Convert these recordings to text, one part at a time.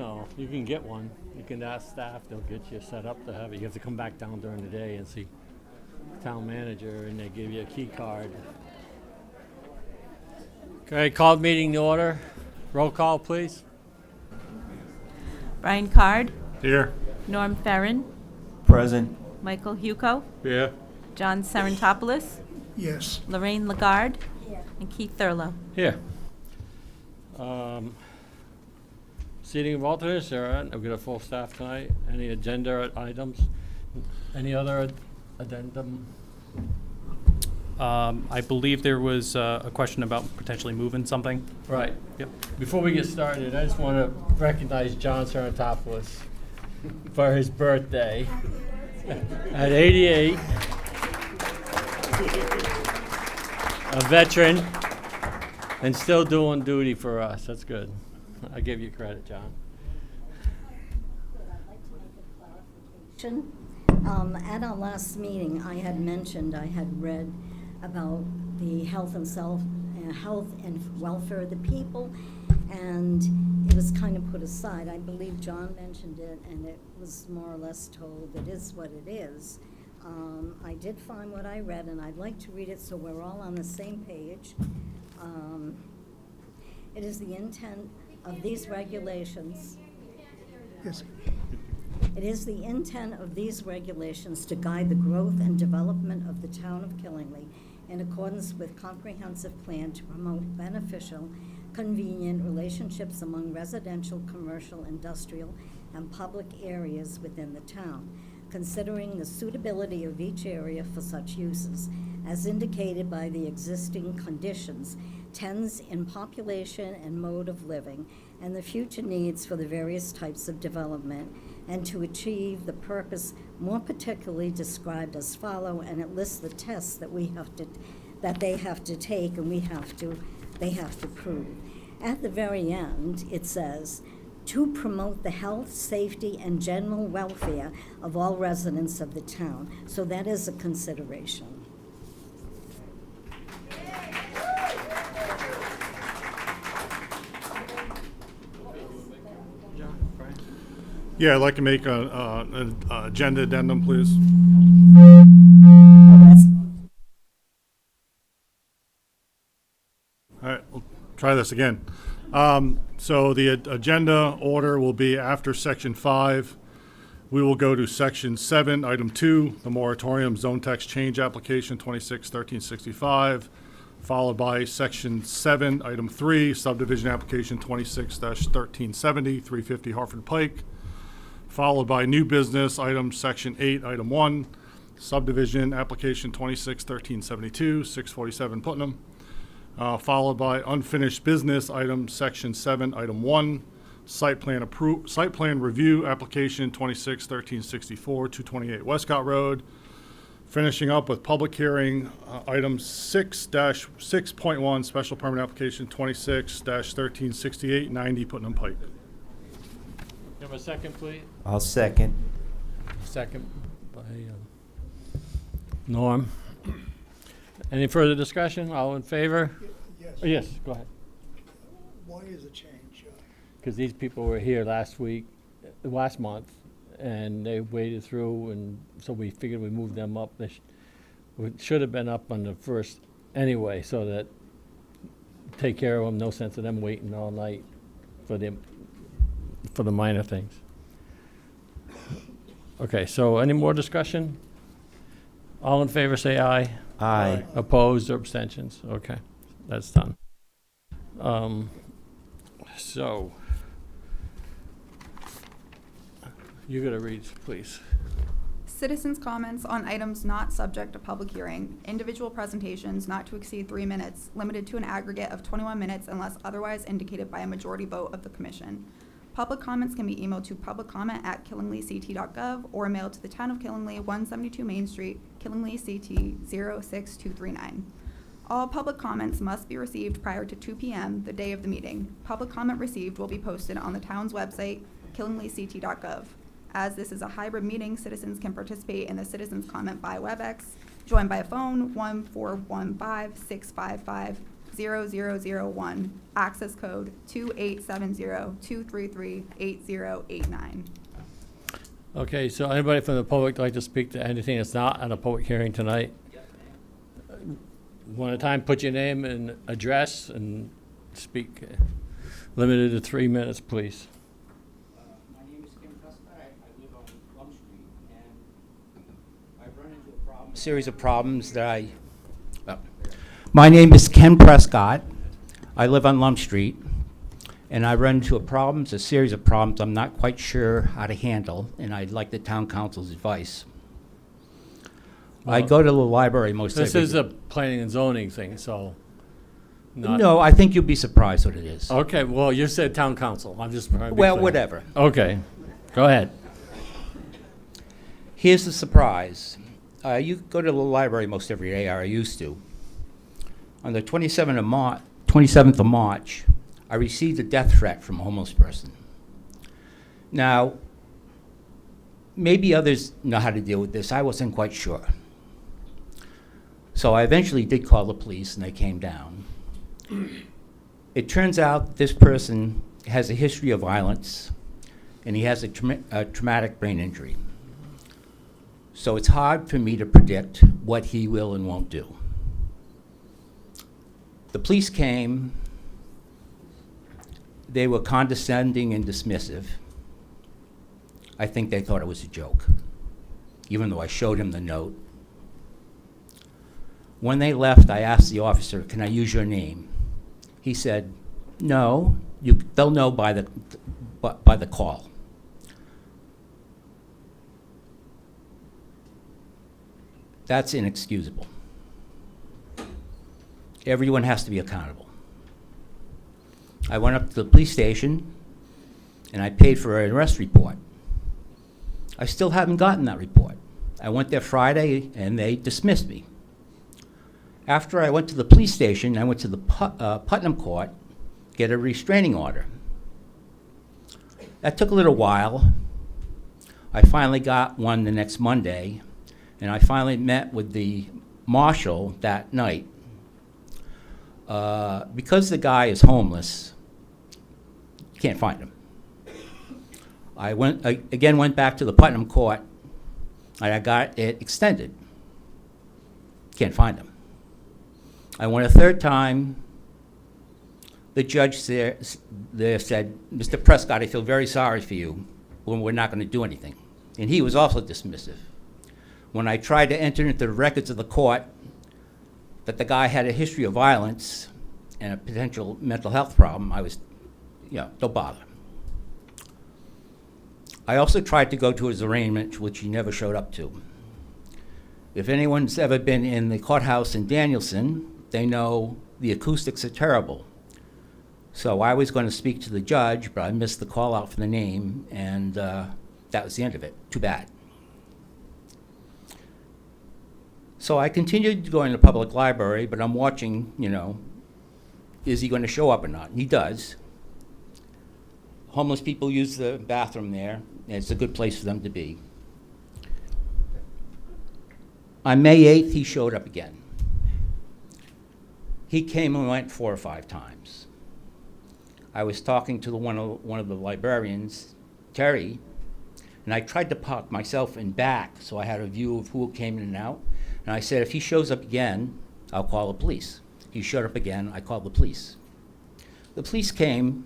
No, you can get one. You can ask staff, they'll get you set up to have it. You have to come back down during the day and see town manager, and they give you a key card. Okay, called meeting to order. Roll call, please. Brian Card, Here. Norm Ferrin, Present. Michael Huco, Yeah. John Sarantopoulos, Yes. Lorraine Lagarde, and Keith Thurlow. Here. Seating of alternates, all right, I've got a full staff tonight. Any agenda items? Any other addendum? I believe there was a question about potentially moving something. Right. Yep. Before we get started, I just want to recognize John Sarantopoulos for his birthday at 88. A veteran and still doing duty for us. That's good. I give you credit, John. At our last meeting, I had mentioned, I had read about the health and welfare of the people, and it was kind of put aside. I believe John mentioned it, and it was more or less told it is what it is. I did find what I read, and I'd like to read it so we're all on the same page. It is the intent of these regulations. Yes. It is the intent of these regulations to guide the growth and development of the town of Killingly in accordance with comprehensive plan to promote beneficial, convenient relationships among residential, commercial, industrial, and public areas within the town, considering the suitability of each area for such uses, as indicated by the existing conditions, trends in population and mode of living, and the future needs for the various types of development, and to achieve the purpose more particularly described as follow, and it lists the tests that they have to take and they have to prove. At the very end, it says, to promote the health, safety, and general welfare of all residents of the town. So that is a consideration. John, Brian? Yeah, I'd like to make an agenda addendum, please. All right, we'll try this again. So the agenda order will be after section 5. We will go to section 7, item 2, the moratorium zone text change application 261365, followed by section 7, item 3, subdivision application 26-1370, 350 Hartford Pike, followed by new business item section 8, item 1, subdivision application 26-1372, 647 Putnam, followed by unfinished business item section 7, item 1, site plan review application 26-1364, 228 Westcott Road, finishing up with public hearing item 6-6.1, special permit application 26-1368, 90 Putnam Pike. You have a second, please? I'll second. Second by Norm. Any further discussion? All in favor? Yes. Oh, yes, go ahead. Why is a change? Because these people were here last month, and they waited through, and so we figured we moved them up. They should have been up on the first anyway, so that take care of them. No sense of them waiting all night for the minor things. Okay, so any more discussion? All in favor, say aye. Aye. Opposed or abstentions? Okay, that's done. So, you gotta read, please. Citizens' comments on items not subject to public hearing. Individual presentations not to exceed 3 minutes, limited to an aggregate of 21 minutes unless otherwise indicated by a majority vote of the commission. Public comments can be emailed to publiccomment@killinglyct.gov or mailed to the Town of Killingly, 172 Main Street, Killingly CT 06239. All public comments must be received prior to 2 p.m. the day of the meeting. Public comment received will be posted on the town's website, killinglyct.gov. As this is a hybrid meeting, citizens can participate in the citizens' comment by WebEx, join by phone 1-415-655 0001, access code 2870-233-8089. Okay, so anybody from the public like to speak to anything that's not on a public hearing tonight? One at a time, put your name and address and speak. Limited to 3 minutes, please. My name is Kim Prescott. I live on Plum Street, and I've run into a series of problems that I... My name is Ken Prescott. I live on Lum Street, and I run into a series of problems I'm not quite sure how to handle, and I'd like the town council's advice. I Well, go to the library most This every is a planning and zoning thing, so. not- No, I think you'll be surprised what it is. Okay, well, you said town council. I'm just trying to be Well, clear. whatever. Okay, go ahead. Here's the surprise. You go to the library most every day, or I used to. On the 27th of March, I received a death threat from a homeless person. Now, maybe others know how to deal with this. I wasn't quite sure. So I eventually did call the police, and they came down. It turns out this person has a history of violence, and he has a traumatic brain injury. So it's hard for me to predict what he will and won't do. The police came. They were condescending and dismissive. I think they thought it was a joke, even though I showed him the note. When they left, I asked the officer, "Can I use your name?" He said, "No, they'll know by the call." That's inexcusable. Everyone has to be accountable. I went up to the police station, and I paid for an arrest report. I still haven't gotten that report. I went there Friday, and they dismissed me. After I went to the police station, I went to the Putnam Court, get a restraining order. That took a little while. I finally got one the next Monday, and I finally met with the marshal that night. Because the guy is homeless, you can't find him. I went back to the Putnam Court, and I got it extended. Can't find him. I went a third time. The judge there said, "Mr. Prescott, I feel very sorry for you. We're not going to do anything." And he was also dismissive. When I tried to enter into the records of the court that the guy had a history of violence and a potential mental health problem, I was, don't bother. I also tried to go to his arraignment, which he never showed up to. If anyone's ever been in the courthouse in Danielson, they know the acoustics are terrible. So I was going to speak to the judge, but I missed the call out for the name, and that was the end of it. Too bad. So I continued going to the public library, but I'm watching, is he going to show up or not? And he does. Homeless people use the bathroom there, and it's a good place for them to be. On May 8th, he showed up again. He came and went 4 or 5 times. I was talking to one of the librarians, Terry, and I tried to park myself in back so I had a view of who came in and out. And I said, if he shows up again, I'll call the police. He showed up again, I called the police. The police came.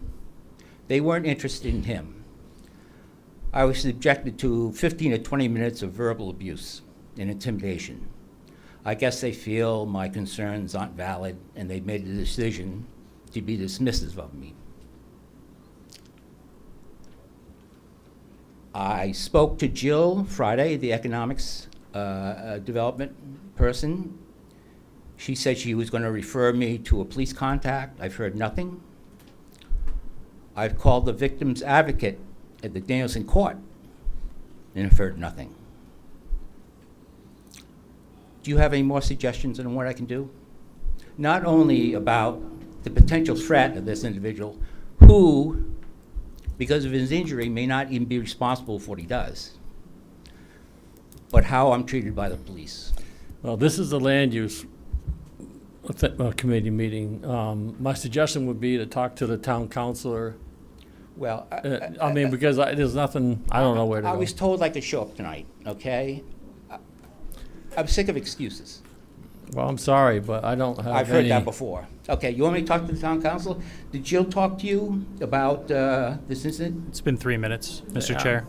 They weren't interested in him. I was subjected to 15 to 20 minutes of verbal abuse and intimidation. I guess they feel my concerns aren't valid, and they made the decision to be dismissive of me. I spoke to Jill Friday, the economics development person. She said she was going to refer me to a police contact. I've heard nothing. I've called the victim's advocate at the Danielson court and have heard nothing. Do you have any more suggestions on what I can do? Not only about the potential threat of this individual, who, because of his injury, may not even be responsible for what he does, but how I'm treated by the police. Well, this is the land use committee meeting. My suggestion would be to talk to the town councilor. Well, I mean, because there's nothing, I don't know where to I go. was told I could show up tonight, okay? I'm sick of excuses. Well, I'm sorry, but I don't have I've heard any- that before. Okay, you want me to talk to the town council? Did Jill talk to you about this incident? It's been 3 minutes, Mr. Yeah. Chair.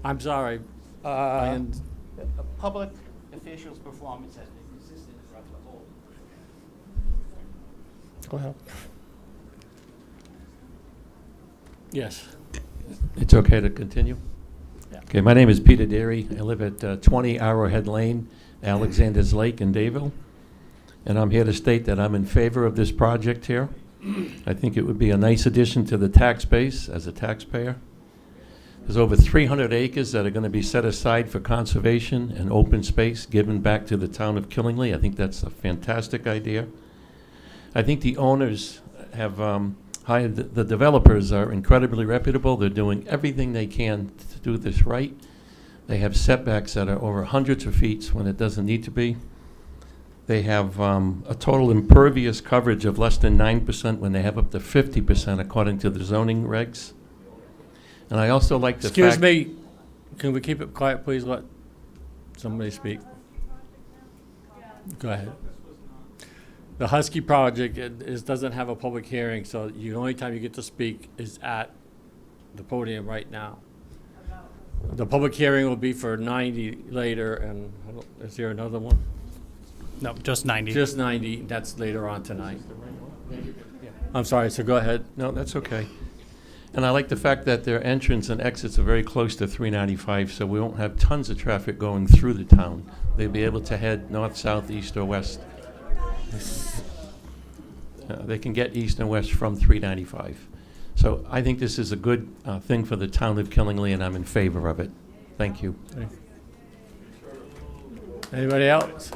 I'm sorry. And A public official's performance has been consistent throughout the whole. Go ahead. Yes. It's okay to continue? Yeah. Okay, my name is Peter Derry. I live at 20 Arrowhead Lane, Alexander's Lake in Dayville. And I'm here to state that I'm in favor of this project here. I think it would be a nice addition to the tax base as a taxpayer. There's over 300 acres that are going to be set aside for conservation and open space given back to the town of Killingly. I think that's a fantastic idea. I think the owners have hired, the developers are incredibly reputable. They're doing everything they can to do this right. They have setbacks that are over hundreds of feet when it doesn't need to be. They have a total impervious coverage of less than 9% when they have up to 50% according to the zoning regs. And I also like the fact... Excuse me, can we keep it quiet, please? Let somebody speak. Go ahead. The Husky project doesn't have a public hearing, so the only time you get to speak is at the podium right now. The public hearing will be for 90 later, and is there another one? No, just 90. Just 90, that's later on tonight. I'm sorry, so go ahead. No, that's okay. And I like the fact that their entrance and exits are very close to 395, so we won't have tons of traffic going through the town. They'll be able to head north, south, east, or west. They can get east and west from 395. So I think this is a good thing for the town of Killingly, and I'm in favor of it. Thank you. Anybody else?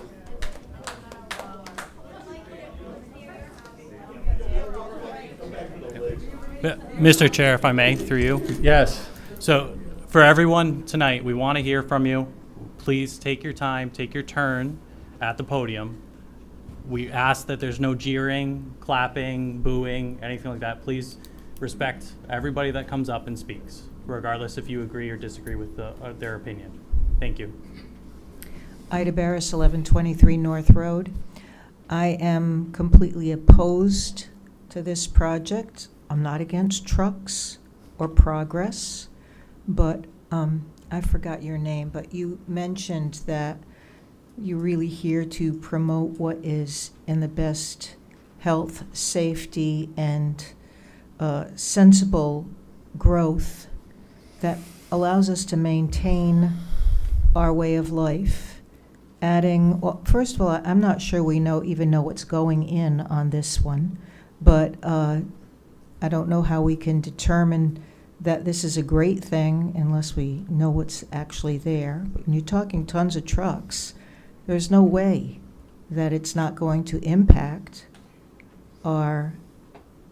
Mr. Chair, if I may, through you. Yes. So for everyone tonight, we want to hear from you. Please take your time, take your turn at the podium. We ask that there's no jeering, clapping, booing, anything like that. Please respect everybody that comes up and speaks, regardless if you agree or disagree with their opinion. Thank you. Ida Barris, 1123 North Road. I am completely opposed to this project. I'm not against trucks or progress, but I forgot your name, but you mentioned that you're really here to promote what is in the best health, safety, and sensible growth that allows us to maintain our way of life. Adding, well, first of all, I'm not sure we even know what's going in on this one, but I don't know how we can determine that this is a great thing unless we know what's actually there. But when you're talking tons of trucks, there's no way that it's not going to impact our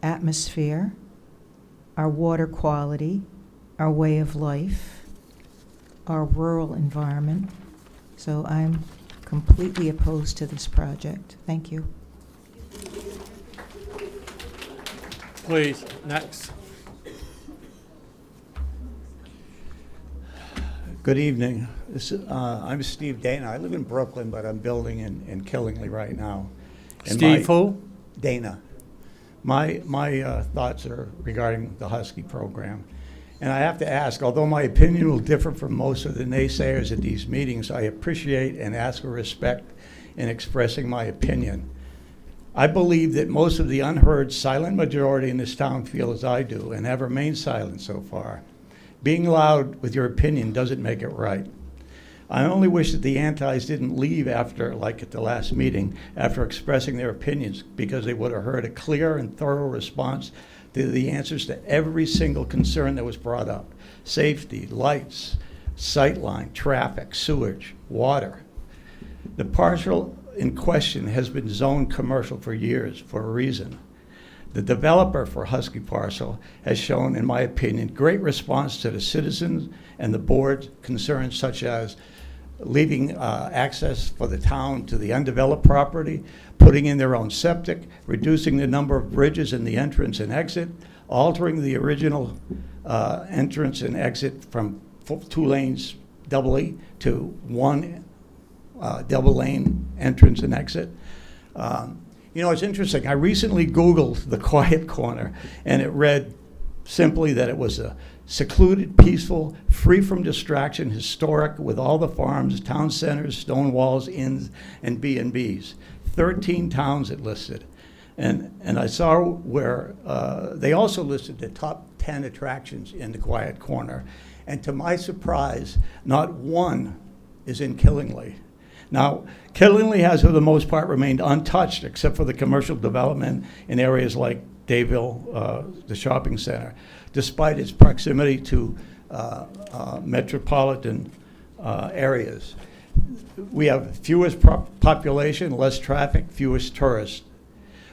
atmosphere, our water quality, our way of life, our rural environment. So I'm completely opposed to this project. Thank you. Please, next. Good evening. I'm Steve Dana. I live in Brooklyn, but I'm building in Killingly right now. And Steve who? Dana. My thoughts are regarding the Husky program. And I have to ask, although my opinion will differ from most of the naysayers at these meetings, I appreciate and ask for respect in expressing my opinion. I believe that most of the unheard silent majority in this town feel as I do and have remained silent so far. Being loud with your opinion doesn't make it right. I only wish that the antis didn't leave after, like at the last meeting, after expressing their opinions, because they would have heard a clear and thorough response to the answers to every single concern that was brought up. Safety, lights, sightline, traffic, sewage, water. The parcel in question has been zoned commercial for years for a reason. The developer for Husky Parcel has shown, in my opinion, great response to the citizens and the board's concerns, such as leaving access for the town to the undeveloped property, putting in their own septic, reducing the number of bridges in the entrance and exit, altering the original entrance and exit from 2 lanes doubly to 1 double lane entrance and exit. You know, it's interesting. I recently Googled the Quiet Corner, and it read simply that it was a secluded, peaceful, free from distraction, historic, with all the farms, town centers, stone walls, inns, and B&Bs. 13 towns it listed. And I saw where they also listed the top 10 attractions in the Quiet Corner. And to my surprise, not one is in Killingly. Now, Killingly has, for the most part, remained untouched, except for the commercial development in areas like Dayville, the shopping center, despite its proximity to metropolitan areas. We have fewest population, less traffic, fewest tourists,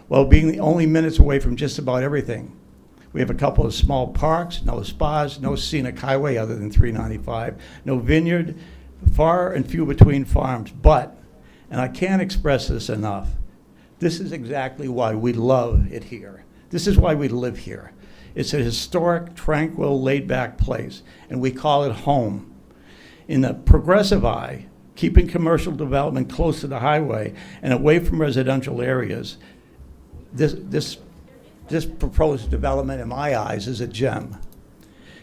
while being the only minutes away from just about everything. We have a couple of small parks, no spas, no scenic highway other than 395, no vineyard, far and few between farms. But, and I can't express this enough, this is exactly why we love it here. This is why we live here. It's a historic, tranquil, laid-back place, and we call it home. In the progressive eye, keeping commercial development close to the highway and away from residential areas, this proposed development, in my eyes, is a gem.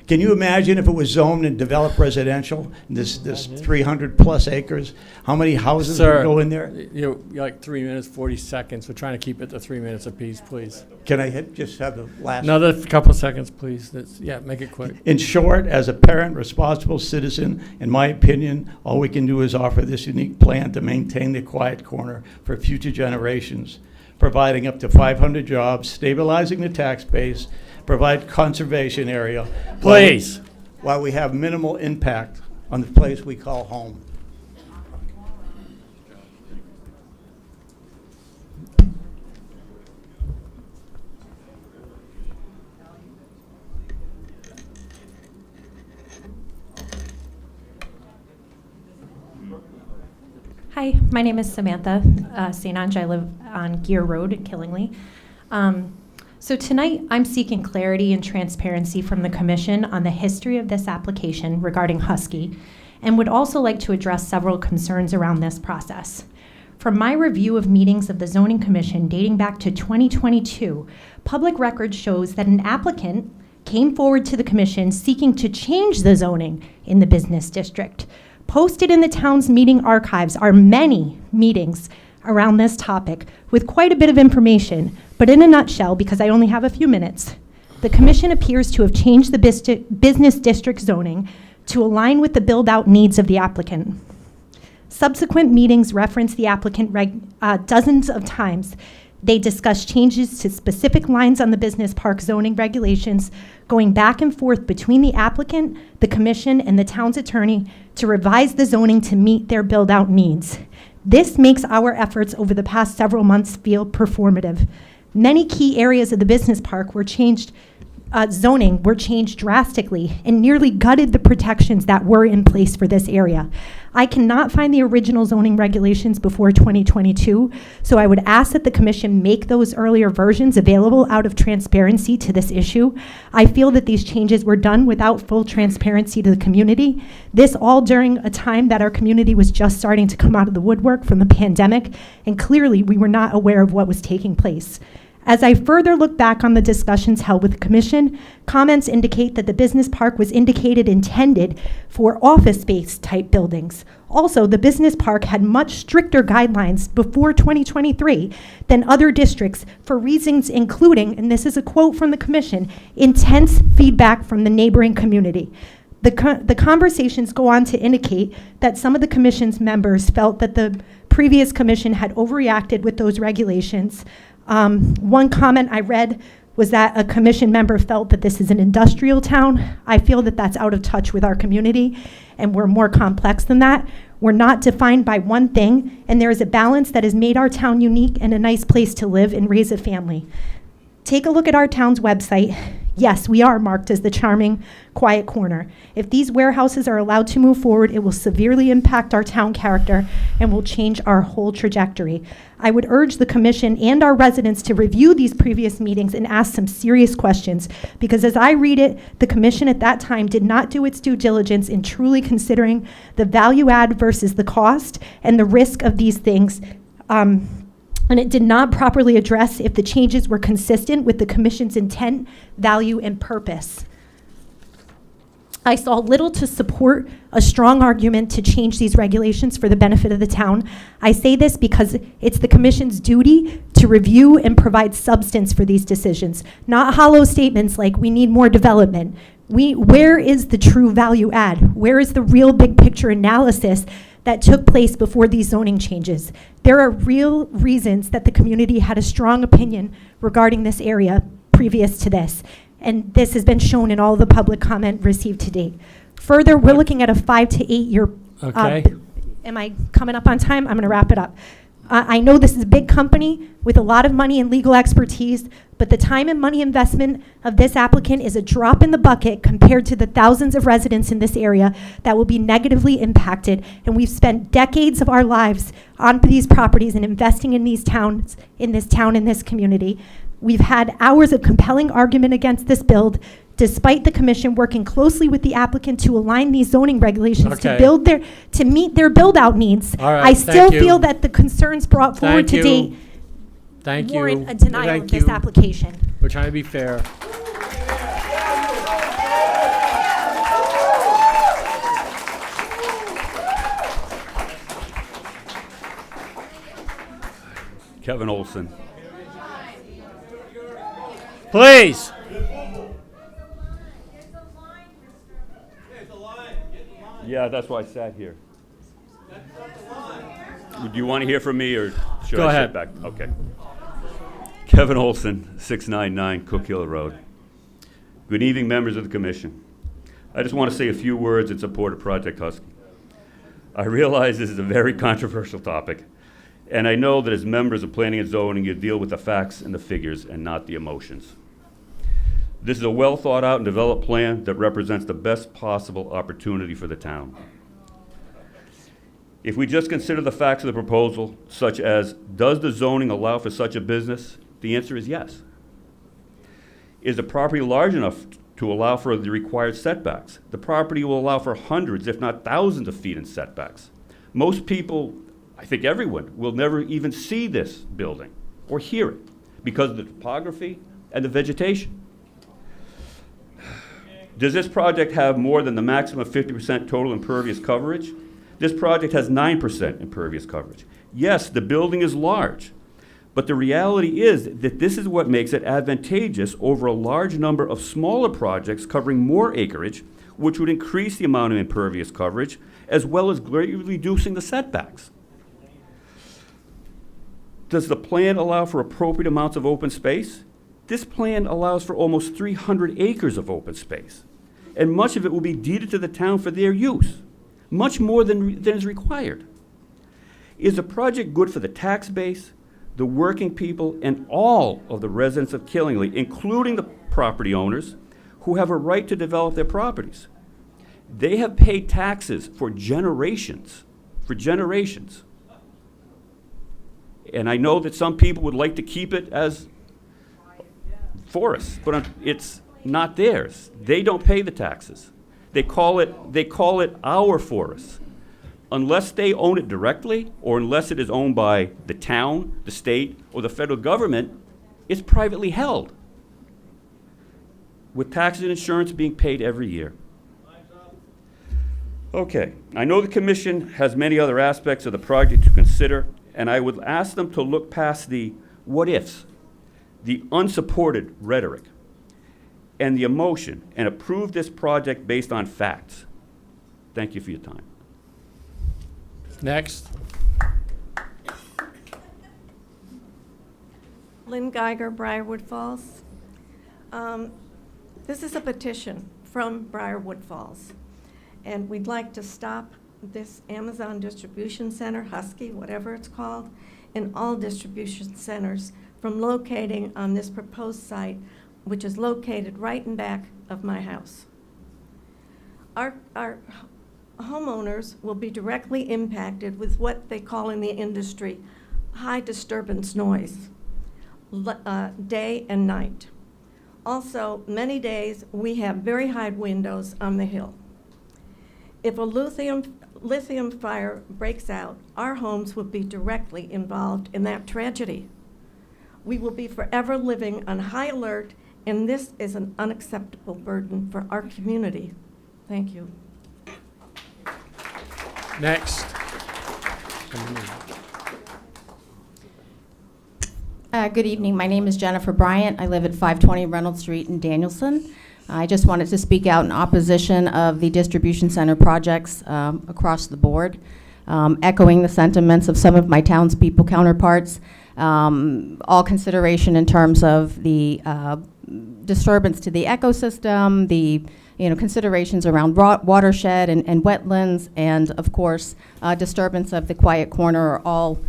Can you imagine if it was zoned and developed residential, this 300-plus acres? How many houses would go in there? You're like 3 minutes, 40 seconds. We're trying to keep it to 3 minutes apiece, please. Can I just have the last? Another couple of seconds, please. Yeah, make it quick. In short, as a parent, responsible citizen, in my opinion, all we can do is offer this unique plan to maintain the Quiet Corner for future generations, providing up to 500 jobs, stabilizing the tax base, provide conservation area. Please. While we have minimal impact on the place we call home. Hi, my name is Samantha St. Ange. I live on Gear Road in Killingly. So tonight, I'm seeking clarity and transparency from the Commission on the history of this application regarding Husky, and would also like to address several concerns around this process. From my review of meetings of the Zoning Commission dating back to 2022, public record shows that an applicant came forward to the Commission seeking to change the zoning in the business district. Posted in the town's meeting archives are many meetings around this topic with quite a bit of information, but in a nutshell, because I only have a few minutes, the Commission appears to have changed the business district zoning to align with the build-out needs of the applicant. Subsequent meetings reference the applicant dozens of times. They discuss changes to specific lines on the business park zoning regulations, going back and forth between the applicant, the Commission, and the town's attorney to revise the zoning to meet their build-out needs. This makes our efforts over the past several months feel performative. Many key areas of the business park were changed, zoning were changed drastically and nearly gutted the protections that were in place for this area. I cannot find the original zoning regulations before 2022, so I would ask that the Commission make those earlier versions available out of transparency to this issue. I feel that these changes were done without full transparency to the community. This all during a time that our community was just starting to come out of the woodwork from the pandemic, and clearly we were not aware of what was taking place. As I further look back on the discussions held with the Commission, comments indicate that the business park was intended for office space type buildings. Also, the business park had much stricter guidelines before 2023 than other districts for reasons including, and this is a quote from the Commission, intense feedback from the neighboring community. The conversations go on to indicate that some of the Commission's members felt that the previous Commission had overreacted with those regulations. One comment I read was that a Commission member felt that this is an industrial town. I feel that that's out of touch with our community, and we're more complex than that. We're not defined by one thing, and there is a balance that has made our town unique and a nice place to live and raise a family. Take a look at our town's website. Yes, we are marked as the charming, quiet corner. If these warehouses are allowed to move forward, it will severely impact our town character and will change our whole trajectory. I would urge the commission and our residents to review these previous meetings and ask some serious questions, because as I read it, the commission at that time did not do its due diligence in truly considering the value add versus the cost and the risk of these things. And it did not properly address if the changes were consistent with the commission's intent, value, and purpose. I saw little to support a strong argument to change these regulations for the benefit of the town. I say this because it's the commission's duty to review and provide substance for these decisions, not hollow statements like we need more development. Where is the true value add? Where is the real big picture analysis that took place before these zoning changes? There are real reasons that the community had a strong opinion regarding this area previous to this, and this has been shown in all the public comment received to date. Further, we're looking at a 5 to 8 year. Okay. Am I coming up on time? I'm going to wrap it up. I know this is a big company with a lot of money and legal expertise, but the time and money investment of this applicant is a drop in the bucket compared to the thousands of residents in this area that will be negatively impacted. And we've spent decades of our lives on these properties and investing in these towns, in this town, in this community. We've had hours of compelling argument against this build, despite the commission working closely with the applicant to align these zoning regulations Okay. to meet their build-out needs. All right, I still thank you. feel that the concerns brought forward Thank to you. date Thank you. warrant a denial Thank of this you. application. We're trying to be fair. Kevin Olson. Please. Yeah, that's why I sat here. Do you want to hear from me, or should Go I ahead. sit back? Okay. Kevin Olson, 699 Cook Hill Road. Good evening, members of the commission. I just want to say a few words in support of Project Husky. I realize this is a very controversial topic, and I know that as members of planning and zoning, you deal with the facts and the figures and not the emotions. This is a well thought out and developed plan that represents the best possible opportunity for the town. If we just consider the facts of the proposal, such as, does the zoning allow for such a business? The answer is yes. Is the property large enough to allow for the required setbacks? The property will allow for hundreds, if not thousands of feet in setbacks. Most people, I think everyone, will never even see this building or hear it because of the topography and the vegetation. Does this project have more than the maximum of 50% total impervious coverage? This project has 9% impervious coverage. Yes, the building is large, but the reality is that this is what makes it advantageous over a large number of smaller projects covering more acreage, which would increase the amount of impervious coverage, as well as greatly reducing the setbacks. Does the plan allow for appropriate amounts of open space? This plan allows for almost 300 acres of open space, and much of it will be deeded to the town for their use, much more than is required. Is the project good for the tax base, the working people, and all of the residents of Killingly, including the property owners who have a right to develop their properties? They have paid taxes for generations, And I know that some people would like to keep it as forests, but it's not theirs. They don't pay the taxes. They call it our forest. Unless they own it directly, or unless it is owned by the town, the state, or the federal government, it's privately held, with taxes and insurance being paid every year. Okay, I know the commission has many other aspects of the project to consider, and I would ask them to look past the what ifs, the unsupported rhetoric, and the emotion, and approve this project based on facts. Thank you for your time. Next. Lynn Geiger, Briarwood Falls. This is a petition from Briarwood Falls, and we'd like to stop this Amazon distribution center, Husky, whatever it's called, and all distribution centers from locating on this proposed site, which is located right in back of my house. Our homeowners will be directly impacted with what they call in the industry high disturbance noise, day and night. Also, many days we have very high windows on the hill. If a lithium fire breaks out, our homes will be directly involved in that tragedy. We will be forever living on high alert, and this is an unacceptable burden for our community. Thank you. Next. Good evening. My name is Jennifer Bryant. I live at 520 Reynolds Street in Danielson. I just wanted to speak out in opposition of the distribution center projects across the board, echoing the sentiments of some of my townspeople counterparts. All consideration in terms of the disturbance to the ecosystem, the considerations around watershed and wetlands, and of course disturbance of the quiet corner are all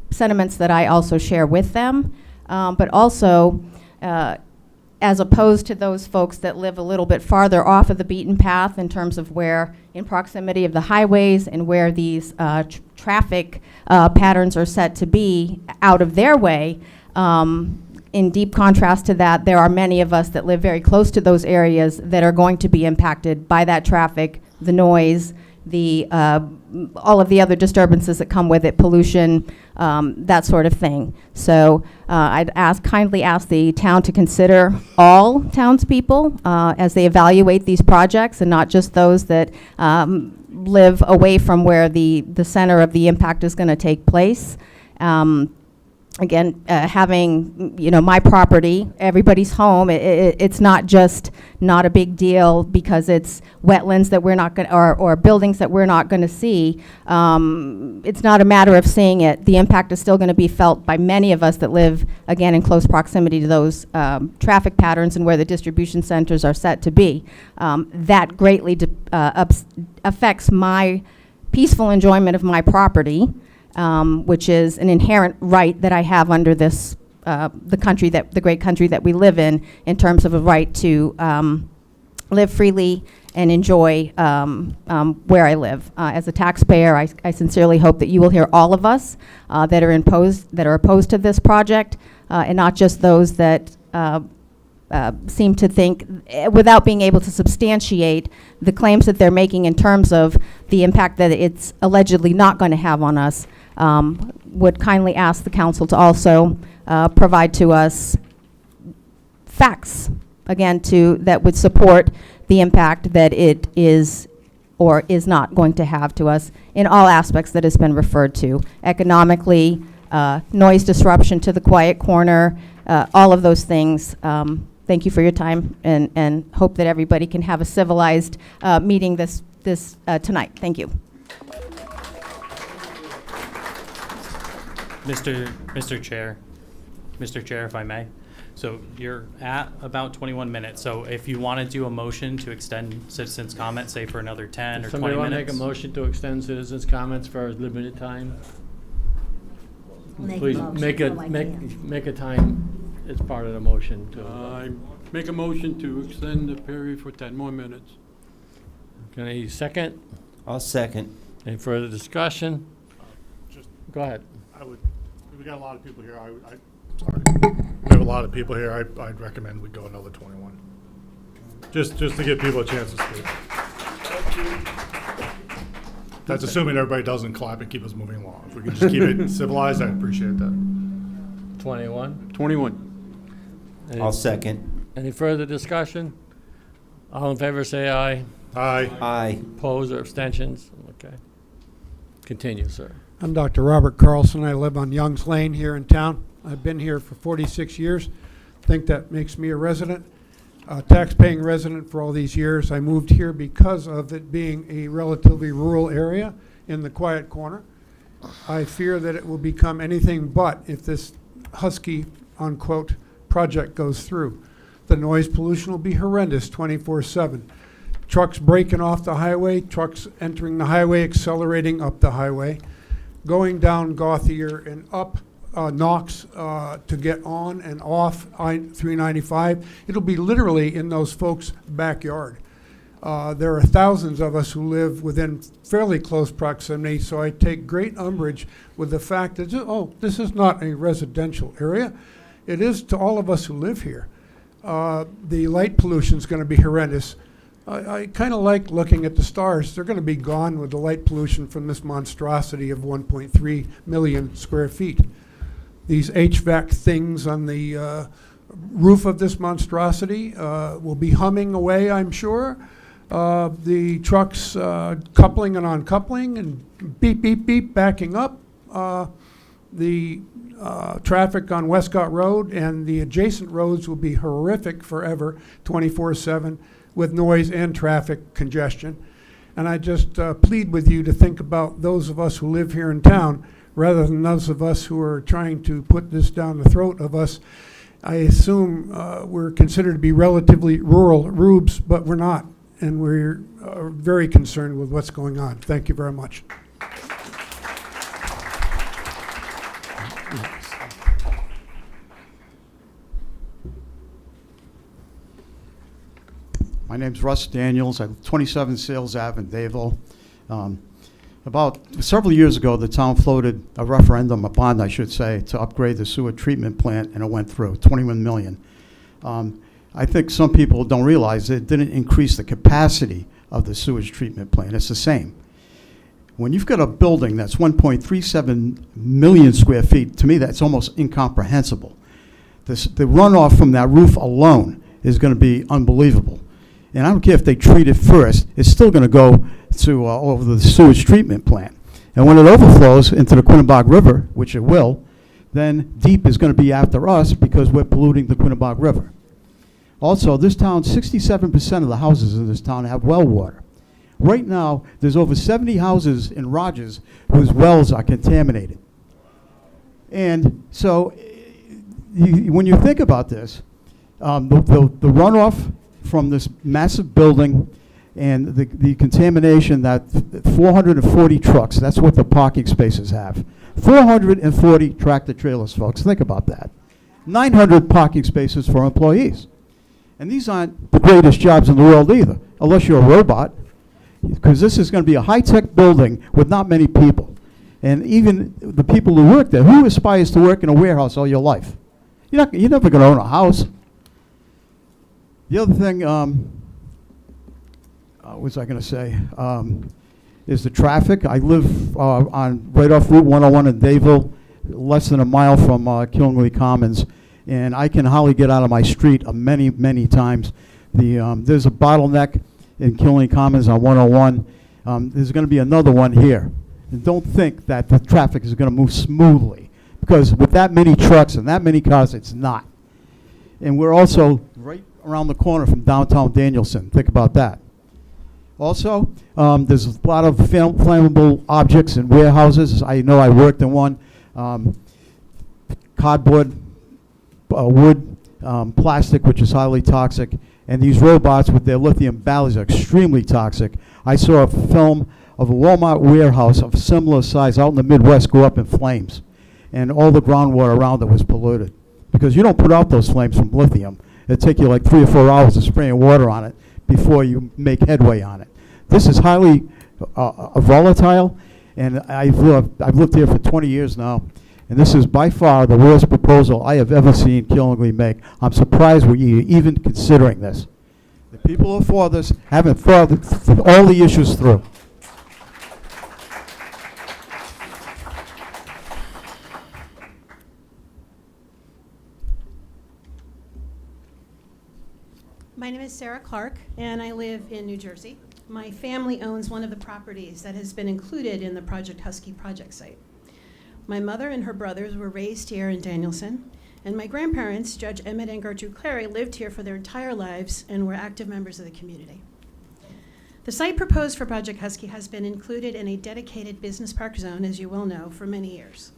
sentiments that I also share with them, but also as opposed to those folks that live a little bit farther off of the beaten path in terms of where in proximity of the highways and where these traffic patterns are set to be out of their way. In deep contrast to that, there are many of us that live very close to those areas that are going to be impacted by that traffic, the noise, the all of the other disturbances that come with it, pollution, that sort of thing. So I'd kindly ask the town to consider all townspeople as they evaluate these projects, and not just those that live away from where the center of the impact is going to take place. Again, having my property, everybody's home, it's not just not a big deal because it's wetlands that we're not going or buildings that we're not going to see. It's not a matter of seeing it. The impact is still going to be felt by many of us that live, again, in close proximity to those traffic patterns and where the distribution centers are set to be. That greatly affects my peaceful enjoyment of my property. Which is an inherent right that I have under this, the great country that we live in terms of a right to live freely and enjoy where I live. As a taxpayer, I sincerely hope that you will hear all of us that are opposed to this project, and not just those that seem to think, without being able to substantiate the claims that they're making in terms of the impact that it's allegedly not going to have on us. Would kindly ask the council to also provide to us facts, again, that would support the impact that it is or is not going to have to us in all aspects that has been referred to. Economically, noise disruption to the quiet corner, all of those things. Thank you for your time, and hope that everybody can have a civilized meeting this tonight. Thank you. Mr. Chair, if I may. So you're at about 21 minutes. So if you want to do a motion to extend citizens' comments, say for another 10 or 20 minutes. Somebody want to make a motion to extend citizens' comments for a limited time? Please make a time as part of the motion to. Make a motion to extend the period for 10 more minutes. Can I second? I'll second. Any further discussion? Go ahead. We got a lot of people here. Sorry. We have a lot of people here. I'd recommend we go another 21. Just to give people a chance to speak. That's assuming everybody doesn't clap and keep us moving along. If we could just keep it civilized, I'd appreciate that. 21. 21. I'll second. Any further discussion? All in favor, say aye. Aye. Aye. Opposed or abstentions? Okay. Continue, sir. I'm Dr. Robert Carlson. I live on Youngs Lane here in town. I've been here for 46 years. Think that makes me a resident, a tax-paying resident for all these years. I moved here because of it being a relatively rural area in the quiet corner. I fear that it will become anything but if this Husky, unquote, project goes through. The noise pollution will be horrendous 24/7. Trucks breaking off the highway, trucks entering the highway, accelerating up the highway, going down Gauthier and up knocks to get on and off I-395. It'll be literally in those folks' backyard. There are thousands of us who live within fairly close proximity, so I take great umbrage with the fact that, oh, this is not a residential area. It is to all of us who live here. The light pollution is going to be horrendous. I kind of like looking at the stars. They're going to be gone with the light pollution from this monstrosity of 1.3 million square feet. These HVAC things on the roof of this monstrosity will be humming away, I'm sure. The trucks coupling and uncoupling and beep, beep, beep, backing up. The traffic on Westcott Road and the adjacent roads will be horrific forever, 24/7, with noise and traffic congestion. And I just plead with you to think about those of us who live here in town rather than those of us who are trying to put this down the throat of us. I assume we're considered to be relatively rural rubes, but we're not. And we're very concerned with what's going on. Thank you very much. My name's Russ Daniels. I live 27 Sales Ave in Dayville. About several years ago, the town floated a referendum, a bond, I should say, to upgrade the sewer treatment plant, and it went through, $21 million. I think some people don't realize it didn't increase the capacity of the sewage treatment plant. It's the same. When you've got a building that's 1.37 million square feet, to me that's almost incomprehensible. The runoff from that roof alone is going to be unbelievable. And I don't care if they treat it first, it's still going to go to over the sewage treatment plant. And when it overflows into the Quinnebog River, which it will, then DEEP is going to be after us because we're polluting the Quinnebog River. Also, this town, 67% of the houses in this town have well water. Right now, there's over 70 houses in Rogers whose wells are contaminated. And so, when you think about this, the runoff from this massive building and the contamination that 440 trucks, that's what the parking spaces have. 440 tractor trailers, folks, think about that. 900 parking spaces for employees. And these aren't the greatest jobs in the world either, unless you're a robot, because this is going to be a high-tech building with not many people. And even the people who work there, who aspires to work in a warehouse all your life? You're never going to own a house. The other thing, what was I going to say, is the traffic. I live on right off Route 101 in Dayville, less than a mile from Killingley Commons, and I can hardly get out of my street many, many times. There's a bottleneck in Killingley Commons on 101. There's going to be another one here. And don't think that the traffic is going to move smoothly, because with that many trucks and that many cars, it's not. And we're also right around the corner from downtown Danielson. Think about that. Also, there's a lot of flammable objects in warehouses. I know I worked in one. Cardboard, wood, plastic, which is highly toxic, and these robots with their lithium batteries are extremely toxic. I saw a film of a Walmart warehouse of similar size out in the Midwest go up in flames, and all the groundwater around it was polluted, because you don't put out those flames from lithium. It'd take you like 3 or 4 hours of spraying water on it before you make headway on it. This is highly volatile, and I've lived here for 20 years now, and this is by far the worst proposal I have ever seen Killingley make. I'm surprised we're even considering this. The people who are for this haven't thought all the issues through. My name is Sarah Clark, and I live in New Jersey. My family owns one of the properties that has been included in the Project Husky project site. My mother and her brothers were raised here in Danielson, and my grandparents, Judge Emmett and Gertrude Clary, lived here for their entire lives and were active members of the community. The site proposed for Project Husky has been included in a dedicated business park zone, as you well know, for many years.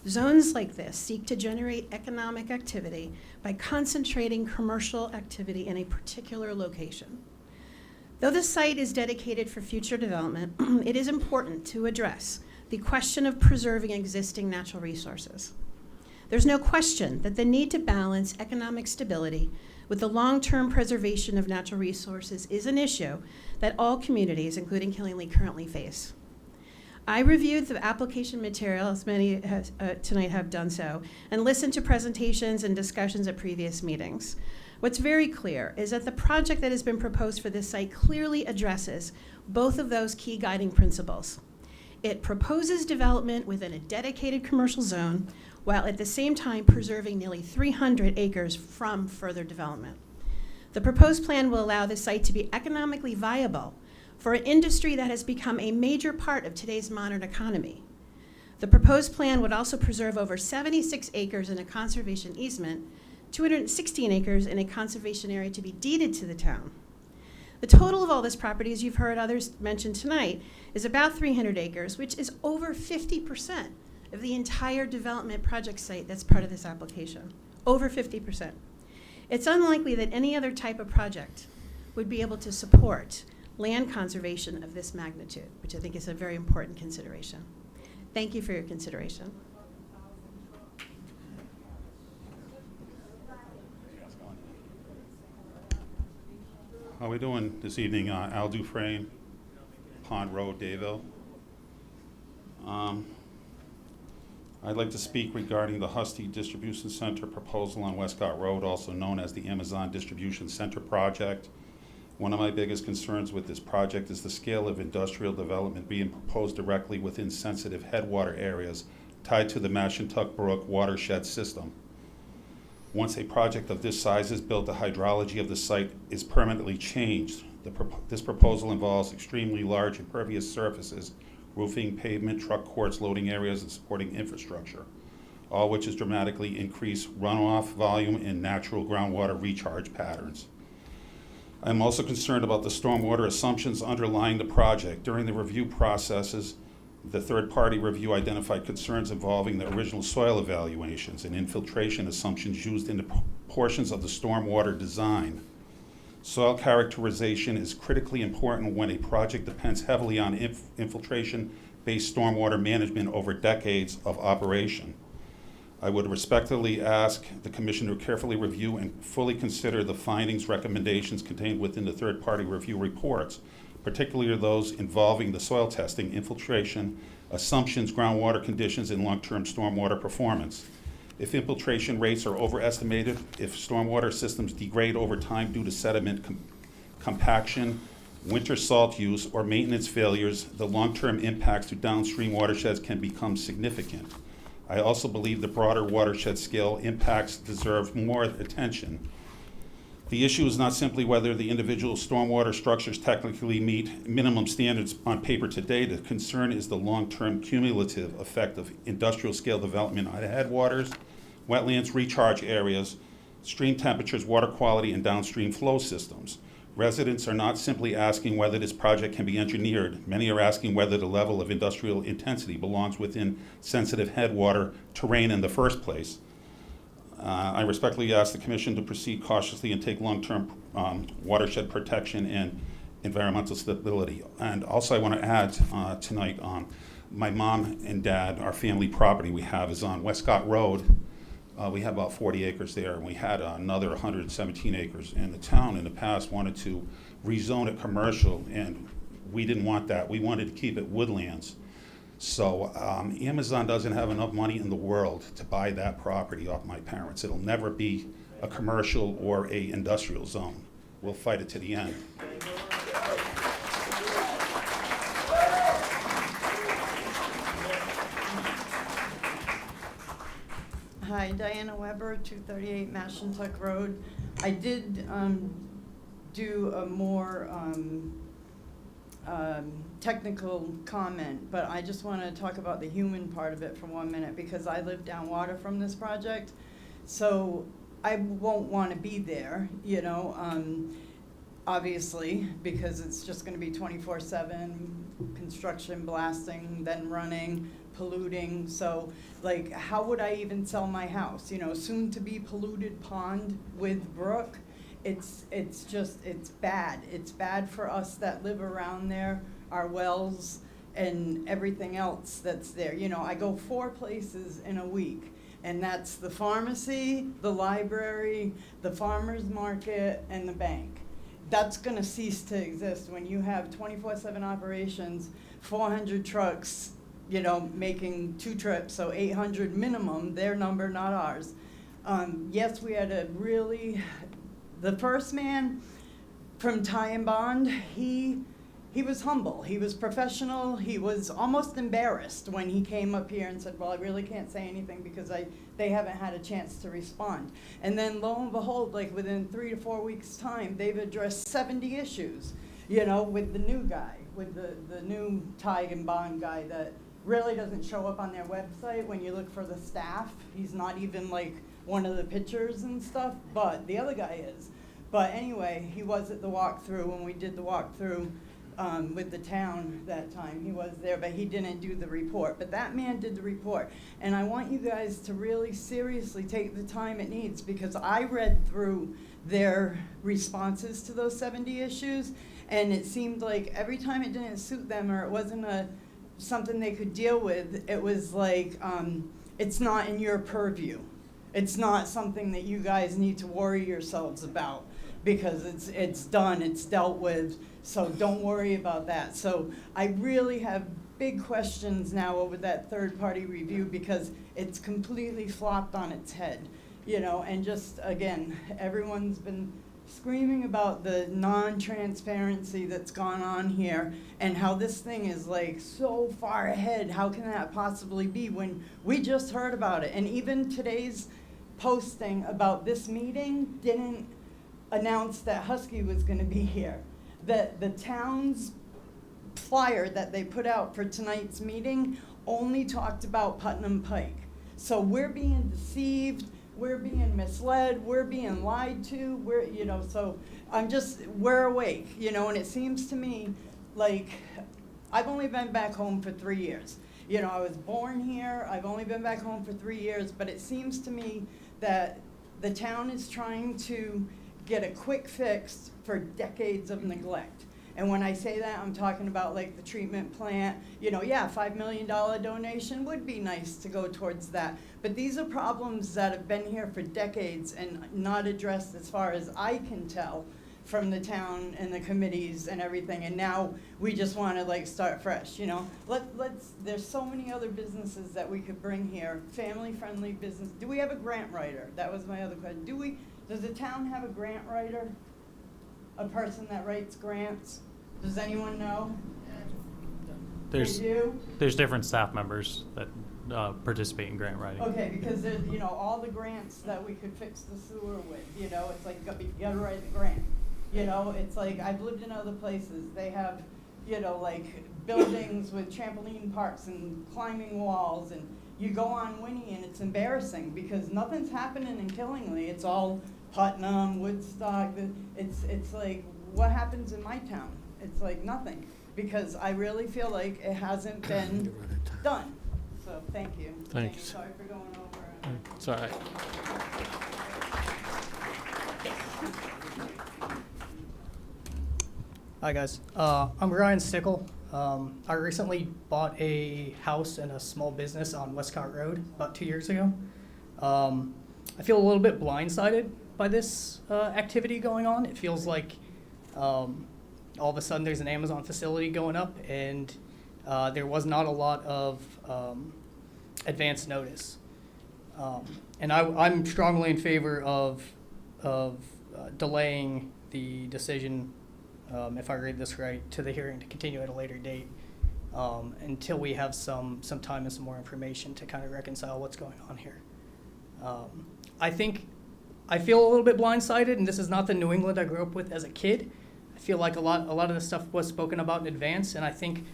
Zones like this seek to generate economic activity by concentrating commercial activity in a particular location. Though the site is dedicated for future development, it is important to address the question of preserving existing natural resources. There's no question that the need to balance economic stability with the long-term preservation of natural resources is an issue that all communities, including Killingly, currently face. I reviewed the application material, as many tonight have done so, and listened to presentations and discussions at previous meetings. What's very clear is that the project that has been proposed for this site clearly addresses both of those key guiding principles. It proposes development within a dedicated commercial zone, while at the same time preserving nearly 300 acres from further development. The proposed plan will allow the site to be economically viable for an industry that has become a major part of today's modern economy. The proposed plan would also preserve over 76 acres in a conservation easement, 216 acres in a conservation area to be deeded to the town. The total of all this property, as you've heard others mention tonight, is about 300 acres, which is over 50% of the entire development project site that's part of this application. Over 50%. It's unlikely that any other type of project would be able to support land conservation of this magnitude, which I think is a very important consideration. Thank you for your consideration. How are we doing this evening? Al Dufresne, Pond Road, Dayville. I'd like to speak regarding the Husky Distribution Center proposal on Westcott Road, also known as the Amazon Distribution Center project. One of my biggest concerns with this project is the scale of industrial development being proposed directly within sensitive headwater areas tied to the Mashantuck Brook watershed system. Once a project of this size is built, the hydrology of the site is permanently changed. This proposal involves extremely large impervious surfaces, roofing, pavement, truck courts, loading areas, and supporting infrastructure, all which has dramatically increased runoff volume and natural groundwater recharge patterns. I'm also concerned about the stormwater assumptions underlying the project. During the review processes, the third-party review identified concerns involving the original soil evaluations and infiltration assumptions used in the portions of the stormwater design. Soil characterization is critically important when a project depends heavily on infiltration-based stormwater management over decades of operation. I would respectfully ask the Commission to carefully review and fully consider the findings, recommendations contained within the third-party review reports, particularly those involving the soil testing, infiltration, assumptions, groundwater conditions, and long-term stormwater performance. If infiltration rates are overestimated, if stormwater systems degrade over time due to sediment compaction, winter salt use, or maintenance failures, the long-term impacts to downstream watersheds can become significant. I also believe the broader watershed scale impacts deserve more attention. The issue is not simply whether the individual stormwater structures technically meet minimum standards on paper today. The concern is the long-term cumulative effect of industrial scale development on headwaters, wetlands, recharge areas, stream temperatures, water quality, and downstream flow systems. Residents are not simply asking whether this project can be engineered. Many are asking whether the level of industrial intensity belongs within sensitive headwater terrain in the first place. I respectfully ask the Commission to proceed cautiously and take long-term watershed protection and environmental stability. And also I want to add tonight, my mom and dad, our family property we have is on Westcott Road. We have about 40 acres there, and we had another 117 acres. And the town in the past wanted to rezone it commercial, and we didn't want that. We wanted to keep it woodlands. So Amazon doesn't have enough money in the world to buy that property off my parents. It'll never be a commercial or a industrial zone. We'll fight it to the end. Hi, Diana Weber, 238 Mashantuck Road. I did do a more technical comment, but I just want to talk about the human part of it for 1 minute, because I live downwater from this project, so I won't want to be there, you know, obviously, because it's just going to be 24/7 construction, blasting, then running, polluting. So like, how would I even sell my house? You know, soon to be polluted pond with brook. It's bad. It's bad for us that live around there, our wells and everything else that's there. You know, I go 4 places in a week, And that's the pharmacy, the library, the farmer's market, and the bank. That's gonna cease to exist when you have 24/7 operations, 400 trucks, you know, making 2 trips, so 800 minimum, their number, not ours. Yes, we had the first man from Ty and Bond, he was humble, he was professional, he was almost embarrassed when he came up here and said, well, I really can't say anything because they haven't had a chance to respond. And then lo and behold, like within 3 to 4 weeks' time, they've addressed 70 issues, you know, with the new guy, with the new Ty and Bond guy that really doesn't show up on their website when you look for the staff. He's not even like one of the pictures and stuff, but the other guy is. But anyway, he was at the walkthrough when we did the walkthrough with the town that time. He was there, but he didn't do the report. But that man did the report. And I want you guys to really seriously take the time it needs, because I read through their responses to those 70 issues, and it seemed like every time it didn't suit them or it wasn't something they could deal with, it was like, it's not in your purview. It's not something that you guys need to worry yourselves about, because it's done, it's dealt with, so don't worry about that. So I really have big questions now over that third-party review, because it's completely flopped on its head, you know, and just, again, everyone's been screaming about the non-transparency that's gone on here and how this thing is like so far ahead. How can that possibly be when we just heard about it? And even today's posting about this meeting didn't announce that Husky was going to be here. That the town's flyer that they put out for tonight's meeting only talked about Putnam Pike. So we're being deceived, we're being misled, we're being lied to, so we're awake, and it seems to me like I've only been back home for 3 years. I was born here, I've only been back home for 3 years, but it seems to me that the town is trying to get a quick fix for decades of neglect. And when I say that, I'm talking about like the treatment plant, $5 million donation would be nice to go towards that. But these are problems that have been here for decades and not addressed as far as I can tell from the town and the committees and everything. And now we just want to like start fresh, there's so many other businesses that we could bring here, family-friendly business. Do we have a grant writer? That was my other question. Does the town have a grant writer? A person that writes grants? Does anyone know? There's They do? there's different staff members that participate in grant writing. Okay, because there's, all the grants that we could fix the sewer with, it's like you gotta write the grant. It's like I've lived in other places. They have, like buildings with trampoline parks and climbing walls, and you go on Winnie and it's embarrassing because nothing's happening in Killingly. It's all Putnam, Woodstock. It's like, what happens in my town? It's like nothing, because I really feel like it hasn't been done. So thank you. Thanks. Sorry for going over. It's all right. Hi guys, I'm Ryan Stickle. I recently bought a house and a small business on Westcott Road about 2 years ago. I feel a little bit blindsided by this activity going on. It feels like all of a sudden there's an Amazon facility going up, and there was not a lot of advance notice. And I'm strongly in favor of delaying the decision, if I read this right, to the hearing to continue at a later date until we have some time and some more information to kind of reconcile what's going on here. I feel a little bit blindsided, and this is not the New England I grew up with as a kid. I feel like a lot of this stuff was spoken about in advance, and I think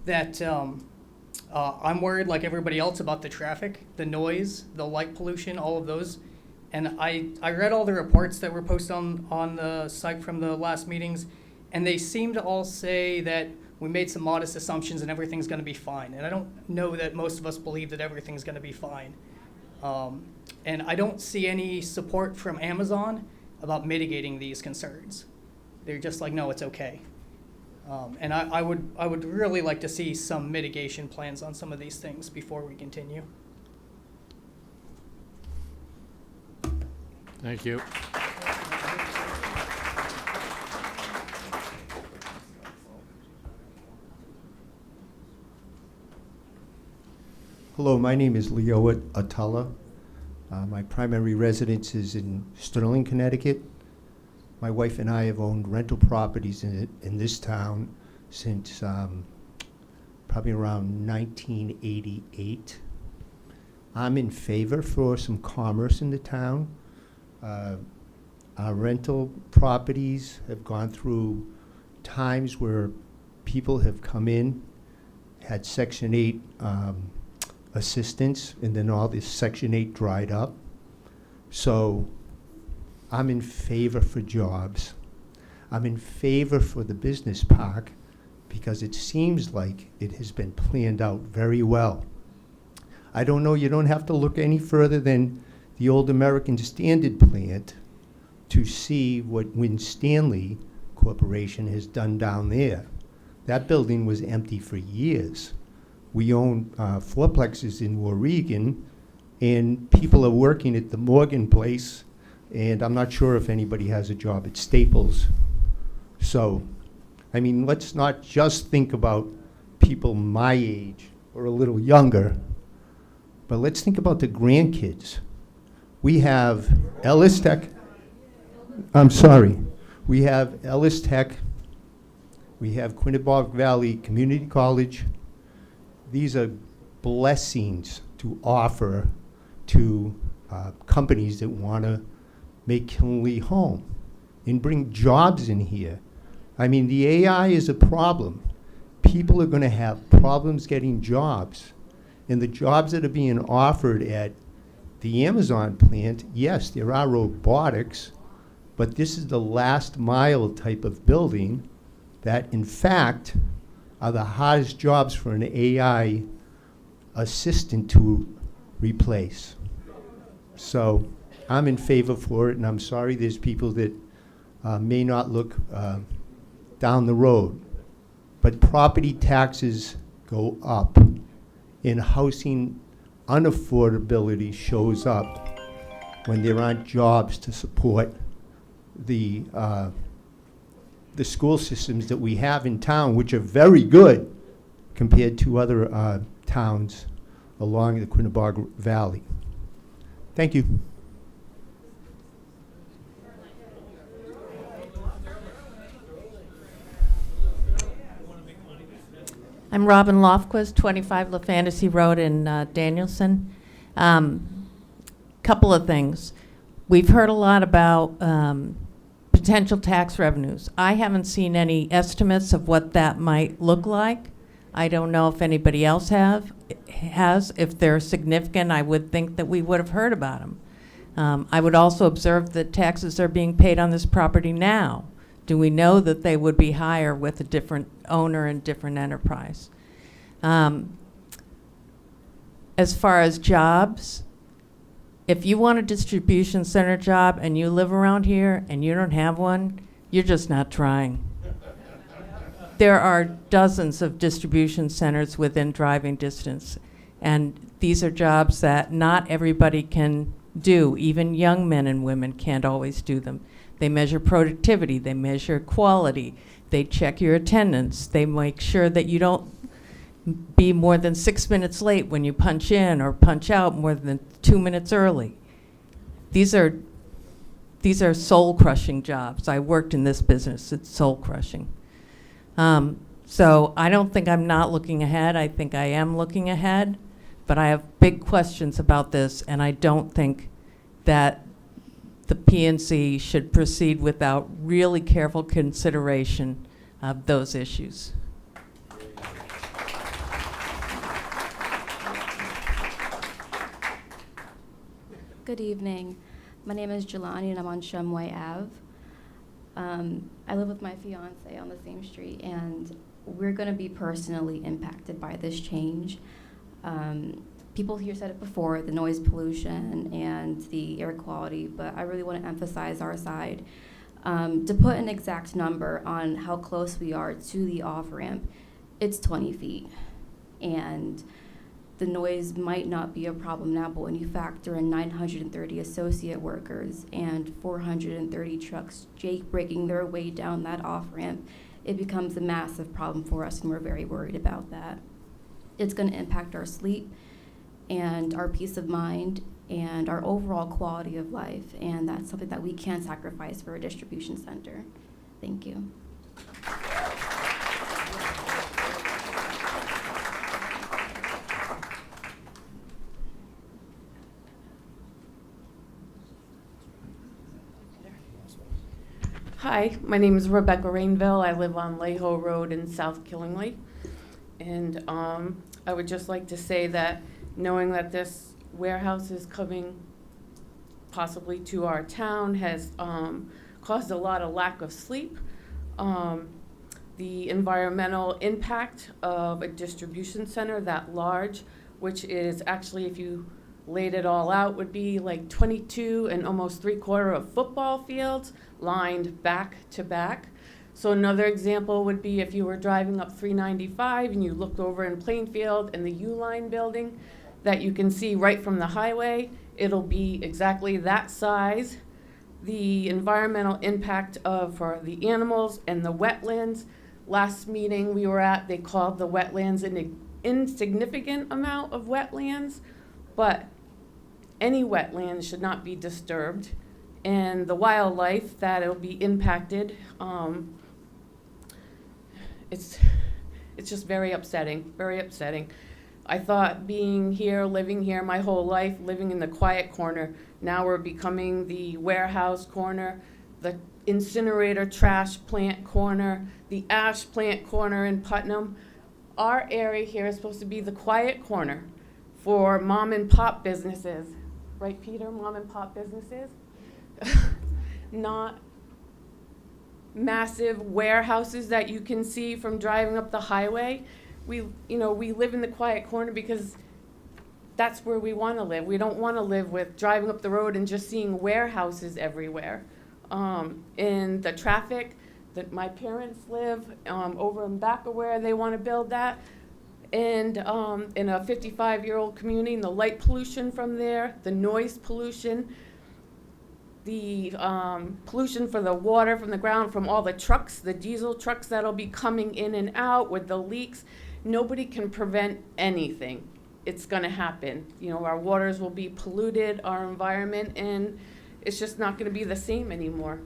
that I'm worried like everybody else about the traffic, the noise, the light pollution, all of those. And I read all the reports that were posted on the site from the last meetings, and they seem to all say that we made some modest assumptions and everything's going to be fine. And I don't know that most of us believe that everything's going to be fine. And I don't see any support from Amazon about mitigating these concerns. They're just like, no, it's okay. And I would really like to see some mitigation plans on some of these things before we continue. Thank you. Hello, my name is Leo Atala. My primary residence is in Sterling, Connecticut. My wife and I have owned rental properties in this town since probably around 1988. I'm in favor for some commerce in the town. Our rental properties have gone through times where people have come in, had Section 8 assistance, and then all this Section 8 dried up. So I'm in favor for jobs. I'm in favor for the business park because it seems like it has been planned out very well. I don't know, you don't have to look any further than the old American Standard plant to see what Winstanley Corporation has done down there. That building was empty for years. We own fourplexes in Warregan, and people are working at the Morgan place, and I'm not sure if anybody has a job at Staples. So, I mean, let's not just think about people my age or a little younger, but let's think about the grandkids. We have Ellis Tech, we have Ellis Tech, we have Quinebaug Valley Community College. These are blessings to offer to companies that want to make Killenly home and bring jobs in here. I mean, the AI is a problem. People are going to have problems getting jobs. And the jobs that are being offered at the Amazon plant, yes, there are robotics, but this is the last mile type of building that, in fact, are the hardest jobs for an AI assistant to replace. So I'm in favor for it, and I'm sorry there's people that may not look down the road. But property taxes go up, and housing unaffordability shows up when there aren't jobs to support the school systems that we have in town, which are very good compared to other towns along the Quinebaug Valley. Thank you. I'm Robin Lofquist, 25 La Fantasy Road in Danielson. Couple of things. We've heard a lot about potential tax revenues. I haven't seen any estimates of what that might look like. I don't know if anybody else has. If they're significant, I would think that we would have heard about them. I would also observe that taxes are being paid on this property now. Do we know that they would be higher with a different owner and different enterprise? As far as jobs, if you want a distribution center job and you live around here and you don't have one, you're just not trying. There are dozens of distribution centers within driving distance, and these are jobs that not everybody can do. Even young men and women can't always do them. They measure productivity, they measure quality, they check your attendance, they make sure that you don't be more than 6 minutes late when you punch in or punch out more than 2 minutes early. These are soul-crushing jobs. I worked in this business, it's soul-crushing. So I don't think I'm not looking ahead, I think I am looking ahead, but I have big questions about this, and I don't think that the PNC should proceed without really careful consideration of those issues. Good evening. My name is Jelani and I'm on Shumway Ave. I live with my fiance on the same street, and we're going to be personally impacted by this change. People here said it before, the noise pollution and the air quality, but I really want to emphasize our side. To put an exact number on how close we are to the off-ramp, it's 20 feet. And the noise might not be a problem now, but when you factor in 930 associate workers and 430 trucks breaking their way down that off-ramp, it becomes a massive problem for us, and we're very worried about that. It's going to impact our sleep and our peace of mind and our overall quality of life, and that's something that we can't sacrifice for a distribution center. Thank you. Hi, my name is Rebecca Rainville. I live on Layho Road in South Killingly. And I would just like to say that knowing that this warehouse is coming possibly to our town has caused a lot of lack of sleep. The environmental impact of a distribution center that large, which is actually, if you laid it all out, would be like 22 and almost 3/4 of football fields lined back to back. So another example would be if you were driving up 395 and you looked over in Plainfield and the U-Line building that you can see right from the highway, it'll be exactly that size. The environmental impact for the animals and the wetlands. Last meeting we were at, they called the wetlands an insignificant amount of wetlands, but any wetlands should not be disturbed. And the wildlife that will be impacted, it's just very upsetting, very upsetting. I thought being here, living here my whole life, living in the quiet corner, now we're becoming the warehouse corner, the incinerator trash plant corner, the ash plant corner in Putnam. Our area here is supposed to be the quiet corner for mom and pop businesses. Right, Peter? Mom and pop businesses? Not massive warehouses that you can see from driving up the highway. We live in the quiet corner because that's where we want to live. We don't want to live with driving up the road and just seeing warehouses everywhere. In the traffic that my parents live over in back of where they want to build that, and in a 55-year-old community, and the light pollution from there, the noise pollution, the pollution for the water from the ground from all the trucks, the diesel trucks that'll be coming in and out with the leaks. Nobody can prevent anything. It's going to happen. Our waters will be polluted, our environment, and it's just not going to be the same anymore.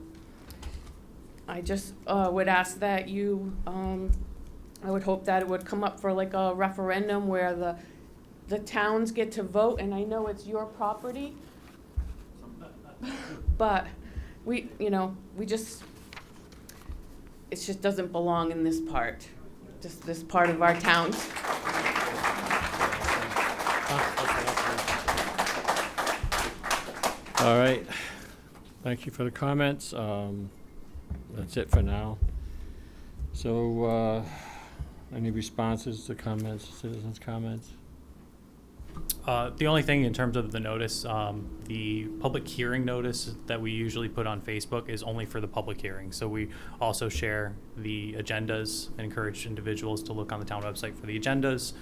I just would ask that I would hope that it would come up for like a referendum where the towns get to vote, and I know it's your property, but it just doesn't belong in this part, just this part of our town. All right. Thank you for the comments. That's it for now. So, any responses to comments, citizens' comments? The only thing in terms of the notice, the public hearing notice that we usually put on Facebook is only for the public hearing. So we also share the agendas and encourage individuals to look on the town website for the agendas.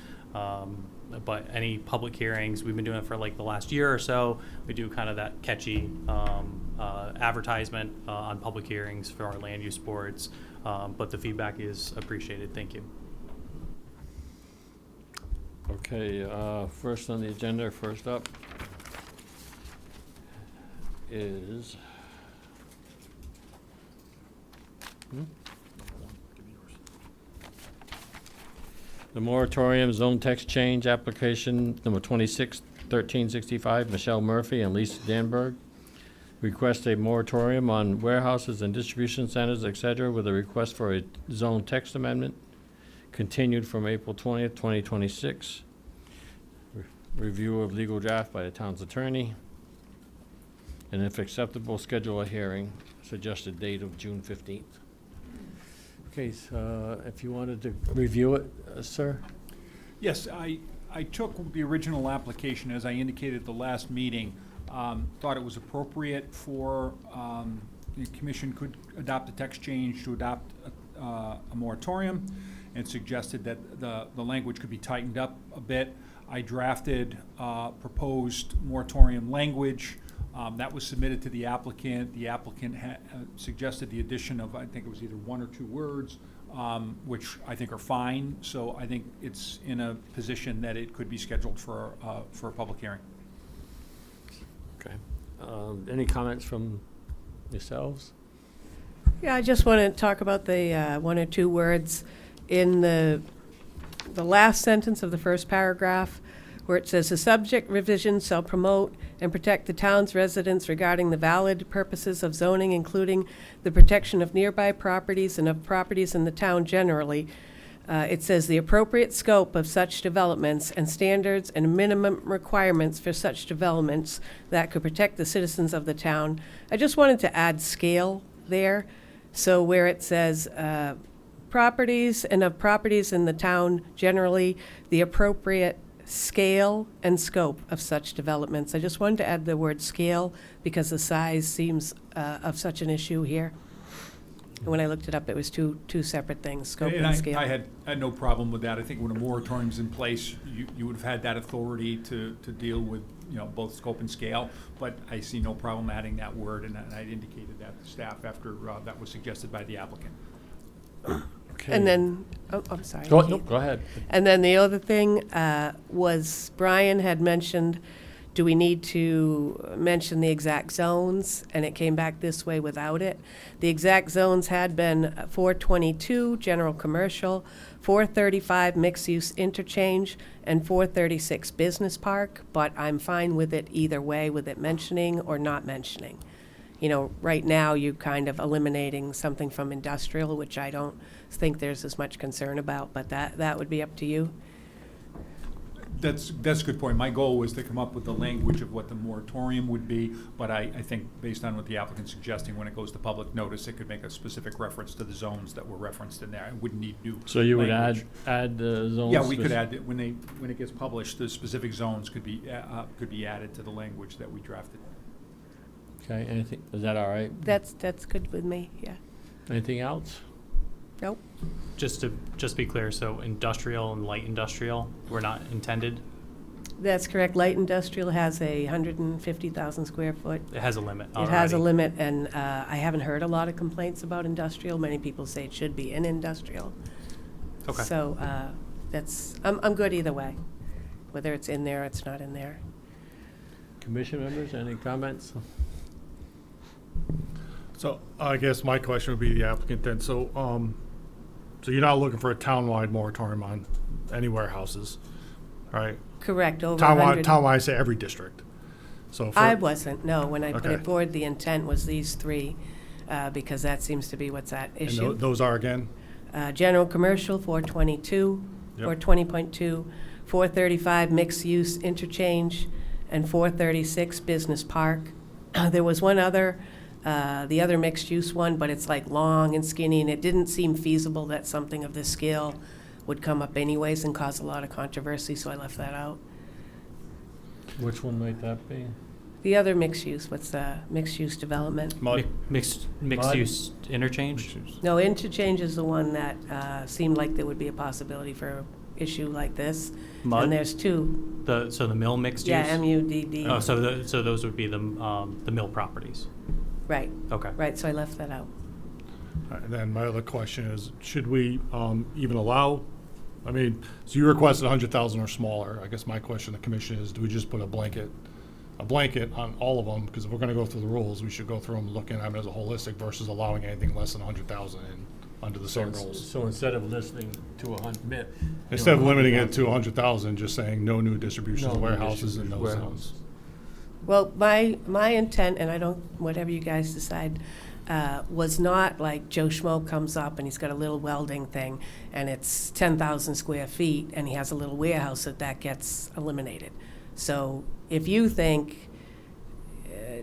But any public hearings, we've been doing it for like the last year or so. We do kind of that catchy advertisement on public hearings for our land use boards. But the feedback is appreciated. Thank you. Okay, first on the agenda, first up is the moratorium zone text change application number 261365, Michelle Murphy and Lisa Danberg. Request a moratorium on warehouses and distribution centers, etc., with a request for a zone text amendment continued from April 20th, 2026. Review of legal draft by the town's attorney. And if acceptable, schedule a hearing. Suggested date of June 15th. Okay, so if you wanted to review it, sir? Yes, I took the original application, as I indicated at the last meeting, thought it was appropriate for, the commission could adopt a text change to adopt a moratorium, and suggested that the language could be tightened up a bit. I drafted proposed moratorium language. That was submitted to the applicant. The applicant suggested the addition of, I think it was either 1 or 2 words, which I think are fine. So I think it's in a position that it could be scheduled for a public hearing. Okay. Any comments from yourselves? Yeah, I just want to talk about the 1 or 2 words in the last sentence of the first paragraph, where it says, "The subject revision shall promote and protect the town's residents regarding the valid purposes of zoning, including the protection of nearby properties and of properties in the town generally." It says, "The appropriate scope of such developments and standards and minimum requirements for such developments that could protect the citizens of the town." I just wanted to add scale there. So where it says, properties and of properties in the town generally, the appropriate scale and scope of such developments. I just wanted to add the word scale because the size seems of such an issue here. And when I looked it up, it was two separate things, scope and scale. I had no problem with that. I think when a moratorium's in place, you would have had that authority to deal with, both scope and scale, but I see no problem adding that word, and I indicated that to staff after that was suggested by the applicant. Okay. And then, I'm sorry. Go Keith. ahead. And then the other thing was Brian had mentioned, do we need to mention the exact zones? And it came back this way without it. The exact zones had been 422 general commercial, 435 mixed-use interchange, and 436 business park, but I'm fine with it either way, with it mentioning or not mentioning. Right now you're kind of eliminating something from industrial, which I don't think there's as much concern about, but that would be up to you. That's a good point. My goal was to come up with the language of what the moratorium would be, but I think based on what the applicant's suggesting, when it goes to public notice, it could make a specific reference to the zones that were referenced in there. I wouldn't need new So you would language. add the zones? Yeah, we could add it. When it gets published, the specific zones could be added to the language that we drafted. Okay, anything, is that all right? That's good with me, yeah. Anything else? Nope. Just to be clear, so industrial and light industrial were not intended? That's correct. Light industrial has a 150,000 square foot. It has a limit It has a already. limit, and I haven't heard a lot of complaints about industrial. Many people say it should be in industrial. Okay. So I'm good either way, whether it's in there or it's not in there. Commission members, any comments? So I guess my question would be the applicant then. So you're not looking for a townwide moratorium on any warehouses, right? Correct, over Townwide, 100. townwide, I say every district. So for, I wasn't, no. When I put Okay. it forward, the intent was these 3, because that seems to be what's at and issue. those are again? General commercial, 422, Yep. or 20.2, 435 mixed-use interchange, and 436 business park. There was one other, the other mixed-use one, but it's like long and skinny, and it didn't seem feasible that something of this scale would come up anyways and cause a lot of controversy, so I left that out. Which one might that be? The other mixed-use, what's the mixed-use development? Mixed use interchange? No, interchange is the one that seemed like there would be a possibility for an issue like this. Mud? And there's 2. So the mill mixed use? Yeah, MUDD. Oh, so those would be the mill properties? Right. Okay. Right, so I left that out. And then my other question is, should we even allow, so you requested 100,000 or smaller. I guess my question to the commission is, do we just put a blanket on all of them? Because if we're going to go through the rules, we should go through them looking at them as a holistic versus allowing anything less than 100,000 under the same rules. So instead of listening to 100. Instead of limiting it to 100,000, just saying no new distribution No new warehouses in those warehouses. zones. Well, my intent, and whatever you guys decide, was not like Joe Schmo comes up and he's got a little welding thing and it's 10,000 square feet and he has a little warehouse that gets eliminated. So if you think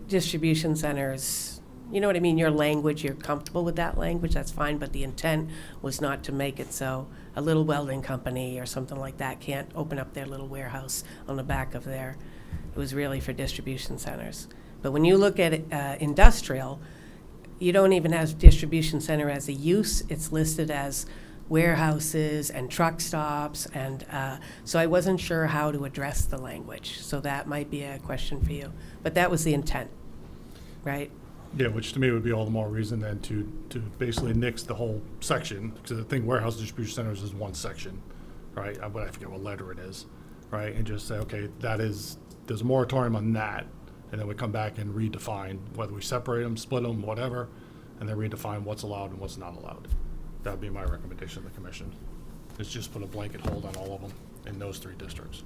distribution centers, you know what I mean, your language, you're comfortable with that language, that's fine, but the intent was not to make it so a little welding company or something like that can't open up their little warehouse on the back of their, it was really for distribution centers. But when you look at industrial, you don't even have distribution center as a use. It's listed as warehouses and truck stops, and so I wasn't sure how to address the language. So that might be a question for you. But that was the intent, right? Yeah, which to me would be all the more reason then to basically nix the whole section, because I think warehouse distribution centers is one section, right? But I forget what letter it is, right? And just say, okay, there's a moratorium on that, and then we come back and redefine whether we separate them, split them, whatever, and then redefine what's allowed and what's not allowed. That would be my recommendation to the commission, is just put a blanket hold on all of them in those 3 districts.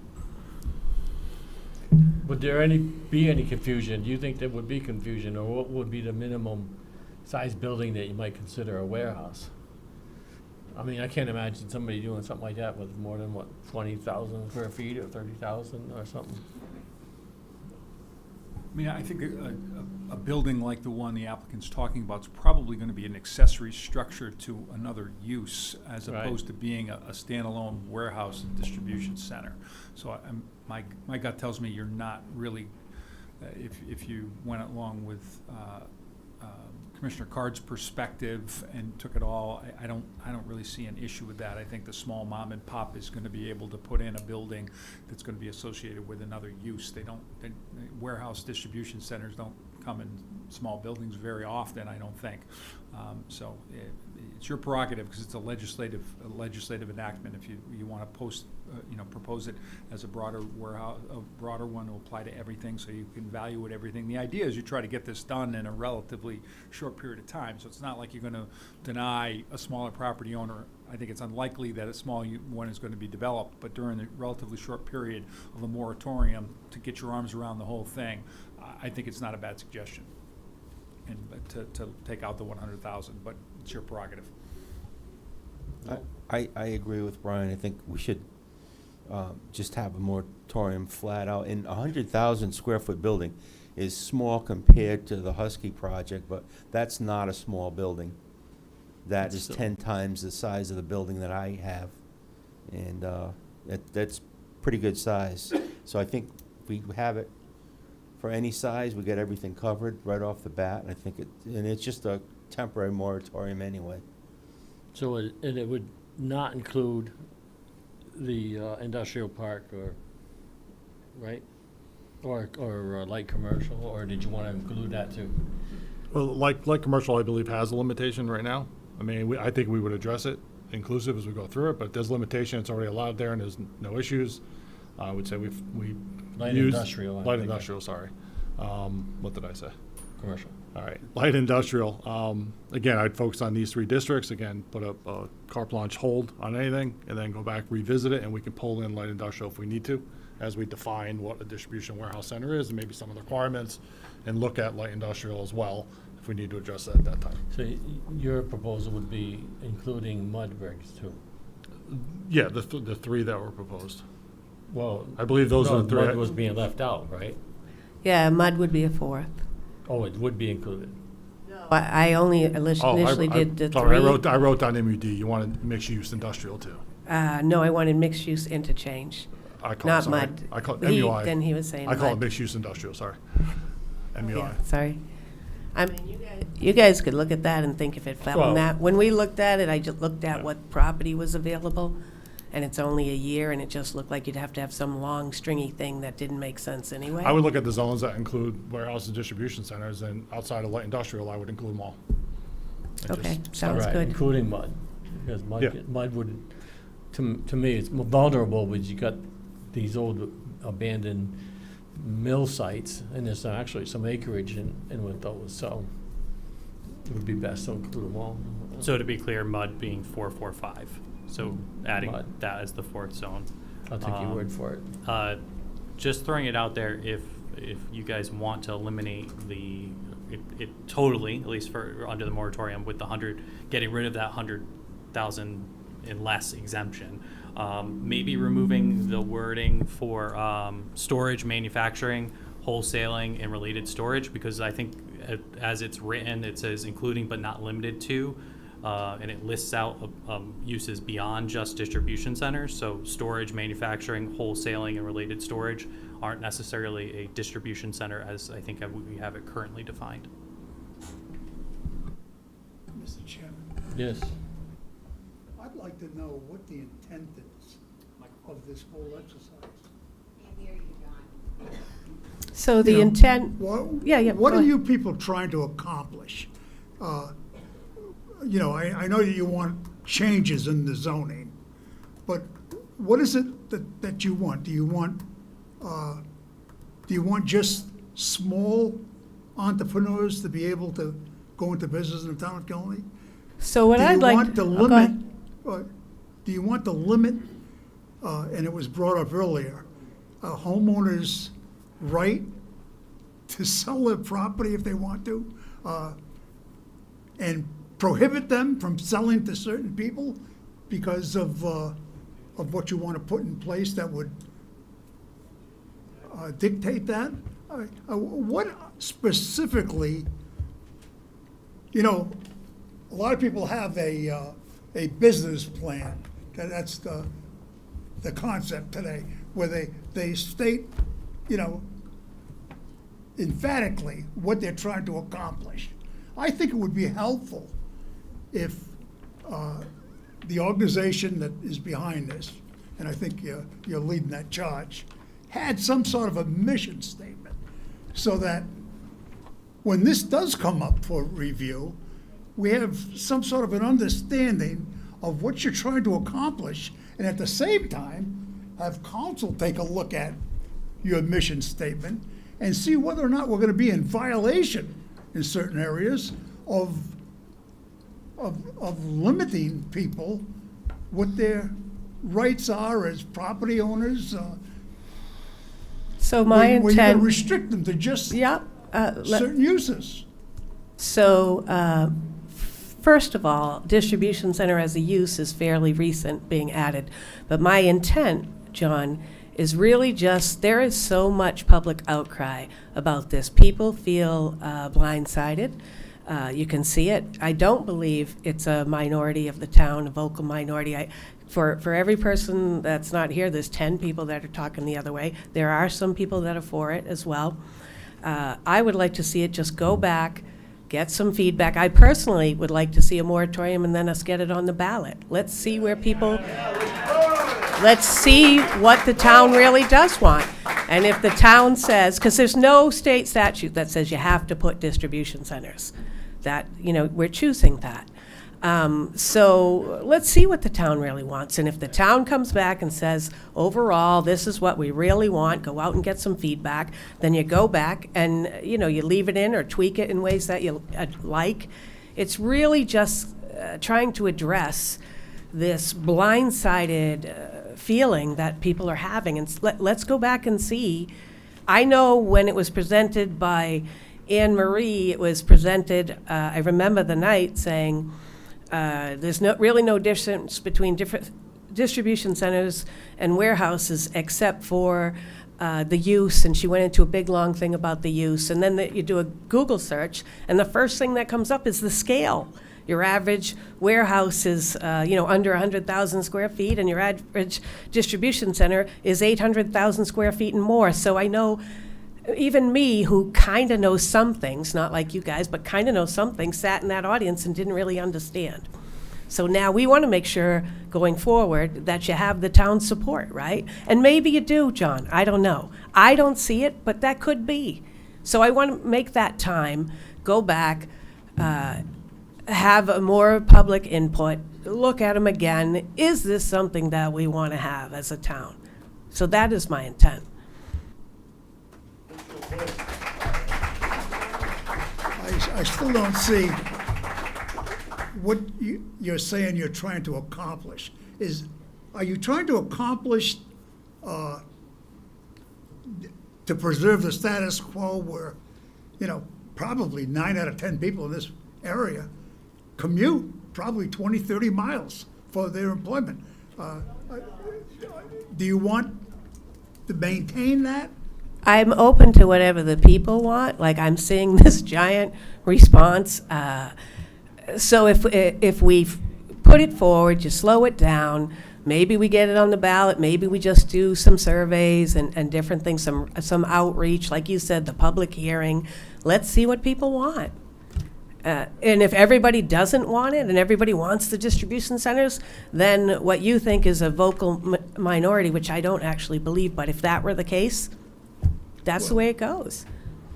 Would there be any confusion? Do you think there would be confusion, or what would be the minimum size building that you might consider a warehouse? I mean, I can't imagine somebody doing something like that with more than, 20,000 square feet or 30,000 or something? I mean, I think a building like the one the applicant's talking about is probably going to be an accessory structure to another use, as Right. opposed to being a standalone warehouse and distribution center. So my gut tells me you're not really, if you went along with Commissioner Card's perspective and took it all, I don't really see an issue with that. I think the small mom and pop is going to be able to put in a building that's going to be associated with another use. Warehouse distribution centers don't come in small buildings very often, I don't think. So it's your prerogative, because it's a legislative enactment. If you want to propose it as a broader one to apply to everything, so you can evaluate everything. The idea is you try to get this done in a relatively short period of time. So it's not like you're going to deny a smaller property owner. I think it's unlikely that a small one is going to be developed, but during the relatively short period of a moratorium, to get your arms around the whole thing, I think it's not a bad suggestion. And to take out the 100,000, but it's your prerogative. I agree with Brian. I think we should just have a moratorium flat out. And 100,000 square foot building is small compared to the Husky project, but that's not a small building. That is 10 times the size of the building that I have, and that's pretty good size. So I think if we have it for any size, we get everything covered right off the bat. And I think it's just a temporary moratorium anyway. So it would not include the industrial park, or, right? Or light commercial, or did you want to include that too? Well, like commercial, I believe, has a limitation right now. I mean, I think we would address it inclusive as we go through it, but if there's limitation, it's already allowed there and there's no issues. I would say we Light used industrial, light industrial, sorry. What did I say? Commercial. All right, light industrial. Again, I'd focus on these 3 districts. Again, put a carte blanche hold on anything, and then go back, revisit it, and we can pull in light industrial if we need to, as we define what a distribution warehouse center is, and maybe some of the requirements, and look at light industrial as well, if we need to address that at that time. So your proposal would be including mud bricks too? Yeah, the 3 that were proposed. Well, I believe those are the 3. Mud was being left out, right? Yeah, mud would be a 4th. Oh, it would be included. I only initially did the 3. Sorry, I wrote down MUD. You wanted mixed use industrial too. No, I wanted mixed use interchange, not mud. I call it He- MUI. Then he was saying I call it mud. mixed use industrial, sorry. MUI. Yeah, sorry. I mean, you guys could look at that and think if it fell in Well- that. When we looked at it, I just looked at what property was available, and it's only a year, and it just looked like you'd have to have some long stringy thing that didn't make sense anyway. I would look at the zones that include warehouse and distribution centers, and outside of light industrial, I would include them all. And Okay, just- sounds Right, good. including mud, because Yeah. mud would, to me, it's more vulnerable, because you got these old abandoned mill sites, and there's actually some acreage in with those, so it would be best to include them all. So to be clear, mud being 445. So adding Mud. that as the 4th zone. I'll take your word for it. Just throwing it out there, if you guys want to eliminate it totally, at least for under the moratorium, with the 100, getting rid of that 100,000 and less exemption, maybe removing the wording for storage, manufacturing, wholesaling, and related storage, because I think as it's written, it says including but not limited to. And it lists out uses beyond just distribution centers. So storage, manufacturing, wholesaling, and related storage aren't necessarily a distribution center as I think we have it currently defined. Mr. Chairman, Yes. like to know what the intent is of this whole exercise. So the You know, intent, What, yeah, what go are ahead. you people trying to accomplish? You know, I know that you want changes in the zoning, but what is it that you want? Do you want just small entrepreneurs to be able to go into business in the town of Killenly? So what I'd like. Do you oh, want go to ahead. limit, do you want to limit, and it was brought up earlier, a homeowner's right to sell their property if they want to, and prohibit them from selling to certain people because of what you want to put in place that would dictate that? What specifically, you know, a lot of people have a business plan. That's the concept today, where they state, you know, emphatically what they're trying to accomplish. I think it would be helpful if the organization that is behind this, and I think you're leading that charge, had some sort of a mission statement, so that when this does come up for review, we have some sort of an understanding of what you're trying to accomplish, and at the same time, have council take a look at your mission statement and see whether or not we're gonna be in violation in certain areas of limiting people what their rights are as property owners. So my where you're gonna intent. restrict them to just certain uses. So, first of all, distribution center as a use is fairly recent being added. But my intent, John, is really just, there is so much public outcry about this. People feel blindsided. You can see it. I don't believe it's a minority of the town, a vocal minority. For every person that's not here, there's 10 people that are talking the other way. There are some people that are for it as well. I would like to see it just go back, get some feedback. I personally would like to see a moratorium and then us get it on the ballot. Let's see where people, let's see what the town really does want. And if the town says, because there's no state statute that says you have to put distribution centers, that, you know, we're choosing that. So let's see what the town really wants. And if the town comes back and says, overall, this is what we really want, go out and get some feedback, then you go back and, you know, you leave it in or tweak it in ways that you like. It's really just trying to address this blindsided feeling that people are having. And let's go back and see. I know when it was presented by Anne Marie, it was presented, I remember the night saying, there's really no difference between different distribution centers and warehouses except for the use, and she went into a big long thing about the use. And then you do a Google search, and the first thing that comes up is the scale. Your average warehouse is, under 100,000 square feet, and your average distribution center is 800,000 square feet and more. So I know even me, who kind of knows some things, not like you guys, but kind of knows some things, sat in that audience and didn't really understand. So now we want to make sure, going forward, that you have the town's support, right? And maybe you do, John, I don't know. I don't see it, but that could be. So I want to make that time, go back, have a more public input, look at them again. Is this something that we want to have as a town? So that is my intent. I still don't see what you're saying you're trying to accomplish. Are you trying to accomplish to preserve the status quo where, probably 9 out of 10 people in this area commute probably 20, 30 miles for their employment? Do you want to maintain that? I'm open to whatever the people want. Like, I'm seeing this giant response. So if we put it forward, you slow it down, maybe we get it on the ballot, maybe we just do some surveys and different things, some outreach, like you said, the public hearing. Let's see what people want. And if everybody doesn't want it and everybody wants the distribution centers, then what you think is a vocal minority, which I don't actually believe, but if that were the case, that's the way it goes.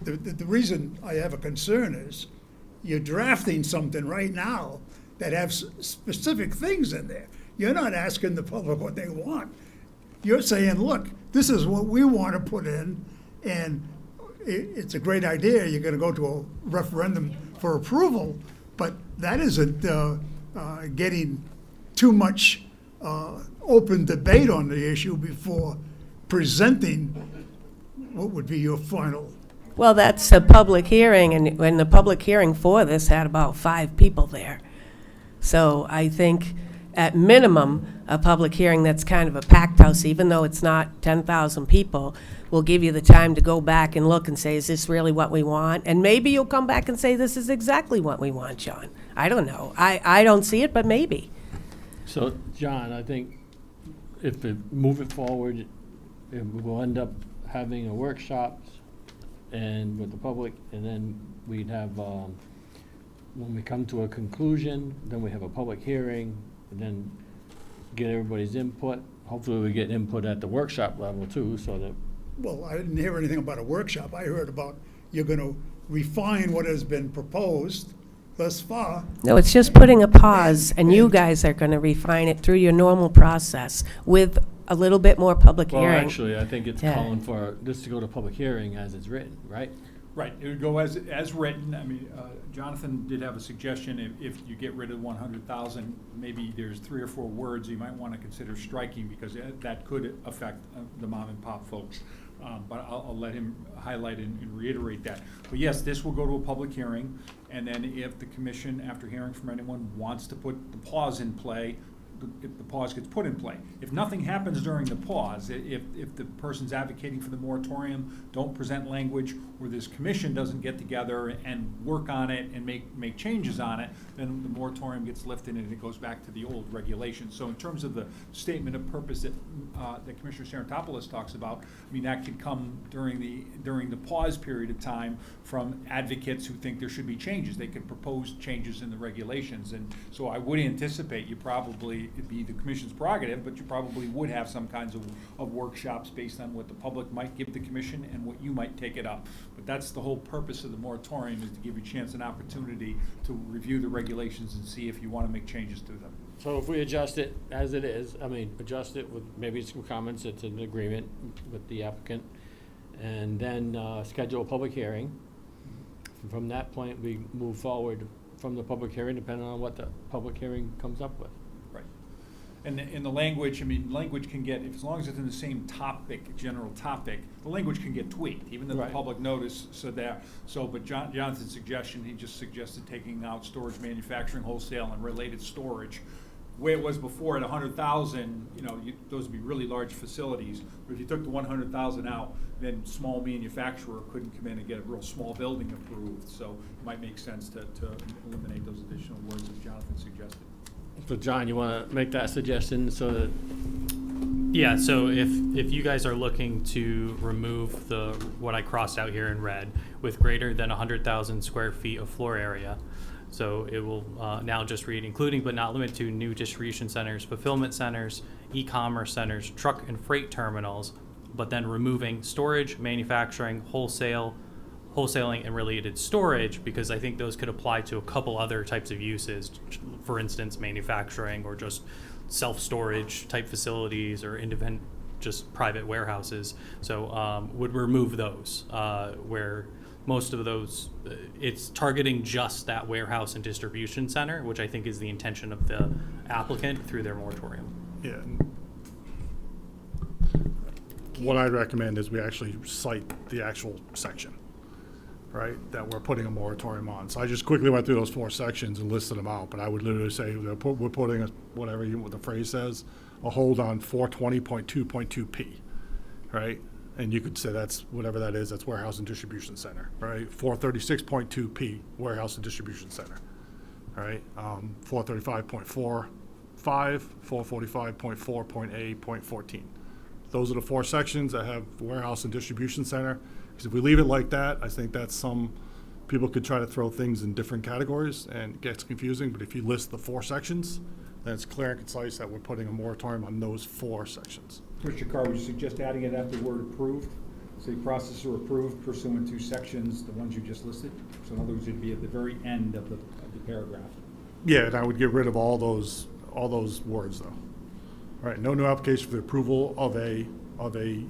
The reason I have a concern is you're drafting something right now that has specific things in there. You're not asking the public what they want. You're saying, look, this is what we want to put in, and it's a great idea. You're going to go to a referendum for approval, but that isn't getting too much open debate on the issue before presenting what would be your final. Well, that's a public hearing, and when the public hearing for this had about 5 people there. So I think, at minimum, a public hearing that's kind of a packed house, even though it's not 10,000 people, will give you the time to go back and look and say, is this really what we want? And maybe you'll come back and say, this is exactly what we want, John. I don't know. I don't see it, but maybe. So, John, I think if we move it forward, we'll end up having a workshop and with the public, and then we'd have, when we come to a conclusion, then we have a public hearing, and then get everybody's input. Hopefully we get input at the workshop level too, so that. Well, I didn't hear anything about a workshop. I heard about you're going to refine what has been proposed thus far. No, it's just putting a pause, and you guys are going to refine it through your normal process with a little bit more public Well, hearing. actually, I think it's Yeah. calling for this to go to public hearing as it's written, right? Right, it would go as written. I mean, Jonathan did have a suggestion, if you get rid of 100,000, maybe there's 3 or 4 words you might want to consider striking, because that could affect the mom and pop folks. But I'll let him highlight and reiterate that. But yes, this will go to a public hearing, and then if the commission, after hearing from anyone, wants to put the pause in play, if the pause gets put in play. If nothing happens during the pause, if the person's advocating for the moratorium don't present language, or this commission doesn't get together and work on it and make changes on it, then the moratorium gets lifted and it goes back to the old regulations. So in terms of the statement of purpose that Commissioner Sarantopoulos talks about, I mean, that could come during the pause period of time from advocates who think there should be changes. They could propose changes in the regulations, and so I would anticipate you probably, it'd be the commission's prerogative, but you probably would have some kinds of workshops based on what the public might give the commission and what you might take it up. But that's the whole purpose of the moratorium, is to give you a chance and opportunity to review the regulations and see if you want to make changes to them. So if we adjust it as it is, I mean, adjust it with maybe some comments that's in agreement with the applicant, and then schedule a public hearing. From that point, we move forward from the public hearing, depending on what the public hearing comes up with. Right. And in the language, I mean, language can get, as long as it's in the same topic, general topic, the language can get tweaked, even though the Right. public notice, but Jonathan's suggestion, he just suggested taking out storage, manufacturing, wholesale, and related storage. Where it was before at 100,000, those would be really large facilities. But if you took the 100,000 out, then small manufacturer couldn't come in and get a real small building approved. So it might make sense to eliminate those additional words as Jonathan suggested. So John, you want to make that suggestion so that? Yeah, so if you guys are looking to remove what I crossed out here in red, with greater than 100,000 square feet of floor area, so it will now just read, including but not limited to new distribution centers, fulfillment centers, e-commerce centers, truck and freight terminals, but then removing storage, manufacturing, wholesaling, and related storage, because I think those could apply to a couple other types of uses. For instance, manufacturing, or just self-storage type facilities, or independent, just private warehouses. So would remove those, where most of those, it's targeting just that warehouse and distribution center, which I think is the intention of the applicant through their moratorium. Yeah. What I'd recommend is we actually cite the actual section, right, that we're putting a moratorium on. So I just quickly went through those 4 sections and listed them out, but I would literally say that we're putting, what the phrase says, a hold on 420.2.2P, right? And you could say that's whatever that is, that's warehouse and distribution center, right? 436.2P, warehouse and distribution center, right? 435.45, 445.4.A.14. Those are the 4 sections that have warehouse and distribution center. Because if we leave it like that, I think that's some people could try to throw things in different categories and it gets confusing, but if you list the 4 sections, then it's clear and concise that we're putting a moratorium on those 4 sections. Mr. Carr, would you suggest adding it after the word approved? Say processor approved pursuant to sections, the ones you just listed? So in other words, it'd be at the very end of the paragraph. Yeah, and I would get rid of all those words though. All right, no new application for the approval of a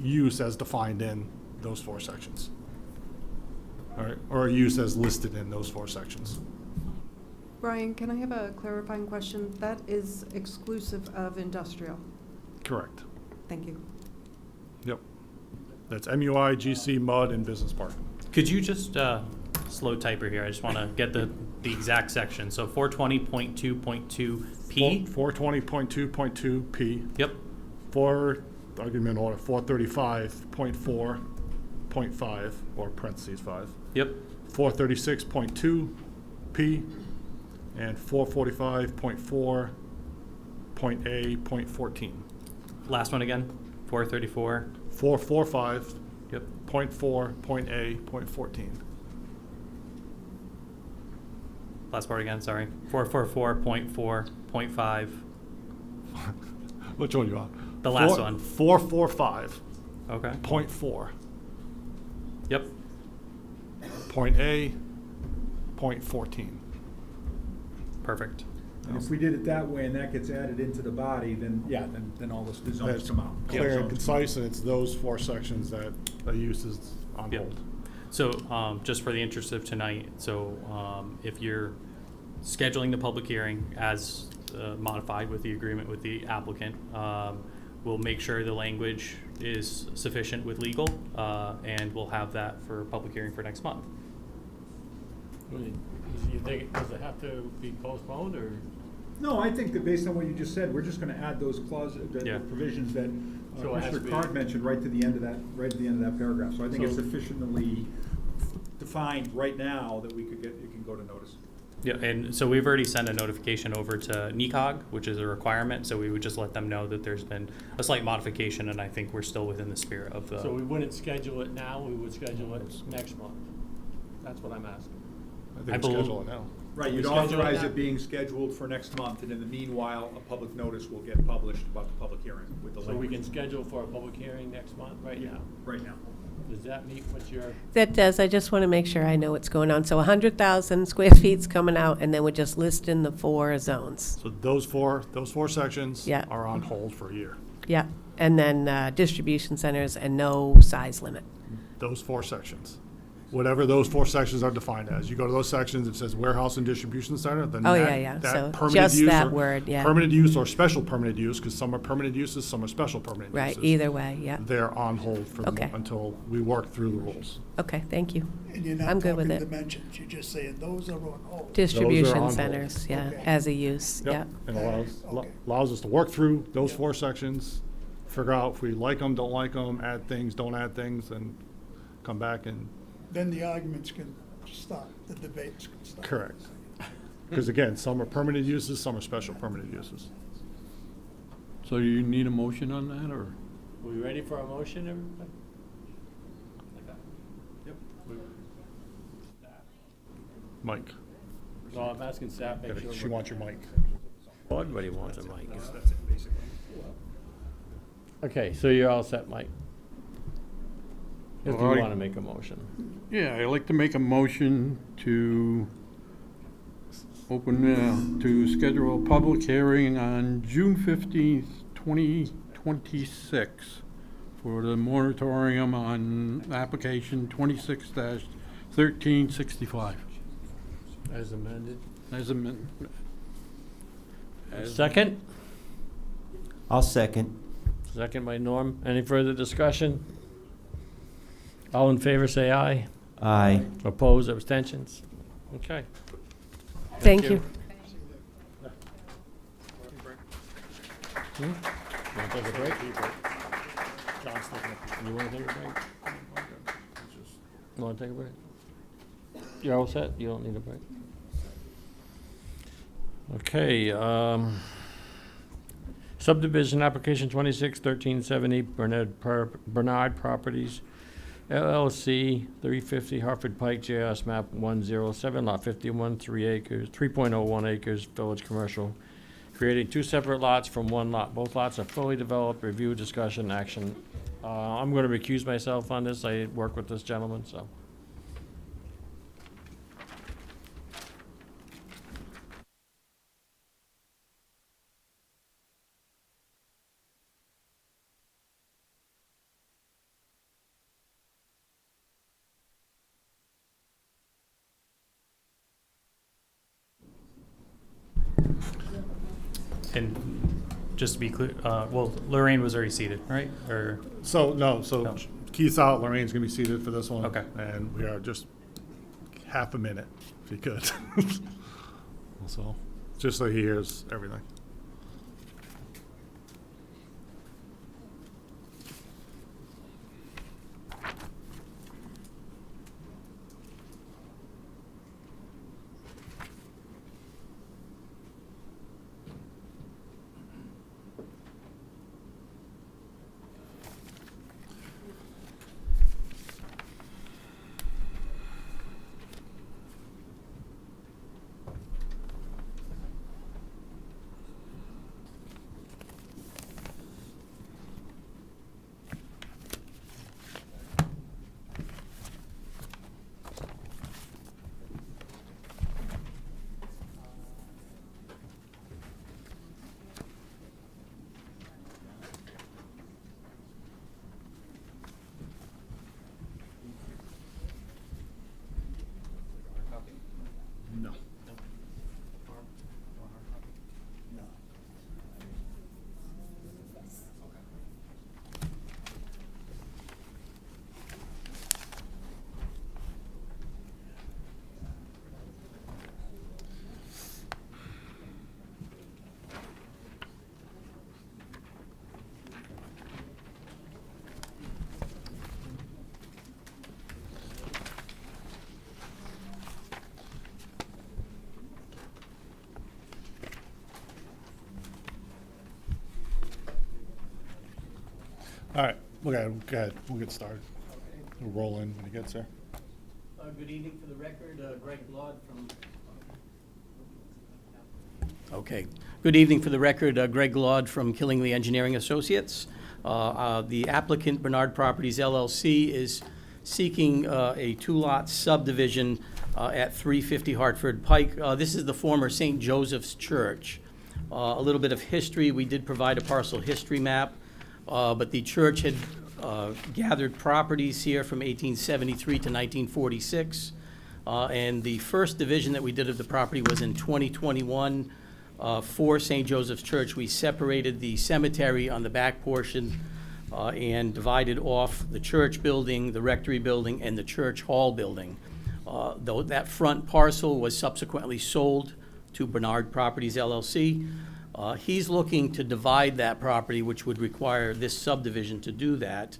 use as defined in those 4 sections. All right, or a use as listed in those 4 sections. Brian, can I have a clarifying question? That is exclusive of industrial. Correct. Thank you. Yep. That's MUI, GC, MUD, and Business Park. Could you just, slow typer here, I just want to get the exact section. So 420.2.2P. 420.2.2P. Yep. I'll give you an order, 435.4.5, or parentheses 5. Yep. 436.2P, and 445.4.A.14. Last one again, 434. 445. Yep. .4.A.14. Last part again, sorry. 444.4.5. Which one you want? The last one. 445. Okay. .4. Yep. .A. .14. Perfect. And if we did it that way and that gets added into the body, then, yeah, then all the zones That's come out. clear and concise, and it's those 4 sections that the use is on Yep. hold. So, just for the interest of tonight, so if you're scheduling the public hearing as modified with the agreement with the applicant, we'll make sure the language is sufficient with legal, and we'll have that for public hearing for next month. You think, does it have to be postponed, or? No, I think that based on what you just said, we're just gonna add those clauses, the Yeah. provisions that So it has to Mr. be- Card mentioned right to the end of that paragraph. So I think it's So- sufficiently defined right now that it can go to notice. Yeah, and so we've already sent a notification over to NECOG, which is a requirement, so we would just let them know that there's been a slight modification, and I think we're still within the spirit of the. So we wouldn't schedule it now, we would schedule it next month? That's what I'm asking. I think we schedule it now. Right, We you'd schedule it authorize now? it being scheduled for next month, and in the meanwhile, a public notice will get published about the public hearing with the So we language. can schedule for a public hearing next month, right now? Right now. Does that meet what your? That does, I just want to make sure I know what's going on. So 100,000 square feet's coming out, and then we're just listing the 4 zones. So those four sections Yeah. are on hold for a year. Yeah, and then distribution centers and no size limit. Those 4 sections. Whatever those 4 sections are defined as. You go to those sections, it says warehouse and distribution center, then Oh, that, yeah. that So permitted just use that or word, yeah. permitted use or special permitted use, because some are permitted uses, some are special permitted Right, uses. either way, yeah. They're on hold for the, Okay. until we work through the rules. Okay, thank you. And you're not I'm good with talking it. dimensions, you're just saying those are on hold. Distribution on hold. centers, yeah, Okay. as a use, yeah. Yep, and allows us to work through those 4 sections, figure out if we like them, don't like them, add things, don't add things, and come back and, Then the arguments can start, the debates can start. correct. Because again, some are permitted uses, some are special permitted uses. So you need a motion on that, or? Are we ready for a motion, everybody? Yep. Mike, No, I'm asking staff, make sure. she wants your mic. Everybody wants a mic. That's it, basically. Okay, so you're all set, Mike? If you All right. want to make a motion. Yeah, I'd like to make a motion to open, to schedule a public hearing on June 15th, 2026 for the moratorium on application 26-1365. As amended. As amended. Second? I'll second. Second by Norm. Any further discussion? All in favor, say aye. Aye. Opposed, abstentions? Okay. Thank you. Want to take a break? John's taking You want to take a break? You want to take a break? You're all set? You don't need a break? Okay, subdivision application 26-1370 Bernard Properties LLC, 350 Hartford Pike, JS map 107, lot 51, 3.01 acres, village commercial. Creating two separate lots from one lot. Both lots are fully developed, review, discussion, action. I'm gonna recuse myself on this. I work with this gentleman, so. And just to be clear, well, Lorraine was already seated, right? Or So, no, No. Keith's out, Lorraine's gonna be seated for this one. Okay. And we are just half a minute, if you could. So, just so he hears everything. No. All right, go ahead, we'll get started. We'll roll in when he gets there. Good evening. For the record, Greg Blood from... Okay. Good evening. For the record, Greg Laud from Killingly Engineering Associates. The applicant, Bernard Properties LLC, is seeking a two-lot subdivision at 350 Hartford Pike. This is the former St. Joseph's Church. A little bit of history. We did provide a parcel history map, but the church had gathered properties here from 1873 to 1946. And the first division that we did of the property was in 2021 for St. Joseph's Church. We separated the cemetery on the back portion and divided off the church building, the rectory building, and the church hall building. Though that front parcel was subsequently sold to Bernard Properties LLC. He's looking to divide that property, which would require this subdivision to do that,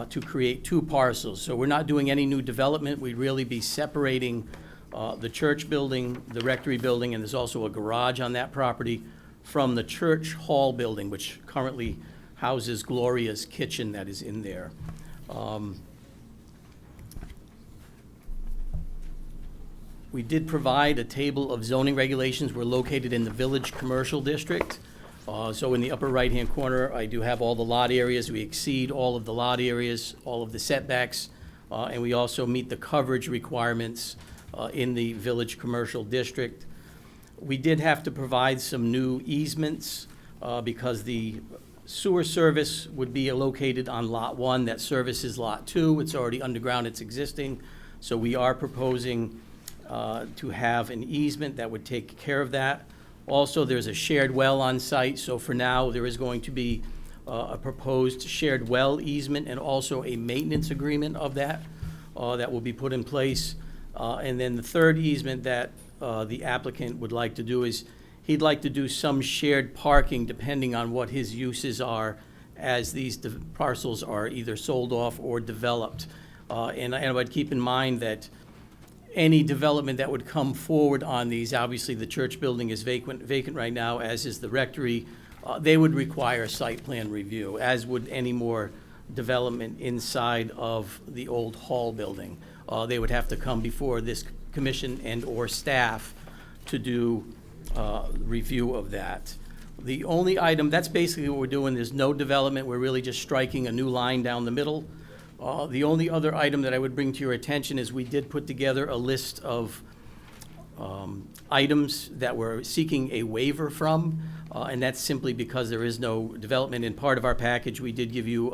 to create two parcels. So we're not doing any new development. We'd really be separating the church building, the rectory building, and there's also a garage on that property, from the church hall building, which currently houses Gloria's Kitchen that is in there. We did provide a table of zoning regulations. We're located in the Village Commercial District. So in the upper right-hand corner, I do have all the lot areas. We exceed all of the lot areas, all of the setbacks, and we also meet the coverage requirements in the Village Commercial District. We did have to provide some new easements because the sewer service would be located on Lot 1. That services Lot 2. It's already underground. It's existing. So we are proposing to have an easement that would take care of that. Also, there's a shared well on site, so for now, there is going to be a proposed shared well easement and also a maintenance agreement of that that will be put in place. And then the third easement that the applicant would like to do is he'd like to do some shared parking depending on what his uses are as these parcels are either sold off or developed. And I would keep in mind that any development that would come forward on these, obviously the church building is vacant right now, as is the rectory, they would require site plan review, as would any more development inside of the old hall building. They would have to come before this commission and/or staff to do review of that. The only item, that's basically what we're doing, there's no development, we're really just striking a new line down the middle. The only other item that I would bring to your attention is we did put together a list of items that we're seeking a waiver from, and that's simply because there is no development. In part of our package, we did give you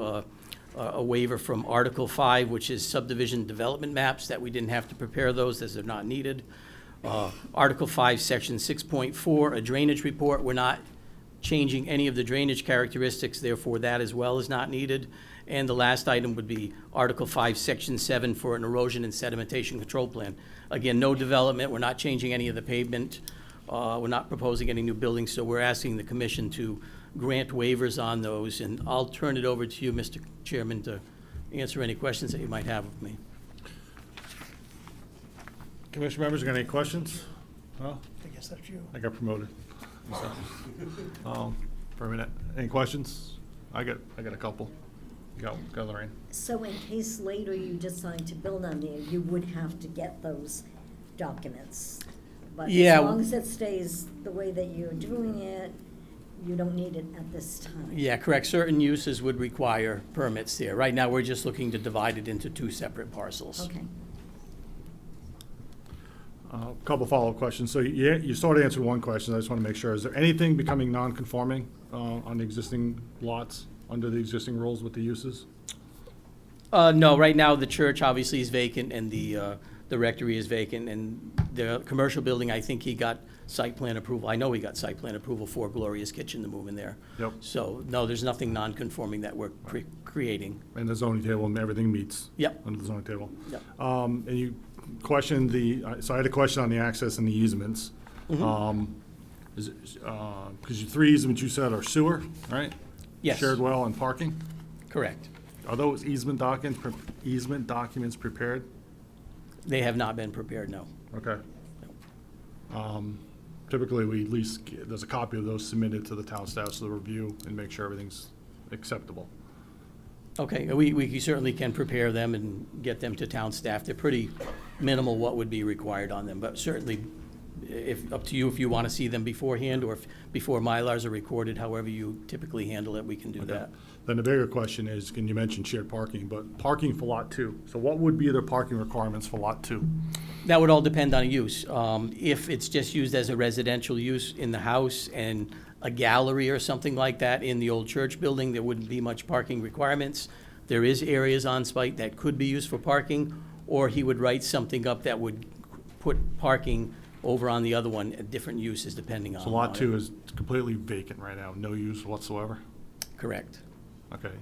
a waiver from Article 5, which is subdivision development maps, that we didn't have to prepare those as they're not needed. Article 5, Section 6.4, a drainage report. We're not changing any of the drainage characteristics, therefore that as well is not needed. And the last item would be Article 5, Section 7 for an erosion and sedimentation control plan. Again, no development, we're not changing any of the pavement, we're not proposing any new buildings, so we're asking the commission to grant waivers on those, and I'll turn it over to you, Mr. Chairman, to answer any questions that you might have of me. Commission members, got any questions? Well, I guess that's you. I got promoted. For a minute. Any questions? I got a couple. Go Lorraine. So in case later you decide to build on there, you would have to get those documents? But Yeah. as long as it stays the way that you're doing it, you don't need it at this time? Yeah, correct. Certain uses would require permits there. Right now, we're just looking to divide it into two separate parcels. Okay. A couple follow-up questions. So you sort of answered one question. I just want to make sure. Is there anything becoming non-conforming on the existing lots under the existing rules with the uses? No, right now, the church obviously is vacant, and the rectory is vacant, and the commercial building, I think he got site plan approval. I know he got site plan approval for Gloria's Kitchen to move in there. Yep. So, no, there's nothing non-conforming that we're creating. And the zoning table and everything meets? Yep. Under the zoning table? Yep. And you questioned so I had a question on the access and the easements. Mhm. Because your three easements you said are sewer, right? Yes. Shared well and parking? Correct. Are those easement documents prepared? They have not been prepared, no. Okay. Typically, we at least, there's a copy of those submitted to the town staff so they review and make sure everything's acceptable. Okay, we certainly can prepare them and get them to town staff. They're pretty minimal what would be required on them, but certainly, up to you if you want to see them beforehand or before Mylars are recorded, however you typically handle it, we can do that. Then the bigger question is, you mentioned shared parking, but parking for Lot 2. So what would be the parking requirements for Lot 2? That would all depend on use. If it's just used as a residential use in the house and a gallery or something like that in the old church building, there wouldn't be much parking requirements. There is areas on site that could be used for parking, or he would write something up that would put parking over on the other one at different uses depending on. So Lot 2 is completely vacant right now, no use whatsoever? Correct. Okay.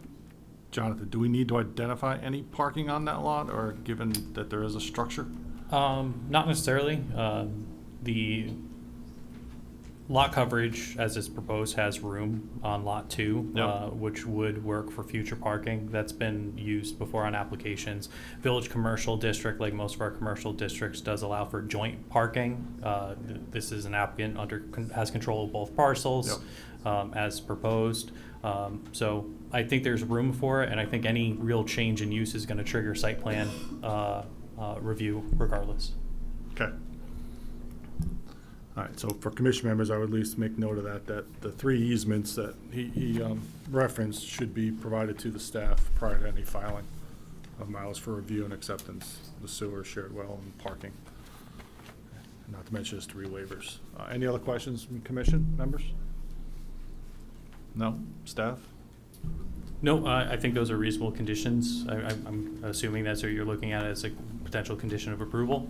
Jonathan, do we need to identify any parking on that lot, or given that there is a structure? Not necessarily. The lot coverage, as is proposed, has room on Lot 2, Yep. which would work for future parking. That's been used before on applications. Village Commercial District, like most of our commercial districts, does allow for joint parking. This is an applicant has control of both parcels, as proposed. So I think there's room for it, and I think any real change in use is going to trigger site plan review regardless. Okay. All right, so for commission members, I would at least make note of that the three easements that he referenced should be provided to the staff prior to any filing of miles for review and acceptance, the sewer, shared well, and parking. Not to mention his three waivers. Any other questions from commission members? No? Staff? No, I think those are reasonable conditions. I'm assuming that's what you're looking at as a potential condition of approval.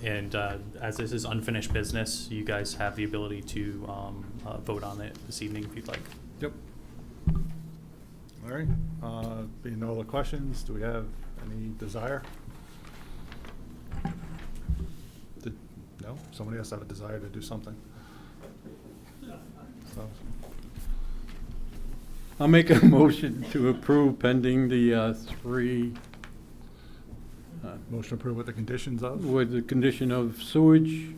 And as this is unfinished business, you guys have the ability to vote on it this evening if you'd like. Yep. All right. Being no other questions, do we have any desire? No? Somebody else have a desire to do something? So, I'll make a motion to approve pending the three, motion approved with the conditions of? with the condition of sewage,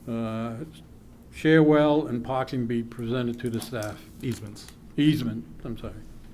share well, and parking be presented to the staff. Easements. Easement, I'm sorry,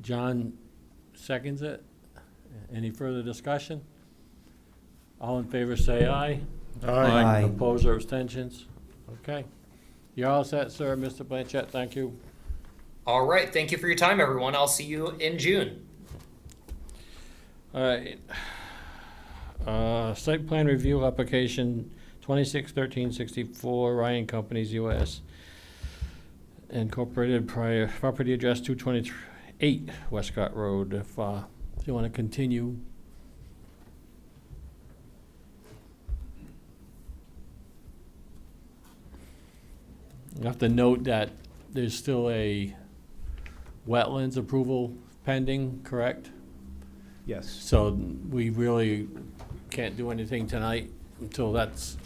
John seconds it. Any further discussion? All in favor say aye. Aye. Opposed or abstentions? Okay. You're all set, sir, Mr. Blanchett, thank you. All right. Thank you for your time, everyone. I'll see you in June. All right. Site plan review application 261364 Ryan Companies US Incorporated, prior property address 228 Westcott Road. If you want to continue. You have to note that there's still a wetlands approval pending, correct? Yes. So we really can't do anything tonight until that's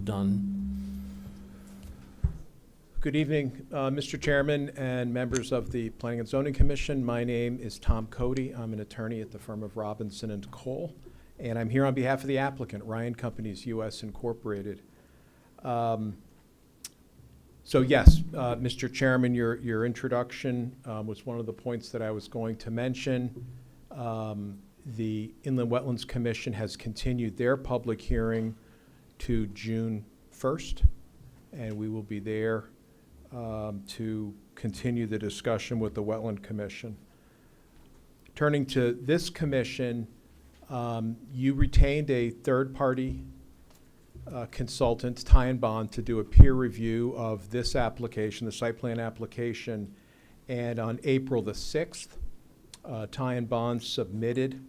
done. Good evening, Mr. Chairman and members of the Planning and Zoning Commission. My name is Tom Cody. I'm an attorney at the firm of Robinson and Cole, and I'm here on behalf of the applicant, Ryan Companies US Incorporated. So yes, Mr. Chairman, your introduction was one of the points that I was going to mention. The Inland Wetlands Commission has continued their public hearing to June 1st, and we will be there to continue the discussion with the Wetland Commission. Turning to this commission, you retained a third-party consultant, Ty and Bond, to do a peer review of this application, the site plan application, and on April the 6th, Ty and Bond submitted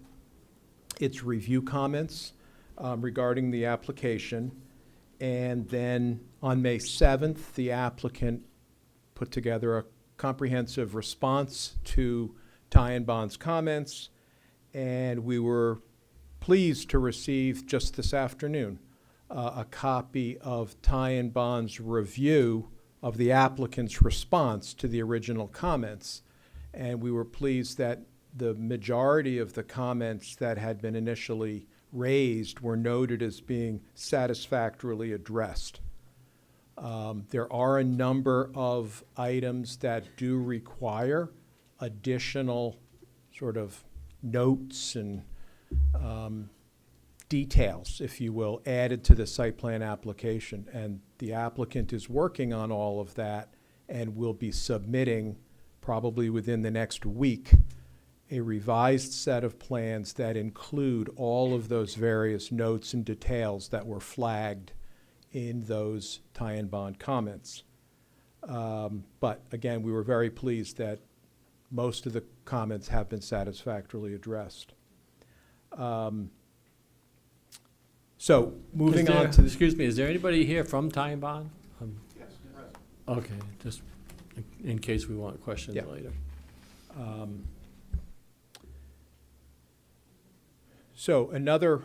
its review comments regarding the application, and then on May 7th, the applicant put together a comprehensive response to Ty and Bond's comments, and we were pleased to receive just this afternoon a copy of Ty and Bond's review of the applicant's response to the original comments. And we were pleased that the majority of the comments that had been initially raised were noted as being satisfactorily addressed. There are a number of items that do require additional sort of notes and details, if you will, added to the site plan application. And the applicant is working on all of that and will be submitting, probably within the next week, a revised set of plans that include all of those various notes and details that were flagged in those Ty and Bond comments. But again, we were very pleased that most of the comments have been satisfactorily addressed. So moving on to excuse me, is there anybody here from Ty and Bond? Yes. Okay, just in case we want questions later. So another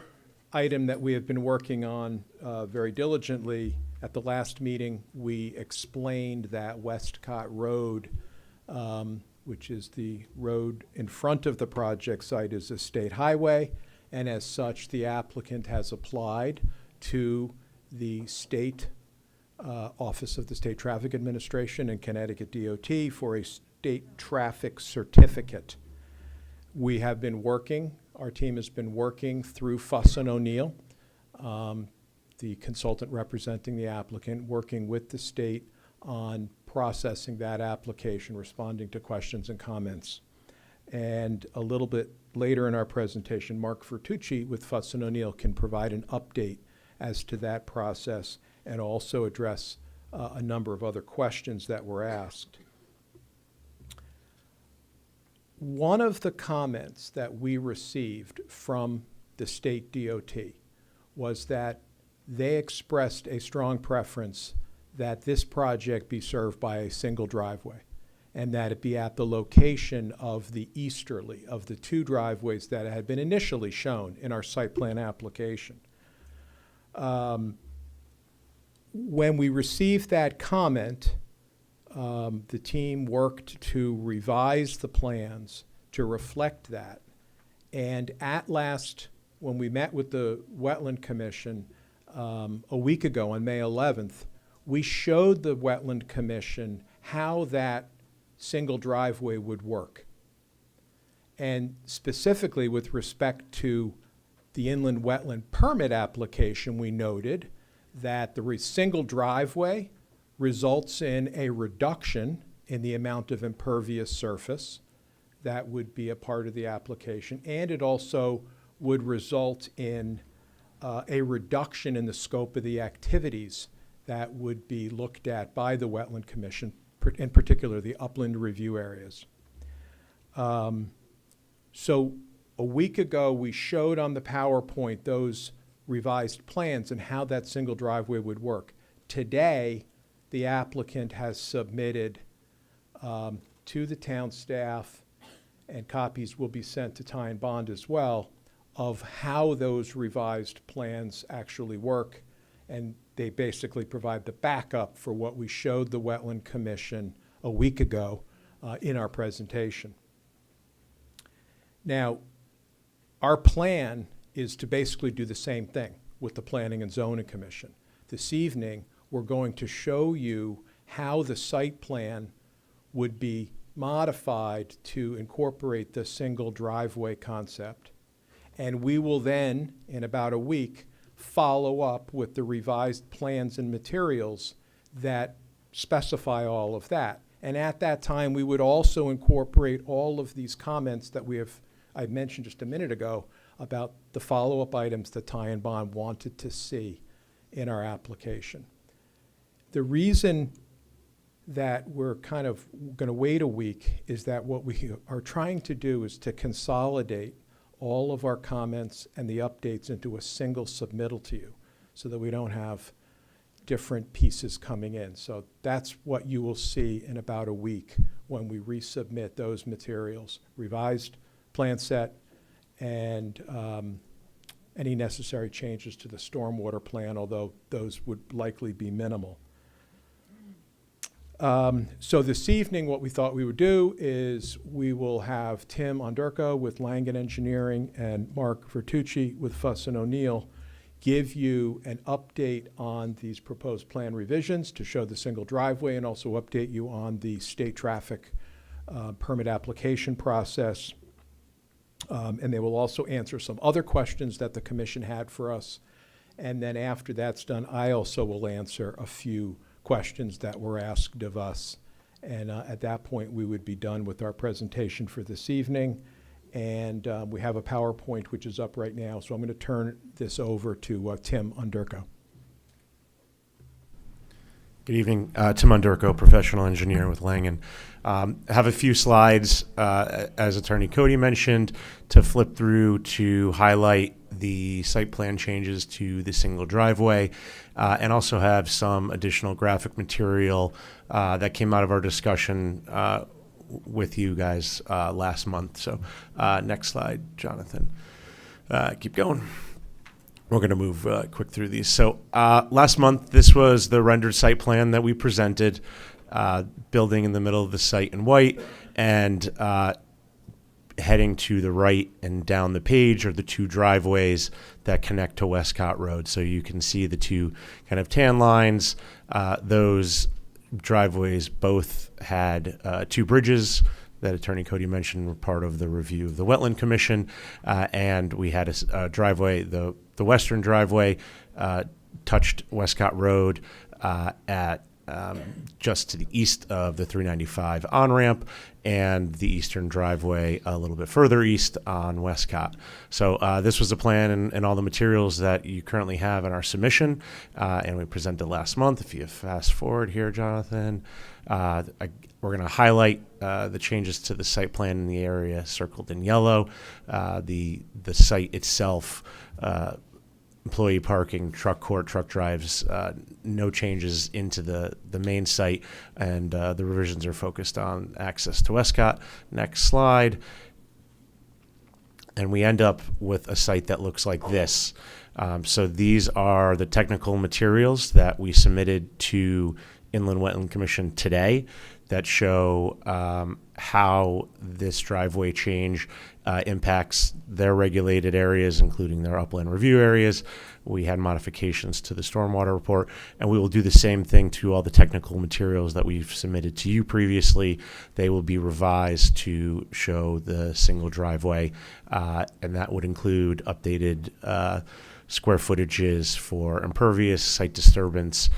item that we have been working on very diligently, at the last meeting, we explained that Westcott Road, which is the road in front of the project site, is a state highway, and as such, the applicant has applied to the state Office of the State Traffic Administration and Connecticut DOT for a state traffic certificate. We have been working, our team has been working through Fuss & O'Neill, the consultant representing the applicant, working with the state on processing that application, responding to questions and comments. And a little bit later in our presentation, Mark Vertucci with Fuss & O'Neill can provide an update as to that process and also address a number of other questions that were asked. One of the comments that we received from the state DOT was that they expressed a strong preference that this project be served by a single driveway, and that it be at the location of the easterly of the two driveways that had been initially shown in our site plan application. When we received that comment, the team worked to revise the plans to reflect that. And at last, when we met with the Wetland Commission a week ago on May 11th, we showed the Wetland Commission how that single driveway would work. And specifically with respect to the inland wetland permit application, we noted that the single driveway results in a reduction in the amount of impervious surface that would be a part of the application, and it also would result in a reduction in the scope of the activities that would be looked at by the Wetland Commission, in particular the upland review areas. So a week ago, we showed on the PowerPoint those revised plans and how that single driveway would work. Today, the applicant has submitted to the town staff, and copies will be sent to Ty and Bond as well, of how those revised plans actually work. And they basically provide the backup for what we showed the Wetland Commission a week ago in our presentation. Now, our plan is to basically do the same thing with the Planning and Zoning Commission. This evening, we're going to show you how the site plan would be modified to incorporate the single driveway concept. And we will then, in about a week, follow up with the revised plans and materials that specify all of that. And at that time, we would also incorporate all of these comments that I mentioned just a minute ago about the follow-up items that Ty and Bond wanted to see in our application. The reason that we're kind of going to wait a week is that what we are trying to do is to consolidate all of our comments and the updates into a single submittal to you so that we don't have different pieces coming in. So that's what you will see in about a week when we resubmit those materials, revised plan set, and any necessary changes to the stormwater plan, although those would likely be minimal. So this evening, what we thought we would do is we will have Tim Onderko with Langen Engineering and Mark Vertucci with Fuss and O'Neill give you an update on these proposed plan revisions to show the single driveway, and also update you on the state traffic permit application process. And they will also answer some other questions that the commission had for us. And then after that's done, I also will answer a few questions that were asked of us. And at that point, we would be done with our presentation for this evening. And we have a PowerPoint which is up right now. So I'm going to turn this over to Tim Onderko. Good evening. Tim Underko, professional engineer with Langen. I have a few slides, as Attorney Cody mentioned, to flip through to highlight the site plan changes to the single driveway, and also have some additional graphic material that came out of our discussion with you guys last month. So next slide, Jonathan. Keep going. We're going to move quick through these. So last month, this was the rendered site plan that we presented, building in the middle of the site in white, and heading to the right and down the page are the two driveways that connect to Westcott Road. So you can see the two kind of tan lines. Those driveways both had two bridges that Attorney Cody mentioned were part of the review of the Wetland Commission, and we had a driveway, the western driveway touched Westcott Road at just to the east of the 395 on-ramp, and the eastern driveway a little bit further east on Westcott. So this was the plan and all the materials that you currently have in our submission, and we presented last month. If you fast forward here, Jonathan, we're going to highlight the changes to the site plan in the area circled in yellow. The site itself, employee parking, truck court, truck drives, no changes into the main site, and the revisions are focused on access to Westcott. Next slide. And we end up with a site that looks like this. So these are the technical materials that we submitted to Inland Wetland Commission today that show how this driveway change impacts their regulated areas, including their upland review areas. We had modifications to the stormwater report, and we will do the same thing to all the technical materials that we've submitted to you previously. They will be revised to show the single driveway, and that would include updated square footages for impervious, site disturbance,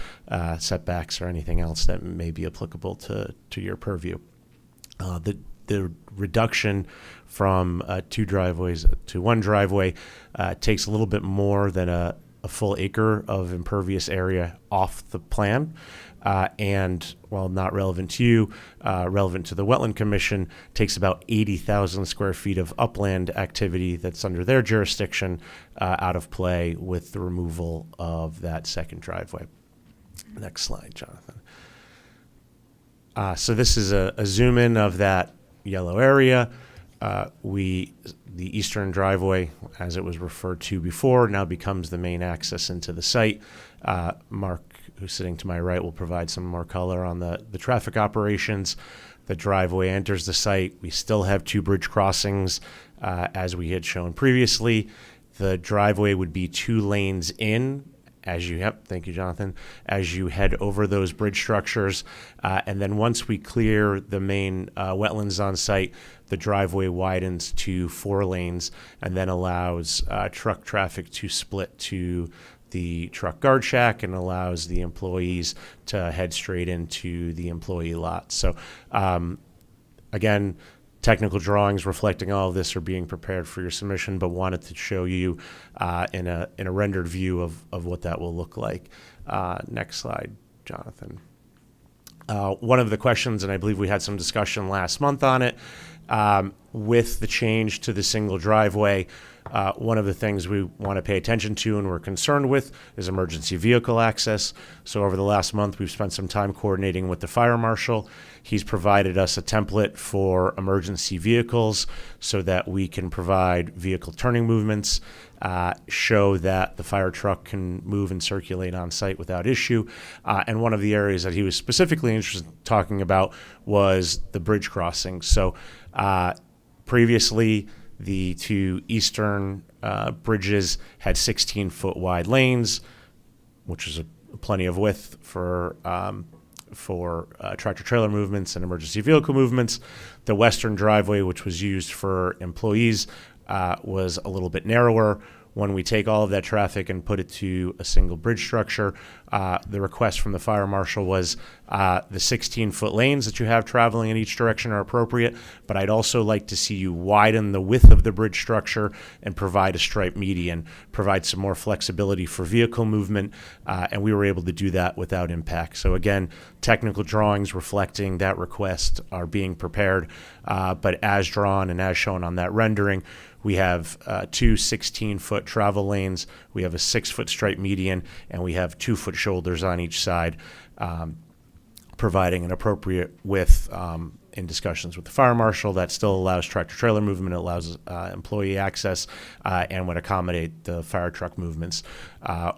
setbacks, or anything else that may be applicable to your purview. The reduction from 2 driveways to 1 driveway takes a little bit more than a full acre of impervious area off the plan. And while not relevant to you, relevant to the Wetland Commission, takes about 80,000 square feet of upland activity that's under their jurisdiction out of play with the removal of that second driveway. Next slide, Jonathan. So this is a zoom in of that yellow area. The eastern driveway, as it was referred to before, now becomes the main access into the site. Mark, who's sitting to my right, will provide some more color on the traffic operations. The driveway enters the site. We still have 2 bridge crossings, as we had shown previously. The driveway would be 2 lanes in thank you, Jonathan, as you head over those bridge structures. And then once we clear the main wetlands on site, the driveway widens to 4 lanes and then allows truck traffic to split to the truck guard shack and allows the employees to head straight into the employee lot. So again, technical drawings reflecting all of this are being prepared for your submission, but wanted to show you in a rendered view of what that will look like. Next slide, Jonathan. One of the questions, and I believe we had some discussion last month on it, with the change to the single driveway, one of the things we want to pay attention to and we're concerned with is emergency vehicle access. So over the last month, we've spent some time coordinating with the fire marshal. He's provided us a template for emergency vehicles so that we can provide vehicle turning movements, show that the fire truck can move and circulate on site without issue. And one of the areas that he was specifically interested in talking about was the bridge crossing. So previously, the 2 eastern bridges had 16-foot wide lanes, which is plenty of width for tractor-trailer movements and emergency vehicle movements. The western driveway, which was used for employees, was a little bit narrower. When we take all of that traffic and put it to a single bridge structure, the request from the fire marshal was the 16-foot lanes that you have traveling in each direction are appropriate, but I'd also like to see you widen the width of the bridge structure and provide a striped median, provide some more flexibility for vehicle movement, and we were able to do that without impact. So again, technical drawings reflecting that request are being prepared, but as drawn and as shown on that rendering, we have 2 16-foot travel lanes, we have a 6-foot striped median, and we have 2-foot shoulders on each side, providing an appropriate width in discussions with the fire marshal that still allows tractor-trailer movement, it allows employee access, and would accommodate the fire truck movements.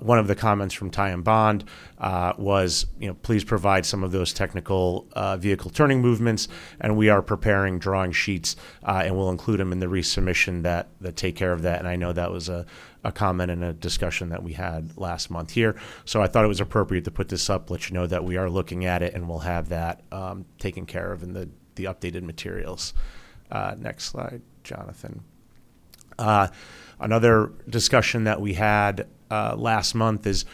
One of the comments from Ty and Bond was, please provide some of those technical vehicle turning movements, and we are preparing drawing sheets, and we'll include them in the resubmission that take care of that. And I know that was a comment and a discussion that we had last month here. So I thought it was appropriate to put this up, let you know that we are looking at it, and we'll have that taken care of in the updated materials. Next slide, Jonathan. Another discussion that we had last month is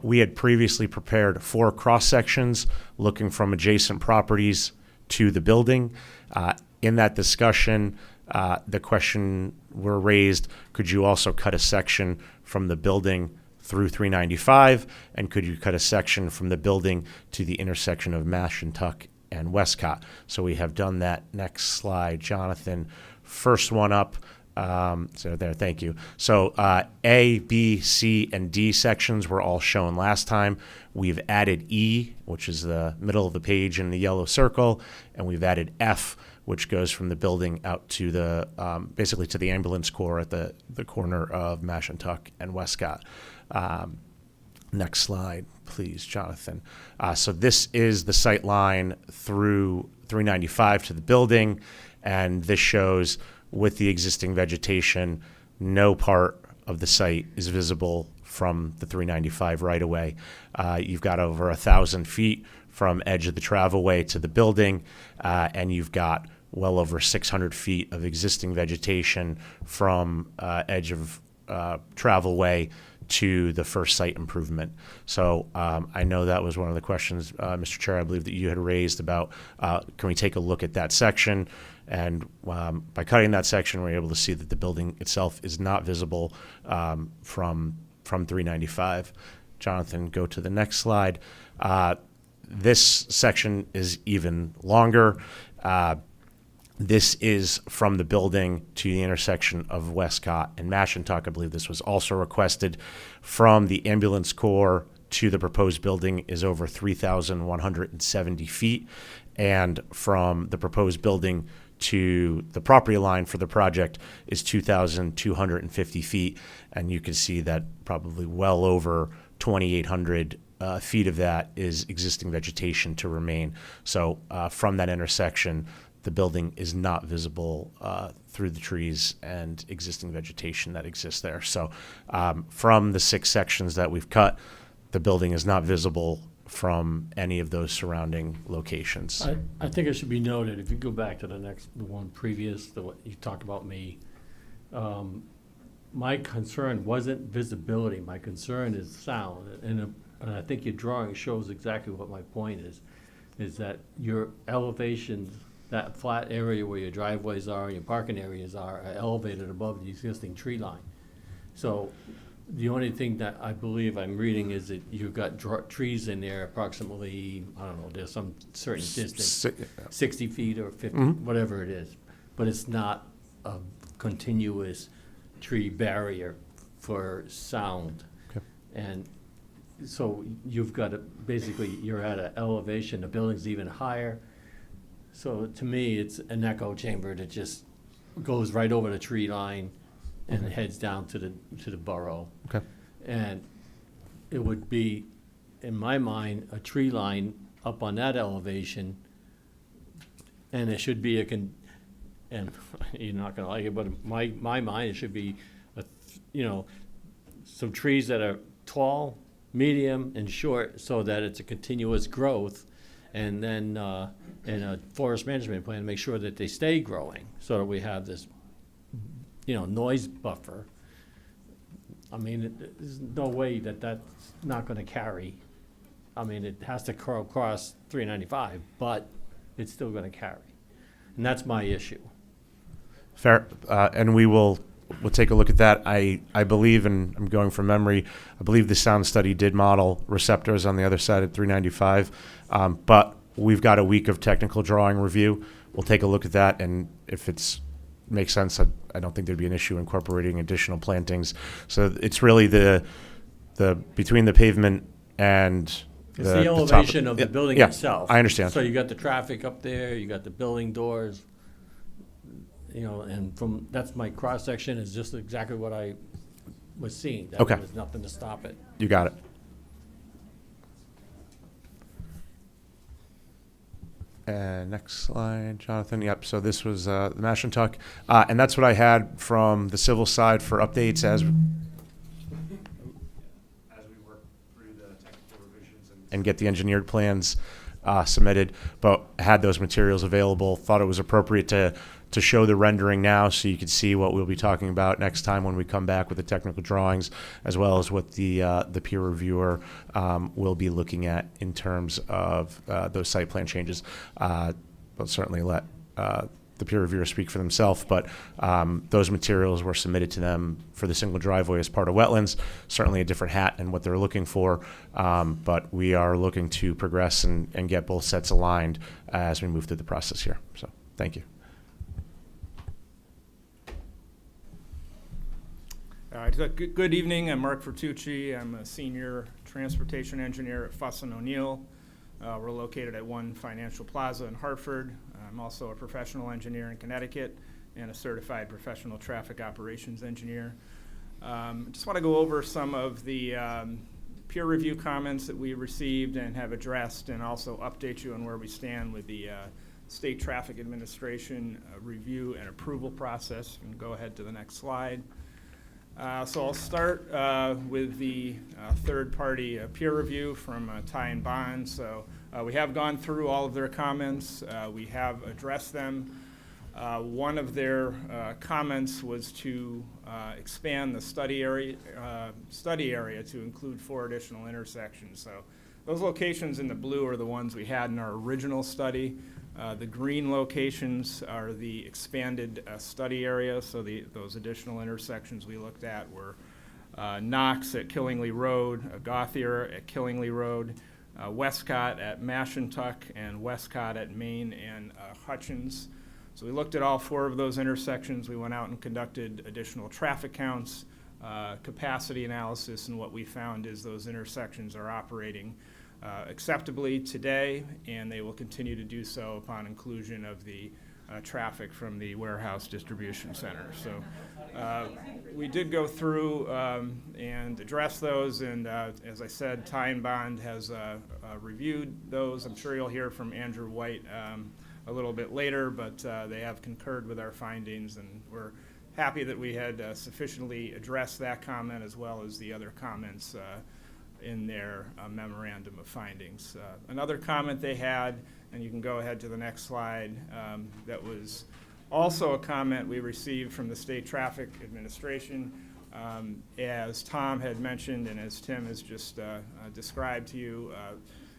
we had previously prepared 4 cross sections looking from adjacent properties to the building. In that discussion, the question were raised, could you also cut a section from the building through 395, and could you cut a section from the building to the intersection of Mashantuck and Westcott? So we have done that. Next slide, Jonathan. First one up. So there, thank you. So A, B, C, and D sections were all shown last time. We've added E, which is the middle of the page in the yellow circle, and we've added F, which goes from the building out to the, basically to the ambulance corps at the corner of Mashantuck and Westcott. Next slide, please, Jonathan. So this is the sight line through 395 to the building, and this shows with the existing vegetation, no part of the site is visible from the 395 right away. You've got over 1,000 feet from edge of the travelway to the building, and you've got well over 600 feet of existing vegetation from edge of travelway to the first site improvement. So I know that was one of the questions, Mr. Chair, I believe that you had raised about can we take a look at that section? And by cutting that section, we're able to see that the building itself is not visible from 395. Jonathan, go to the next slide. This section is even longer. This is from the building to the intersection of Westcott and Mashantuck. I believe this was also requested. From the ambulance corps to the proposed building is over 3,170 feet. And from the proposed building to the property line for the project is 2,250 feet. And you can see that probably well over 2,800 feet of that is existing vegetation to remain. So from that intersection, the building is not visible through the trees and existing vegetation that exists there. So from the 6 sections that we've cut, the building is not visible from any of those surrounding locations. I think it should be noted, if you go back to the one previous, the one you talked about me, my concern wasn't visibility. My concern is sound. And I think your drawing shows exactly what my point is that your elevations, that flat area where your driveways are and your parking areas are elevated above the existing tree line. So the only thing that I believe I'm reading is that you've got trees in there approximately, I don't know, there's some certain distance, 60 feet or 50, whatever it is. But it's not a continuous tree barrier for sound. Okay. And so you've got basically, you're at an elevation, the building's even higher. So to me, it's an echo chamber that just goes right over the tree line and heads down to the borough. Okay. And it would be, in my mind, a tree line up on that elevation, and it should be and you're not gonna like it, but in my mind, it should be, some trees that are tall, medium, and short, so that it's a continuous growth. And then in a forest management plan, make sure that they stay growing, so that we have this, noise buffer. I mean, there's no way that that's not going to carry. I mean, it has to cross 395, but it's still going to carry, and that's my issue. Fair, and we'll take a look at that. I believe, and I'm going from memory, I believe the sound study did model receptors on the other side at 395, but we've got a week of technical drawing review. We'll take a look at that, and if it makes sense, I don't think there'd be an issue incorporating additional plantings. So it's really the between the pavement and it's the elevation of the building itself. I understand. So you got the traffic up there, you got the building doors, and that's my cross section is just exactly what I was seeing. That Okay. There was nothing to stop it. You got it. Next slide, Jonathan. Yep, so this was the Mashantuck. And that's what I had from the civil side for updates as we work through the technical revisions and get the engineered plans submitted. But I had those materials available, thought it was appropriate to show the rendering now so you could see what we'll be talking about next time when we come back with the technical drawings, as well as what the peer reviewer will be looking at in terms of those site plan changes. But certainly let the peer reviewer speak for themselves, but those materials were submitted to them for the single driveway as part of wetlands, certainly a different hat and what they're looking for, but we are looking to progress and get both sets aligned as we move through the process here. So thank you. All right, good evening. I'm Mark Fertucci. I'm a senior transportation engineer at Fuss & O'Neill. We're located at One Financial Plaza in Hartford. I'm also a professional engineer in Connecticut and a certified professional traffic operations engineer. Just want to go over some of the peer review comments that we received and have addressed, and also update you on where we stand with the State Traffic Administration review and approval process. And go ahead to the next slide. So I'll start with the third-party peer review from Ty and Bond. So we have gone through all of their comments. We have addressed them. One of their comments was to expand the study area to include 4 additional intersections. So those locations in the blue are the ones we had in our original study. The green locations are the expanded study area. So those additional intersections we looked at were Knox at Killingly Road, Gauthier at Killingly Road, Westcott at Mashantuck, and Westcott at Main and Hutchins. So we looked at all 4 of those intersections. We went out and conducted additional traffic counts, capacity analysis, and what we found is those intersections are operating acceptably today, and they will continue to do so upon inclusion of the traffic from the warehouse distribution center. So we did go through and address those, and as I said, Ty and Bond has reviewed those. I'm sure you'll hear from Andrew White a little bit later, but they have concurred with our findings, and we're happy that we had sufficiently addressed that comment as well as the other comments in their memorandum of findings. Another comment they had, and you can go ahead to the next slide, that was also a comment we received from the State Traffic Administration. As Tom had mentioned and as Tim has just described to you,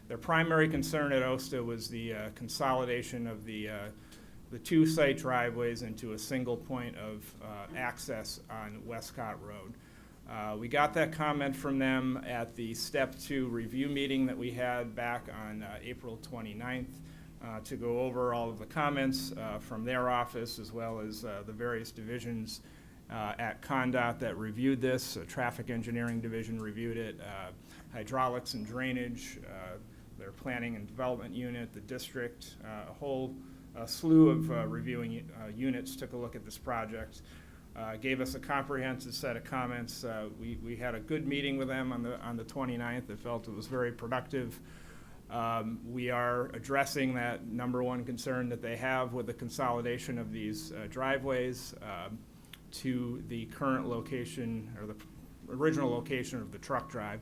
their primary concern at OSTA was the consolidation of the 2 site driveways into a single point of access on Westcott Road. We got that comment from them at the Step 2 review meeting that we had back on April 29th to go over all of the comments from their office, as well as the various divisions at CONDOT that reviewed this. Traffic Engineering Division reviewed it, Hydraulics and Drainage, their Planning and Development Unit, the district, a whole slew of reviewing units took a look at this project. Gave us a comprehensive set of comments. We had a good meeting with them on the 29th. I felt it was very productive. We are addressing that number one concern that they have with the consolidation of these driveways to the current location, or the original location of the truck drive.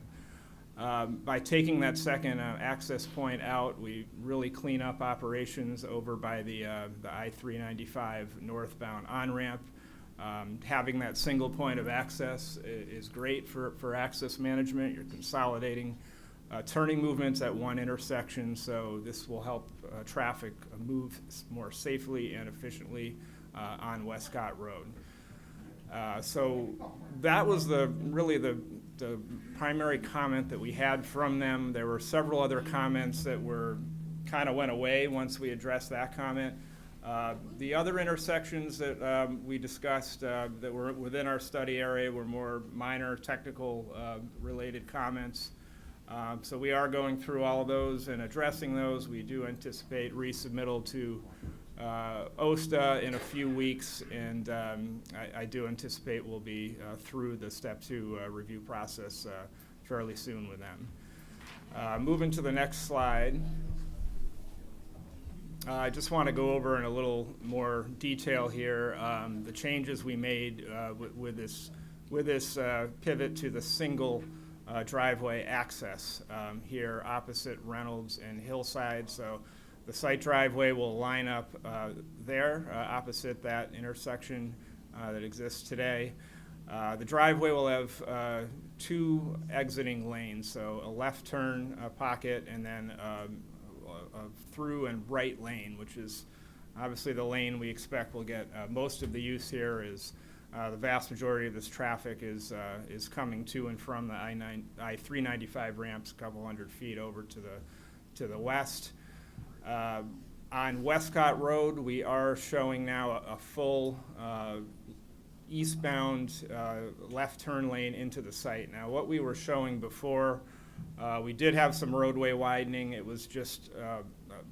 By taking that second access point out, we really clean up operations over by the I-395 northbound on-ramp. Having that single point of access is great for access management. You're consolidating turning movements at one intersection, so this will help traffic move more safely and efficiently on Westcott Road. So that was really the primary comment that we had from them. There were several other comments that kind of went away once we addressed that comment. The other intersections that we discussed that were within our study area were more minor technical related comments. So we are going through all of those and addressing those. We do anticipate resubmittal to OSTA in a few weeks, and I do anticipate we'll be through the Step 2 review process fairly soon with them. Moving to the next slide. I just want to go over in a little more detail here the changes we made with this pivot to the single driveway access here opposite Reynolds and Hillside. So the site driveway will line up there opposite that intersection that exists today. The driveway will have 2 exiting lanes, so a left turn pocket and then a through and right lane, which is obviously the lane we expect will get most of the use here. Is the vast majority of this traffic is coming to and from the I-395 ramps a couple hundred feet over to the west. On Westcott Road, we are showing now a full eastbound left turn lane into the site. Now, what we were showing before, we did have some roadway widening. It was just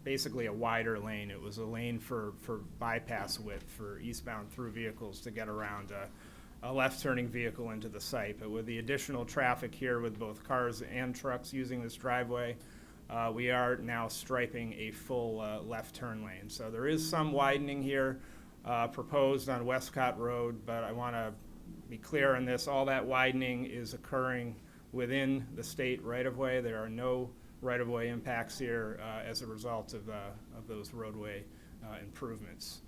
basically a wider lane. It was a lane for bypass width for eastbound through vehicles to get around a left-turning vehicle into the site. But with the additional traffic here with both cars and trucks using this driveway, we are now striping a full left turn lane. So there is some widening here proposed on Westcott Road, but I want to be clear on this. All that widening is occurring within the state right-of-way. There are no right-of-way impacts here as a result of those roadway improvements.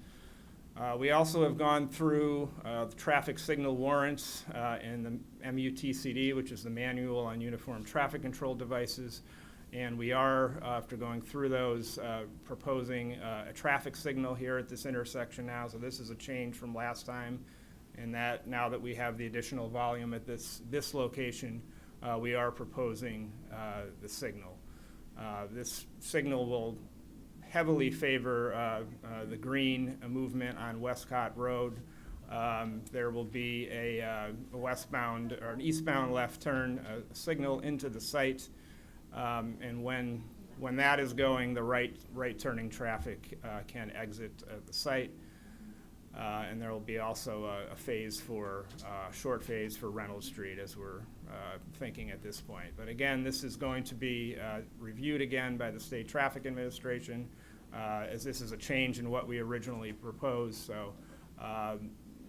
We also have gone through the traffic signal warrants and the MUTCD, which is the Manual on Uniform Traffic Control Devices. And we are, after going through those, proposing a traffic signal here at this intersection now. So this is a change from last time, in that now that we have the additional volume at this location, we are proposing the signal. This signal will heavily favor the green movement on Westcott Road. There will be a westbound or an eastbound left turn signal into the site. And when that is going, the right turning traffic can exit the site. And there will be also a phase for, short phase for Reynolds Street as we're thinking at this point. But again, this is going to be reviewed again by the State Traffic Administration, as this is a change in what we originally proposed. So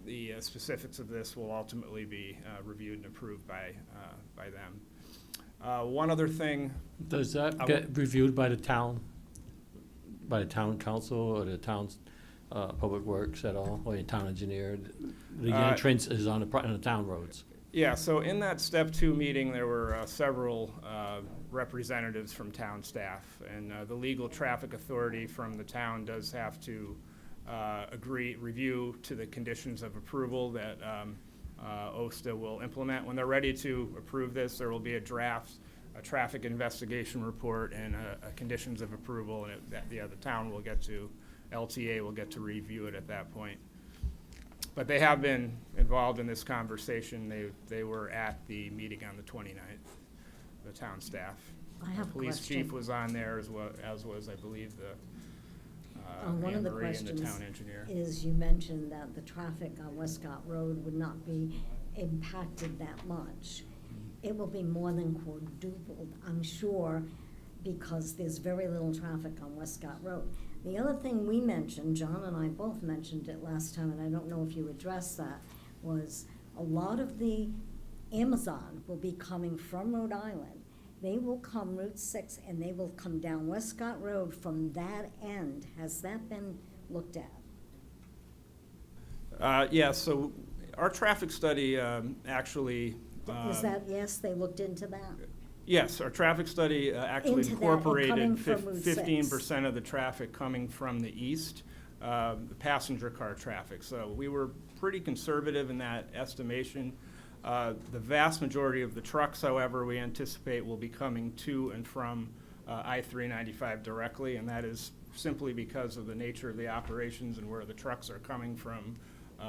the specifics of this will ultimately be reviewed and approved by them. One other thing. Does that get reviewed by the town council or the town's public works at all, or your town engineer? The entrance is on the town roads. Yeah, so in that step 2 meeting, there were several representatives from town staff, and the legal traffic authority from the town does have to review to the conditions of approval that OSTA will implement. When they're ready to approve this, there will be a draft, a traffic investigation report, and a conditions of approval, and the town will get to, LTA will get to review it at that point. But they have been involved in this conversation. They were at the meeting on the 29th, the town staff. I have The police a question. chief was on there as well, as was, I believe, the One of the Anne Marie and the questions town engineer. is you mentioned that the traffic on Westcott Road would not be impacted that much. It will be more than quadrupled, I'm sure, because there's very little traffic on Westcott Road. The other thing we mentioned, John and I both mentioned it last time, and I don't know if you addressed that, was a lot of the Amazon will be coming from Rhode Island. They will come Route 6 and they will come down Westcott Road from that end. Has that been looked at? Yeah, so our traffic study actually. Is that, yes, they looked into that? Yes, our traffic study actually Into that and coming incorporated from Route 6. 15% of the traffic coming from the east, the passenger car traffic. So we were pretty conservative in that estimation. The vast majority of the trucks, however, we anticipate will be coming to and from I-395 directly, and that is simply because of the nature of the operations and where the trucks are coming from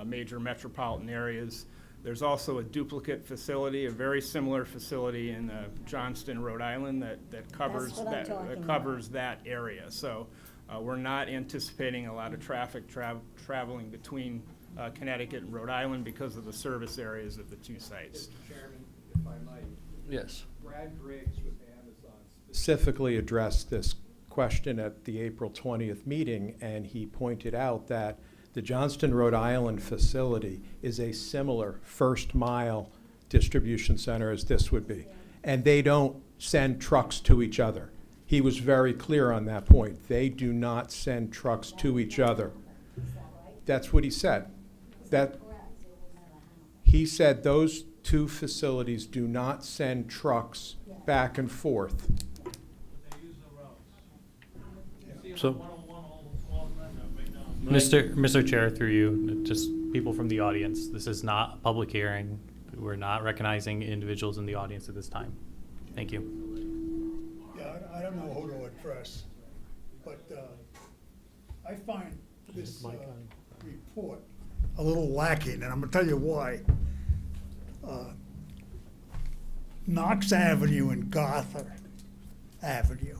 major metropolitan areas. There's also a duplicate facility, a very similar facility in Johnston, Rhode Island that covers that area. So we're not anticipating a lot of traffic traveling between Connecticut and Rhode Island because of the service areas of the two sites. Mr. Chairman, if I might. Yes. Brad Griggs with Amazon specifically addressed this question at the April 20th meeting, and he pointed out that the Johnston, Rhode Island facility is a similar first-mile distribution center as this would be. And they don't send trucks to each other. He was very clear on that point. They do not send trucks to each other. That's what he said. He said those two facilities do not send trucks back and forth. So, Mr. Chair, through you, just people from the audience, this is not a public hearing. We're not recognizing individuals in the audience at this time. Thank you. Yeah, I don't know who to address, but I find this report a little lacking, and I'm gonna tell you why. Knox Avenue and Gother Avenue,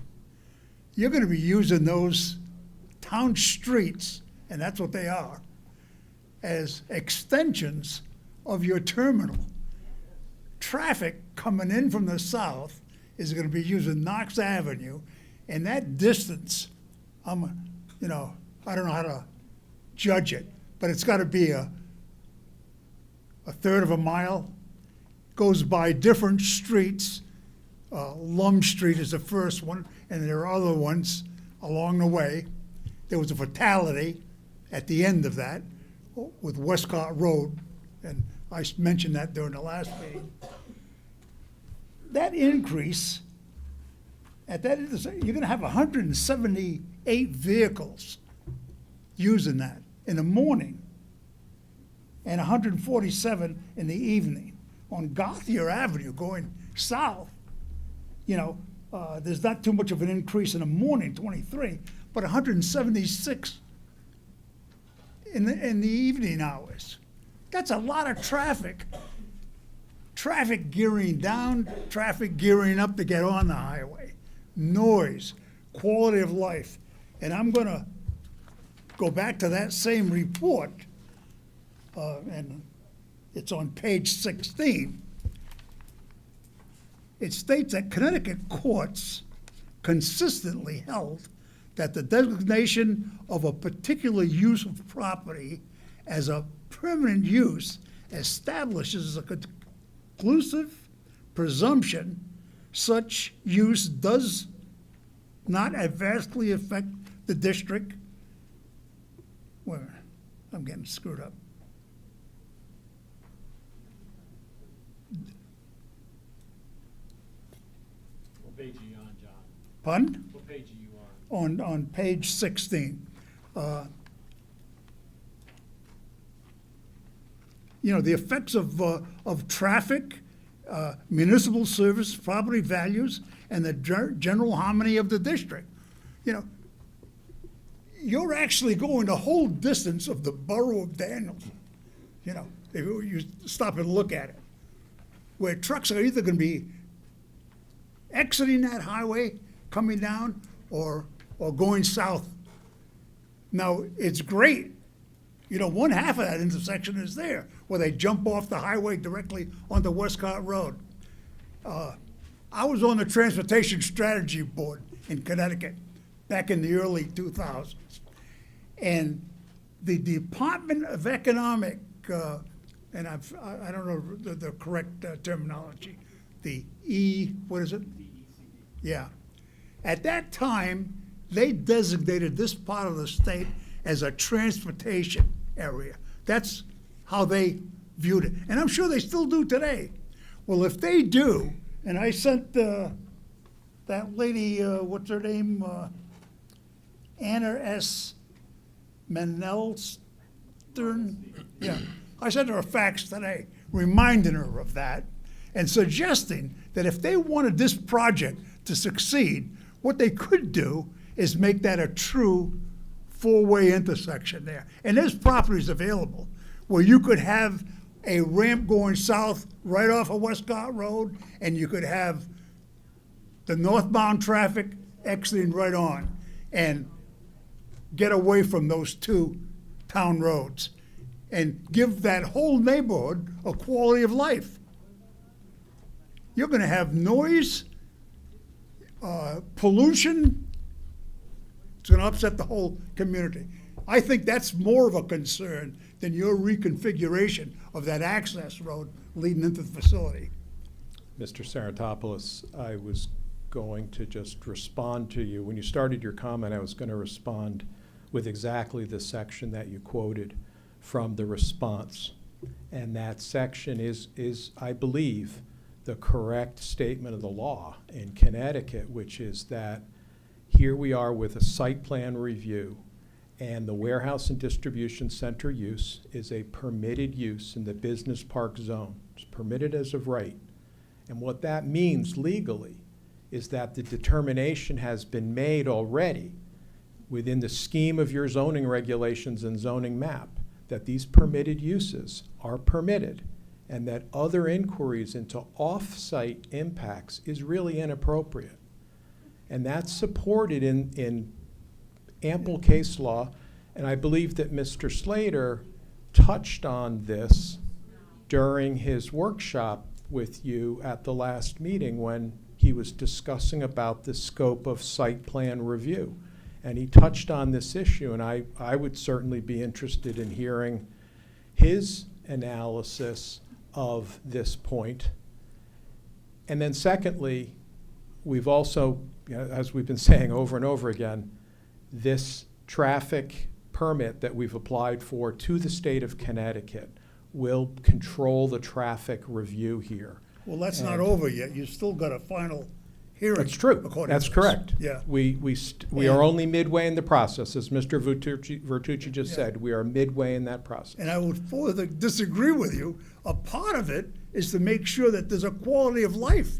you're gonna be using those town streets, and that's what they are, as extensions of your terminal. Traffic coming in from the south is gonna be using Knox Avenue, and that distance, I don't know how to judge it, but it's gotta be a third of a mile, goes by different streets. Lum Street is the first one, and there are other ones along the way. There was a fatality at the end of that with Westcott Road, and I mentioned that during the last meeting. That increase, at that intersection, you're gonna have 178 vehicles using that in the morning and 147 in the evening. On Gauthier Avenue going south, there's not too much of an increase in the morning, 23, but 176 in the evening hours. That's a lot of traffic. Traffic gearing down, traffic gearing up to get on the highway. Noise, quality of life. And I'm gonna go back to that same report, and it's on page 16. It states that Connecticut courts consistently held that the designation of a particular use of property as a permanent use establishes a conclusive presumption such use does not adversely affect the district. Wait a minute, I'm getting screwed up. What page are you on, John? Pardon? What page are you on? On page 16. The effects of traffic, municipal service, property values, and the general harmony of the district. You're actually going the whole distance of the borough of Daniels, if you stop and look at it, where trucks are either going to be exiting that highway, coming down, or going south. Now, it's great. One half of that intersection is there, where they jump off the highway directly onto Westcott Road. I was on the Transportation Strategy Board in Connecticut back in the early 2000s. And the Department of Economic, and I don't know the correct terminology, what is it? Yeah. At that time, they designated this part of the state as a transportation area. That's how they viewed it. And I'm sure they still do today. Well, if they do, and I sent that lady, what's her name? Anna S. Menelstern? Yeah. I sent her a fax today reminding her of that and suggesting that if they wanted this project to succeed, what they could do is make that a true four-way intersection there. And there's properties available where you could have a ramp going south right off of Westcott Road, and you could have the northbound traffic exiting right on and get away from those two town roads and give that whole neighborhood a quality of life. You're going to have noise, pollution. It's going to upset the whole community. I think that's more of a concern than your reconfiguration of that access road leading into the facility. Mr. Saratopoulos, I was going to just respond to you. When you started your comment, I was going to respond with exactly the section that you quoted from the response. And that section is, I believe, the correct statement of the law in Connecticut, which is that here we are with a site plan review, and the warehouse and distribution center use is a permitted use in the business park zone. It's permitted as of right. And what that means legally is that the determination has been made already within the scheme of your zoning regulations and zoning map that these permitted uses are permitted, and that other inquiries into off-site impacts is really inappropriate. And that's supported in ample case law, and I believe that Mr. Slater touched on this during his workshop with you at the last meeting when he was discussing about the scope of site plan review. And he touched on this issue, and I would certainly be interested in hearing his analysis of this point. And then secondly, we've also, as we've been saying over and over again, this traffic permit that we've applied for to the state of Connecticut will control the traffic review here. Well, that's not And- over yet. You've still got a final hearing. That's true. according That's to this. correct. Yeah. We are And- only midway in the process, as Mr. Vertucci just Yeah. said. We are midway in that process. And I would further disagree with you. A part of it is to make sure that there's a quality of life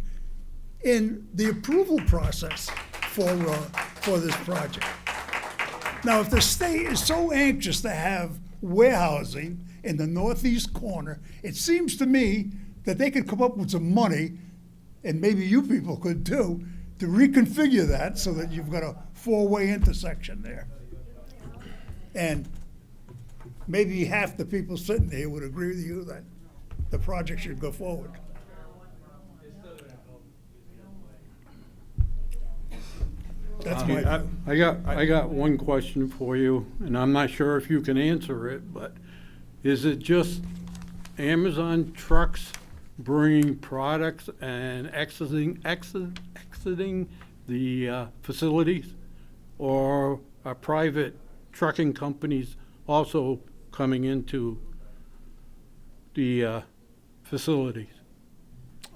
in the approval process for this project. Now, if the state is so anxious to have warehousing in the northeast corner, it seems to me that they could come up with some money, and maybe you people could too, to reconfigure that so that you've got a four-way intersection there. And maybe half the people sitting there would agree with you that the project should go forward. That's my view. I got one question for you, and I'm not sure if you can answer it, but is it just Amazon trucks bringing products and exiting the facilities? Or are private trucking companies also coming into the facilities?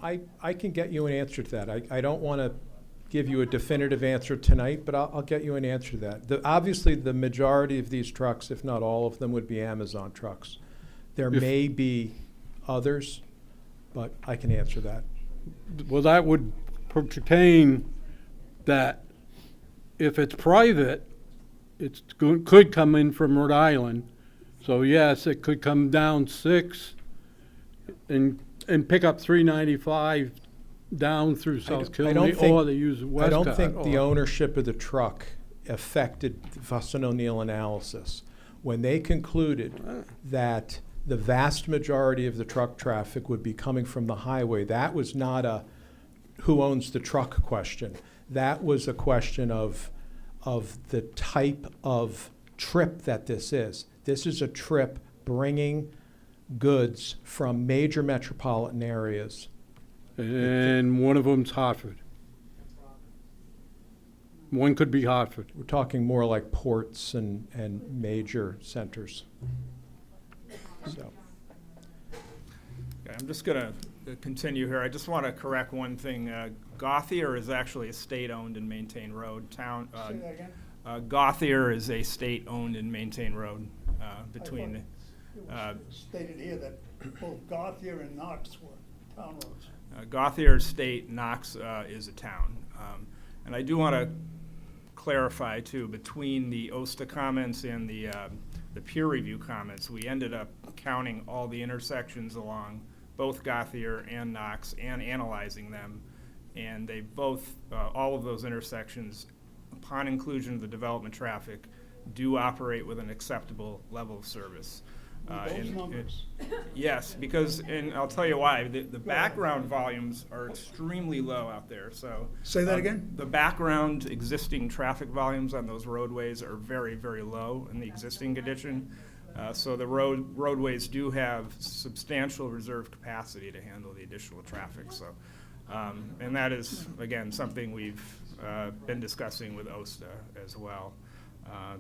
I can get you an answer to that. I don't want to give you a definitive answer tonight, but I'll get you an answer to that. Obviously, the majority of these trucks, if not all of them, would be Amazon trucks. There If- may be others, but I can answer that. Well, that would pertain that if it's private, it could come in from Rhode Island. So yes, it could come down 6 and pick up 395 down through South Killenly, or they use Westcott. I don't think the or- ownership of the truck affected the Fuss and O'Neill analysis. When they concluded that the vast majority of the truck traffic would be coming from the highway, that was not a who owns the truck question. That was a question of the type of trip that this is. This is a trip bringing goods from major metropolitan areas. And one of them's Hartford. One could be Hartford. We're talking more like ports and major centers. So. Okay, I'm just going to continue here. I just want to correct one thing. Gothier is actually a state-owned and maintained road. Say that again? Gothier is a state-owned and maintained road between. It was stated here that both Gothier and Knox were town roads. Gothier State, Knox is a town. And I do want to clarify, too, between the OSTA comments and the peer review comments, we ended up counting all the intersections along both Gothier and Knox and analyzing them. And they both, all of those intersections, upon inclusion of the development traffic, do operate with an acceptable level of service. Those numbers. Yes, because, and I'll tell you why, the background volumes are extremely low out there, so. Say that again? The background existing traffic volumes on those roadways are very, very low in the existing condition. So the roadways do have substantial reserve capacity to handle the additional traffic, so. And that is, again, something we've been discussing with OSTA as well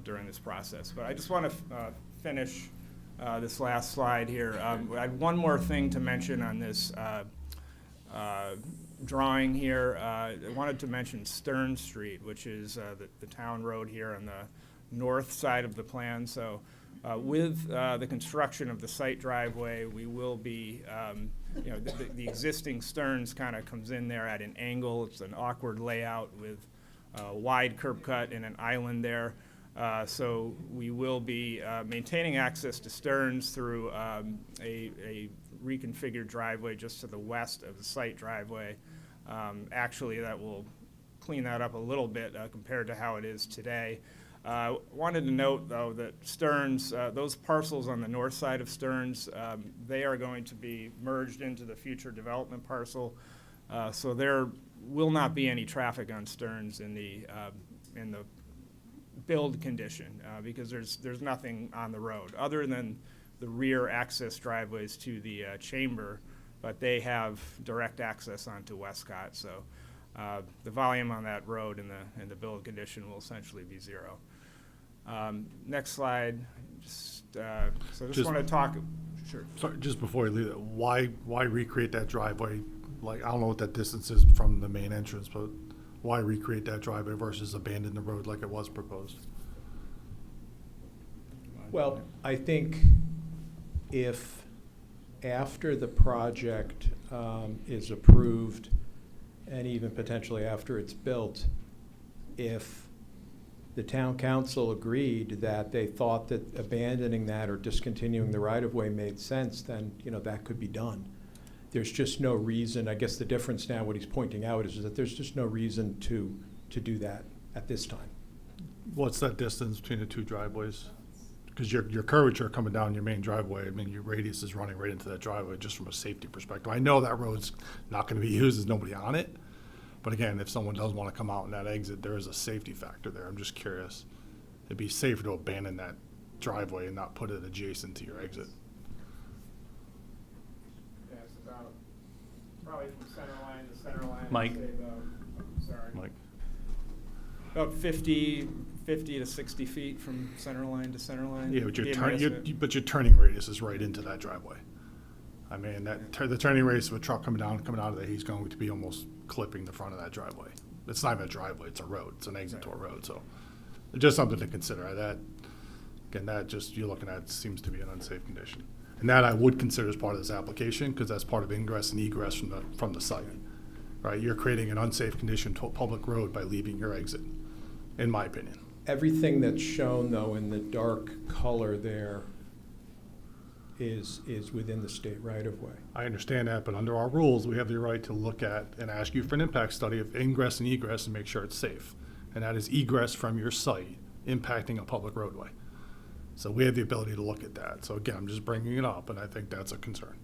during this process. But I just want to finish this last slide here. I had one more thing to mention on this drawing here. I wanted to mention Stern Street, which is the town road here on the north side of the plan. So with the construction of the site driveway, we will be, the existing Stearns kind of comes in there at an angle. It's an awkward layout with a wide curb cut and an island there. So we will be maintaining access to Stearns through a reconfigured driveway just to the west of the site driveway. Actually, that will clean that up a little bit compared to how it is today. Wanted to note, though, that Stearns, those parcels on the north side of Stearns, they are going to be merged into the future development parcel. So there will not be any traffic on Stearns in the build condition, because there's nothing on the road other than the rear access driveways to the chamber, but they have direct access onto Westcott. So the volume on that road in the build condition will essentially be zero. Next slide. Just want to talk. Sure. Sorry, just before you leave it, why recreate that driveway? Like, I don't know what that distance is from the main entrance, but why recreate that driveway versus abandon the road like it was proposed? Well, I think if after the project is approved, and even potentially after it's built, if the town council agreed that they thought that abandoning that or discontinuing the right-of-way made sense, then, that could be done. There's just no reason, I guess the difference now, what he's pointing out is that there's just no reason to do that at this time. What's that distance between the two driveways? Because your curvature coming down your main driveway, I mean, your radius is running right into that driveway just from a safety perspective. I know that road's not going to be used, there's nobody on it. But again, if someone does want to come out in that exit, there is a safety factor there. I'm just curious. It'd be safer to abandon that driveway and not put it adjacent to your exit. Yeah, it's about probably from center line to center line. Mike. Sorry. Mike. About 50 to 60 feet from center line to center line. Yeah, but But your turning radius is right into that driveway. I mean, the turning radius of a truck coming out of there, he's going to be almost clipping the front of that driveway. It's not even a driveway, it's a road, it's an exit to a road, so just something to consider. That just, you're looking at, seems to be an unsafe condition. And that I would consider as part of this application, because that's part of ingress and egress from the site, right? You're creating an unsafe condition to a public road by leaving your exit, in my opinion. Everything that's shown, though, in the dark color there is within the state right-of-way. I understand that, but under our rules, we have the right to look at and ask you for an impact study of ingress and egress and make sure it's safe. And that is egress from your site impacting a public roadway. So we have the ability to look at that. So again, I'm just bringing it up, and I think that's a concern.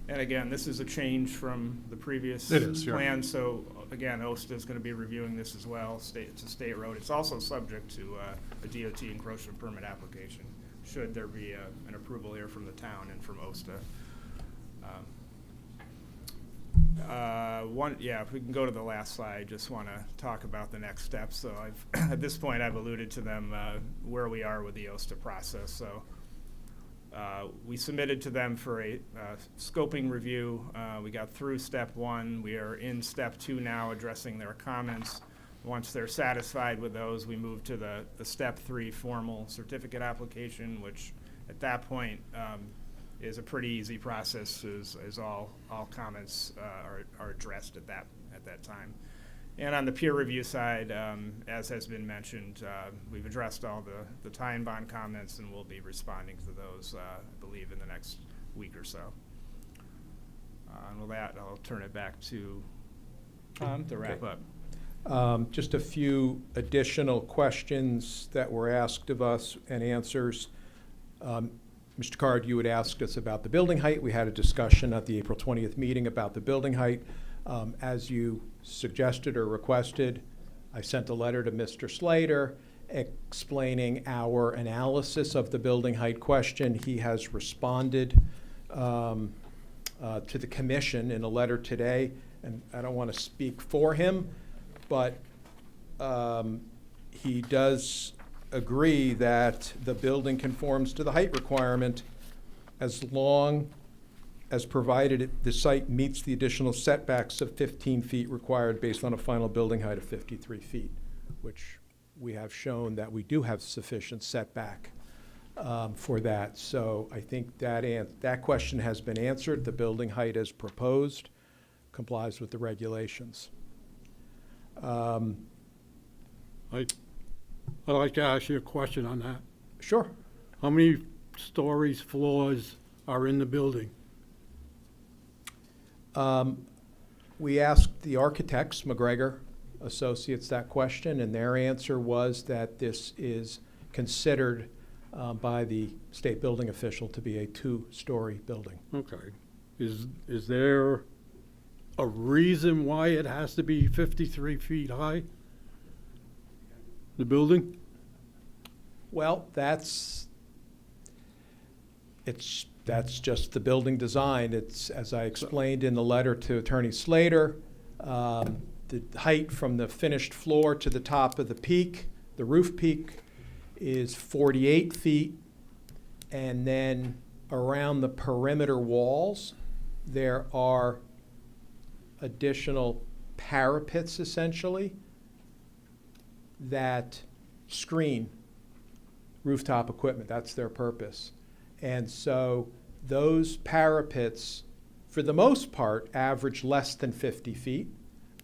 And again, this is a change from the previous It is, yeah. plan, so again, OSTA is going to be reviewing this as well. It's a state road. It's also subject to a DOT encroachment permit application, should there be an approval here from the town and from OSTA. If we can go to the last slide, just want to talk about the next steps. So at this point, I've alluded to them, where we are with the OSTA process. So we submitted to them for a scoping review. We got through step 1. We are in step 2 now, addressing their comments. Once they're satisfied with those, we move to the step 3 formal certificate application, which at that point is a pretty easy process, as all comments are addressed at that time. And on the peer review side, as has been mentioned, we've addressed all the tie and bond comments, and we'll be responding to those, I believe, in the next week or so. And with that, I'll turn it back to Tom to wrap up. Just a few additional questions that were asked of us and answers. Mr. Card, you had asked us about the building height. We had a discussion at the April 20th meeting about the building height. As you suggested or requested, I sent a letter to Mr. Slater explaining our analysis of the building height question. He has responded to the commission in a letter today, and I don't want to speak for him, but he does agree that the building conforms to the height requirement as long as provided the site meets the additional setbacks of 15 feet required based on a final building height of 53 feet, which we have shown that we do have sufficient setback for that. So I think that question has been answered. The building height as proposed complies with the regulations. I'd like to ask you a question on that. Sure. How many stories, floors are in the building? We asked the architects, McGregor, Associates that question, and their answer was that this is considered by the state building official to be a two-story building. Okay. Is there a reason why it has to be 53 feet high? The building? Well, that's just the building design. It's, as I explained in the letter to Attorney Slater, the height from the finished floor to the top of the peak, the roof peak, is 48 feet. And then around the perimeter walls, there are additional parapets, essentially, that screen rooftop equipment. That's their purpose. And so those parapets, for the most part, average less than 50 feet,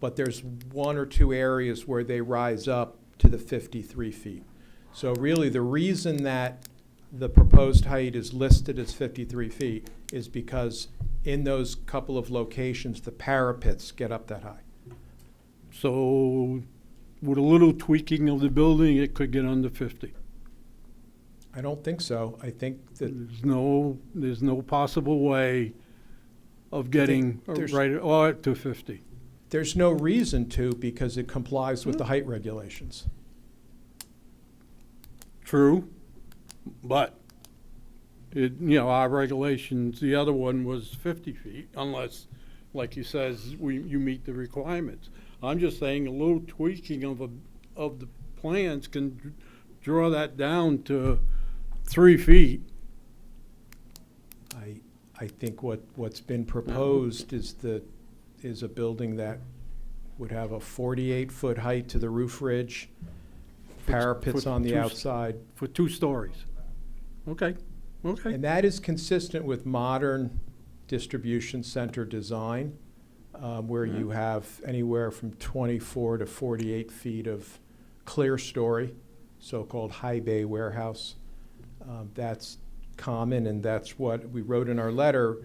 but there's one or two areas where they rise up to the 53 feet. So really the reason that the proposed height is listed as 53 feet is because in those couple of locations, the parapets get up that high. So with a little tweaking of the building, it could get under 50. I don't think so. I think that There's no possible way of getting there's- right to 50. there's no reason to, because it complies with the height regulations. True, but our regulations, the other one was 50 feet, unless, like he says, you meet the requirements. I'm just saying a little tweaking of the plans can draw that down to 3 feet. I think what's been proposed is a building that would have a 48-foot height to the roof ridge, parapets on the outside. For 2 stories. Okay. And that is consistent with modern distribution center design, where you have anywhere from 24 to 48 feet of clear story, so-called high bay warehouse. That's common, and that's what we wrote in our letter,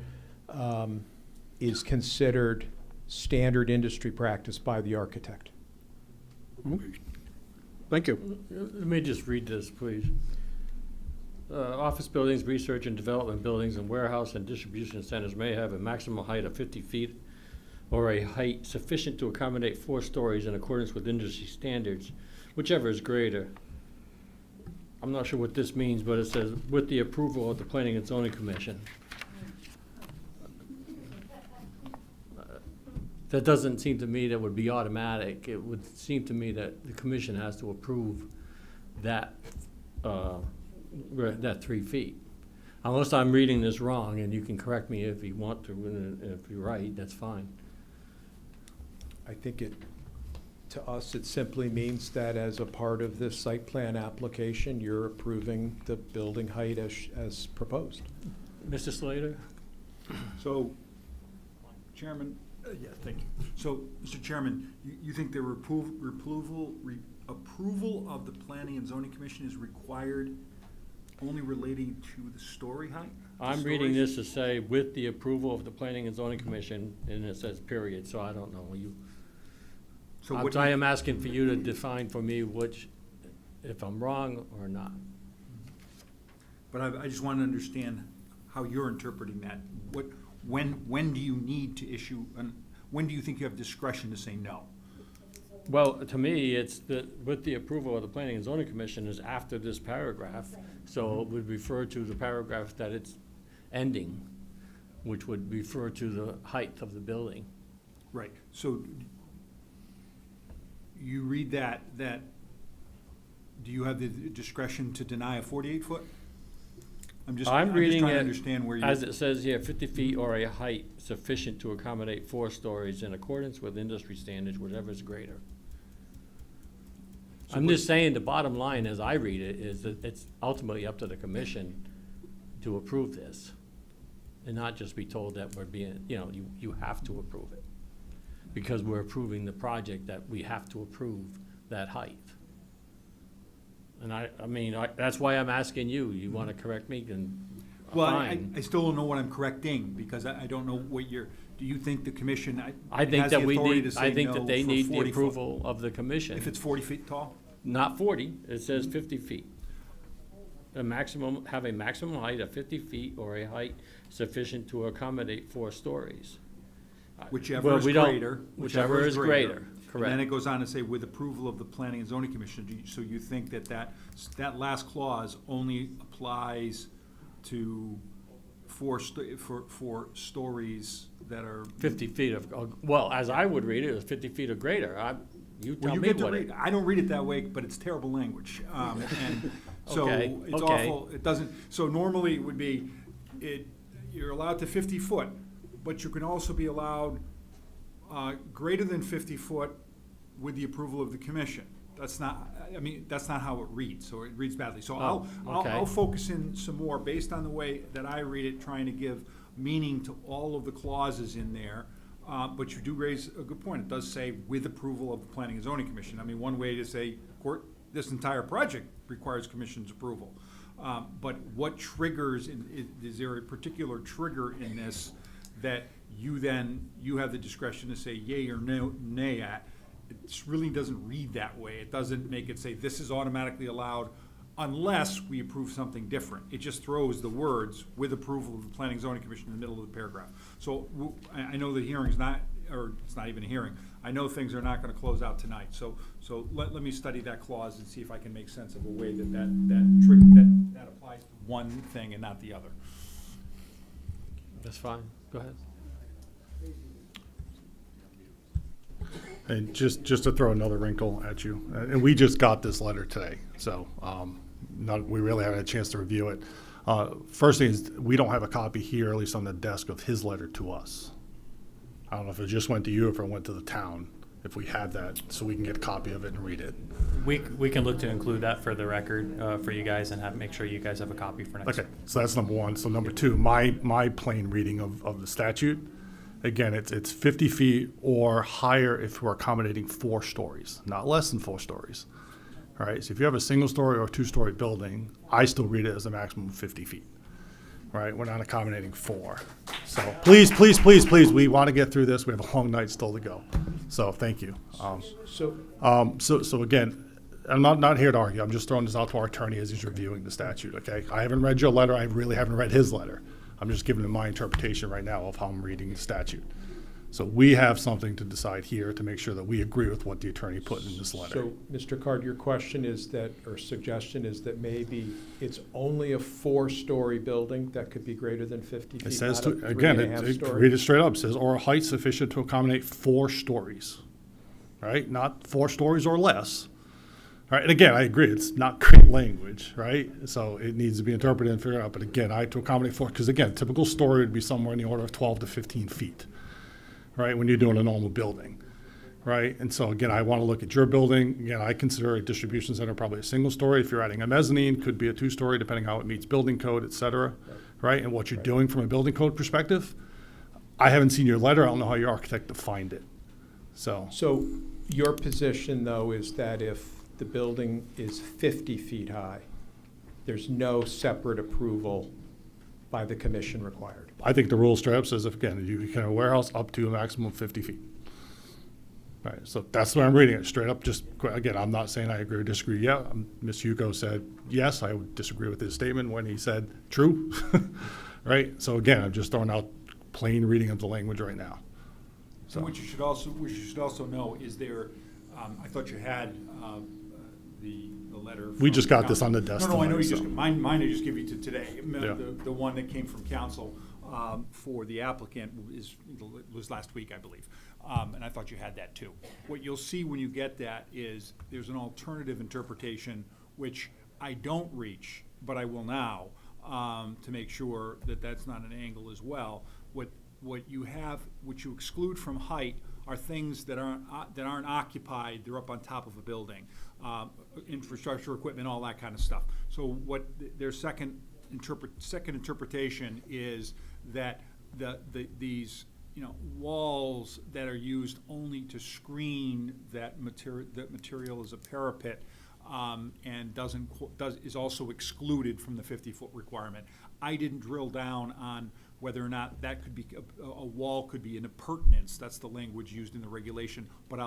is considered standard industry practice by the architect. Okay. Thank you. Let me just read this, please. Office buildings, research and development buildings, and warehouse and distribution centers may have a maximum height of 50 feet or a height sufficient to accommodate 4 stories in accordance with industry standards, whichever is greater. I'm not sure what this means, but it says, with the approval of the Planning and Zoning Commission. That doesn't seem to me that would be automatic. It would seem to me that the commission has to approve that, that 3 feet. Unless I'm reading this wrong, and you can correct me if you want to, and if you're right, that's fine. I think to us, it simply means that as a part of this site plan application, you're approving the building height as proposed. Mr. Slater? So, Chairman, yeah, thank you. So, Mr. Chairman, you think the approval of the Planning and Zoning Commission is required only relating to the story height? I'm reading this to say, with the approval of the Planning and Zoning Commission, and it says period, so I don't know. I am asking for you to define for me which, if I'm wrong or not. But I just want to understand how you're interpreting that. When do you need to issue, when do you think you have discretion to say no? Well, to me, it's with the approval of the Planning and Zoning Commission is after this paragraph. So it would refer to the paragraph that it's ending, which would refer to the height of the building. Right. So you read that, do you have the discretion to deny a 48-foot? I'm reading trying to it understand where you, as it says here, 50 feet or a height sufficient to accommodate 4 stories in accordance with industry standards, whatever is greater. So I'm just saying the bottom line, as I read it, is that it's ultimately up to the commission to approve this, and not just be told that we're being, you have to approve it, because we're approving the project that we have to approve that height. And I mean, that's why I'm asking you. You want to correct me, then well, fine. I still don't know what I'm correcting, because I don't know what you're, do you think the commission I think has that the we authority need, to I say think no that they for need the 40 foot? approval of the commission. If it's 40 feet tall? Not 40, it says 50 feet. A maximum, have a maximum height of 50 feet or a height sufficient to accommodate 4 stories. Whichever Well, is we don't- greater. Whichever is greater, And then correct. it goes on to say with approval of the Planning and Zoning Commission. So you think that last clause only applies to for stories that are. 50 feet well, as I would read it, it's 50 feet or greater. You Well, tell you me get to what read, it. I don't read it that way, but it's terrible language. And so Okay, it's okay. awful, it doesn't, so normally it would be, you're allowed to 50 foot, but you can also be allowed greater than 50 foot with the approval of the commission. That's not, I mean, that's not how it reads, so it reads badly. So okay. I'll focus in some more based on the way that I read it, trying to give meaning to all of the clauses in there. But you do raise a good point. It does say with approval of the Planning and Zoning Commission. I mean, one way to say, this entire project requires commission's approval. But what triggers, is there a particular trigger in this that you have the discretion to say yay or nay at? It really doesn't read that way. It doesn't make it say this is automatically allowed unless we approve something different. It just throws the words with approval of the Planning and Zoning Commission in the middle of the paragraph. So I know the hearing's not, or it's not even a hearing. I know things are not gonna close out tonight. So let me study that clause and see if I can make sense of a way that applies to one thing and not the other. That's fine, go ahead. And just to throw another wrinkle at you, and we just got this letter today, so we really haven't had a chance to review it. First thing is, we don't have a copy here, at least on the desk, of his letter to us. I don't know if it just went to you or if it went to the town, if we have that, so we can get a copy of it and read it. We can look to include that for the record for you guys and make sure you guys have a copy for next. Okay, so that's number one. So number two, my plain reading of the statute, again, it's 50 feet or higher if we're accommodating 4 stories, not less than 4 stories. All right, so if you have a single-story or 2-story building, I still read it as a maximum of 50 feet. Right, we're not accommodating 4. So please, we want to get through this. We have a long night still to go. So thank you. So again, I'm not here to argue. I'm just throwing this out to our attorney as he's reviewing the statute, okay? I haven't read your letter. I really haven't read his letter. I'm just giving him my interpretation right now of how I'm reading the statute. So we have something to decide here to make sure that we agree with what the attorney put in this letter. So, Mr. Card, your question is that, or suggestion is that maybe it's only a 4-story building that could be greater than 50 feet, It says, not a again, 3.5 story? read it straight up. It says, or a height sufficient to accommodate 4 stories, right? Not 4 stories or less. All right, and again, I agree, it's not great language, right? So it needs to be interpreted and figured out. But again, I had to accommodate 4, because again, typical story would be somewhere in the order of 12 to 15 feet, right? When you're doing a normal building, right? And so again, I want to look at your building. Again, I consider a distribution center probably a single story. If you're adding a mezzanine, could be a 2-story, depending how it meets building code, et cetera, right? And what you're doing from a building code perspective. I haven't seen your letter. I don't know how your architect defined it. So Your position, though, is that if the building is 50 feet high, there's no separate approval by the commission required? I think the rule straight up says, if again, you can have a warehouse up to a maximum of 50 feet. Right, so that's the way I'm reading it, straight up. Just, again, I'm not saying I agree or disagree. Yeah, Ms. Yuko said, yes, I would disagree with his statement when he said, true. Right, so again, I'm just throwing out plain reading of the language right now. So what you should also know is there, I thought you had the letter. We just got from this on the council. desk No, I know tonight, you just, so. mine I just give you to today. Yeah. The one that came from council for the applicant was last week, I believe. And I thought you had that too. What you'll see when you get that is there's an alternative interpretation, which I don't reach, but I will now, to make sure that that's not an angle as well. What you exclude from height are things that aren't occupied. They're up on top of a building, infrastructure, equipment, all that kind of stuff. So what their second interpretation is that these walls that are used only to screen that material as a parapet and is also excluded from the 50-foot requirement. I didn't drill down on whether or not that could be, a wall could be an appurtenance. That's the language used in the regulation. But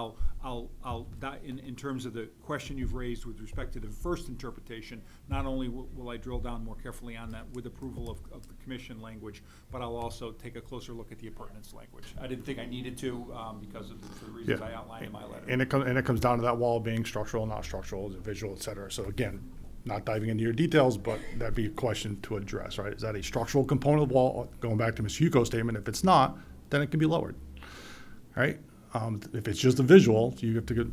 in terms of the question you've raised with respect to the first interpretation, not only will I drill down more carefully on that with approval of the commission language, but I'll also take a closer look at the appurtenance language. I didn't think I needed to, because for the reasons I outlined in my letter. And it comes down to that wall being structural, not structural, is it visual, et cetera. So again, not diving into your details, but that'd be a question to address, right? Is that a structural component of the wall? Going back to Ms. Hugo's statement, if it's not, then it can be lowered, right? If it's just a visual, you have to go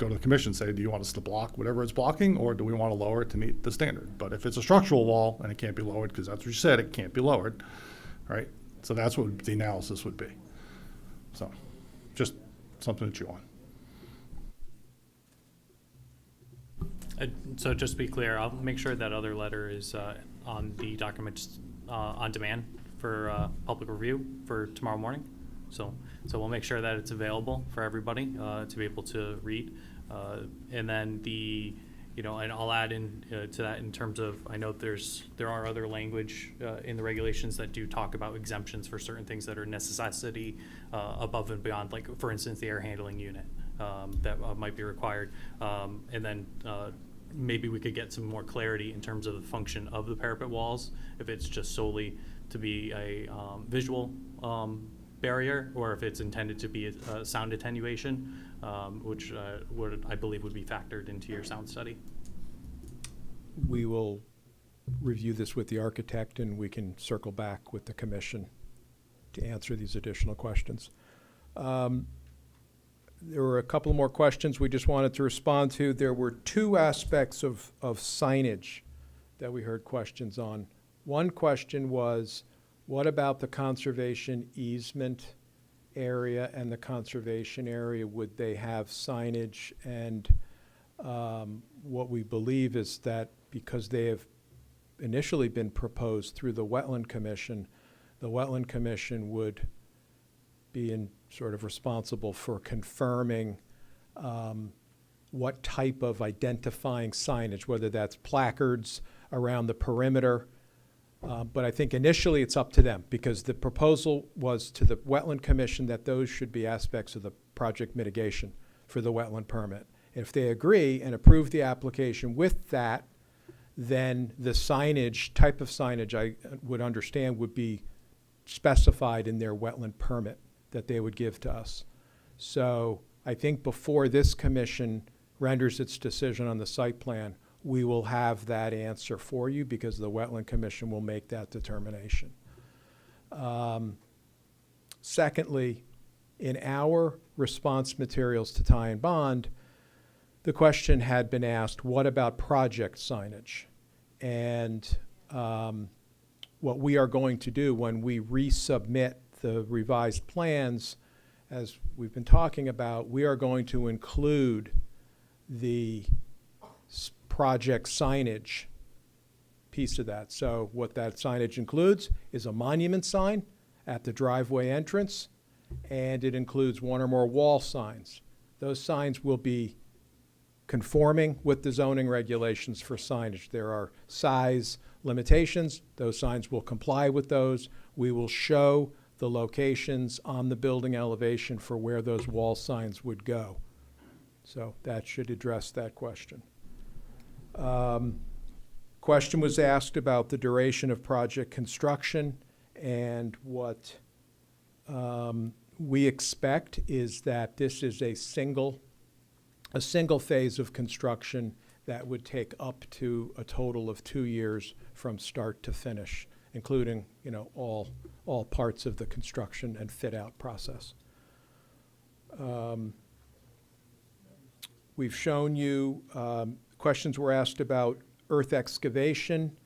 to the commission and say, do you want us to block whatever it's blocking, or do we want to lower it to meet the standard? But if it's a structural wall and it can't be lowered, because that's what you said, it can't be lowered, right? So that's what the analysis would be. So, just something to chew on. So just to be clear, I'll make sure that other letter is on the documents on demand for public review for tomorrow morning. So we'll make sure that it's available for everybody to be able to read. And then and I'll add in to that in terms of, I know there are other language in the regulations that do talk about exemptions for certain things that are necessity above and beyond, like for instance, the air handling unit that might be required. And then maybe we could get some more clarity in terms of the function of the parapet walls, if it's just solely to be a visual barrier, or if it's intended to be a sound attenuation, which I believe would be factored into your sound study. We will review this with the architect, and we can circle back with the commission to answer these additional questions. There were a couple more questions we just wanted to respond to. There were two aspects of signage that we heard questions on. One question was, what about the conservation easement area and the conservation area? Would they have signage? And what we believe is that because they have initially been proposed through the Wetland Commission would be sort of responsible for confirming what type of identifying signage, whether that's placards around the perimeter. But I think initially it's up to them, because the proposal was to the Wetland Commission that those should be aspects of the project mitigation for the wetland permit. And if they agree and approve the application with that, then the type of signage I would understand would be specified in their wetland permit that they would give to us. So I think before this commission renders its decision on the site plan, we will have that answer for you, because the Wetland Commission will make that determination. Secondly, in our response materials to tie and bond, the question had been asked, what about project signage? And what we are going to do when we resubmit the revised plans, as we've been talking about, we are going to include the project signage piece of that. So what that signage includes is a monument sign at the driveway entrance, and it includes one or more wall signs. Those signs will be conforming with the zoning regulations for signage. There are size limitations. Those signs will comply with those. We will show the locations on the building elevation for where those wall signs would go. So that should address that question. Question was asked about the duration of project construction, and what we expect is that this is a single phase of construction that would take up to a total of 2 years from start to finish, including, all parts of the construction and fit-out process. We've shown you, questions were asked about earth excavation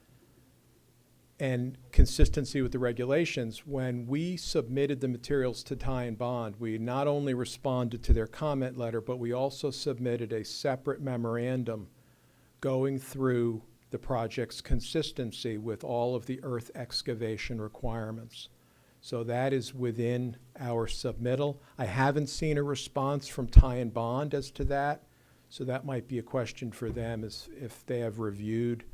and consistency with the regulations. When we submitted the materials to Tie and Bond, we not only responded to their comment letter, but we also submitted a separate memorandum going through the project's consistency with all of the earth excavation requirements. So that is within our submittal. I haven't seen a response from Tie and Bond as to that, so that might be a question for them, is if they have reviewed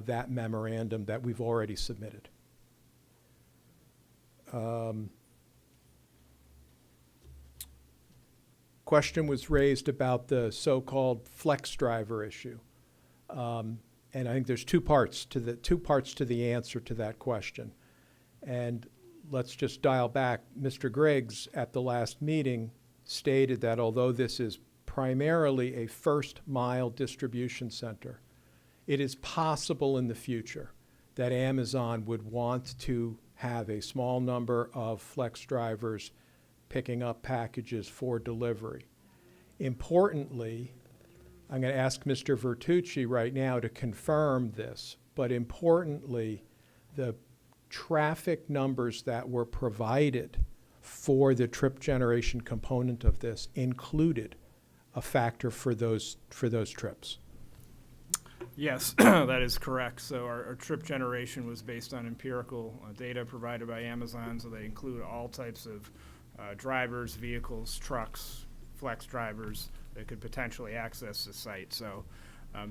that memorandum that we've already submitted. Question was raised about the so-called flex driver issue. And I think there's two parts to the answer to that question. And let's just dial back. Mr. Griggs at the last meeting stated that although this is primarily a first mile distribution center, it is possible in the future that Amazon would want to have a small number of flex drivers picking up packages for delivery. Importantly, I'm going to ask Mr. Vertucci right now to confirm this, but importantly, the traffic numbers that were provided for the trip generation component of this included a factor for those trips. Yes, that is correct. So our trip generation was based on empirical data provided by Amazon, so they include all types of drivers, vehicles, trucks, flex drivers that could potentially access the site. So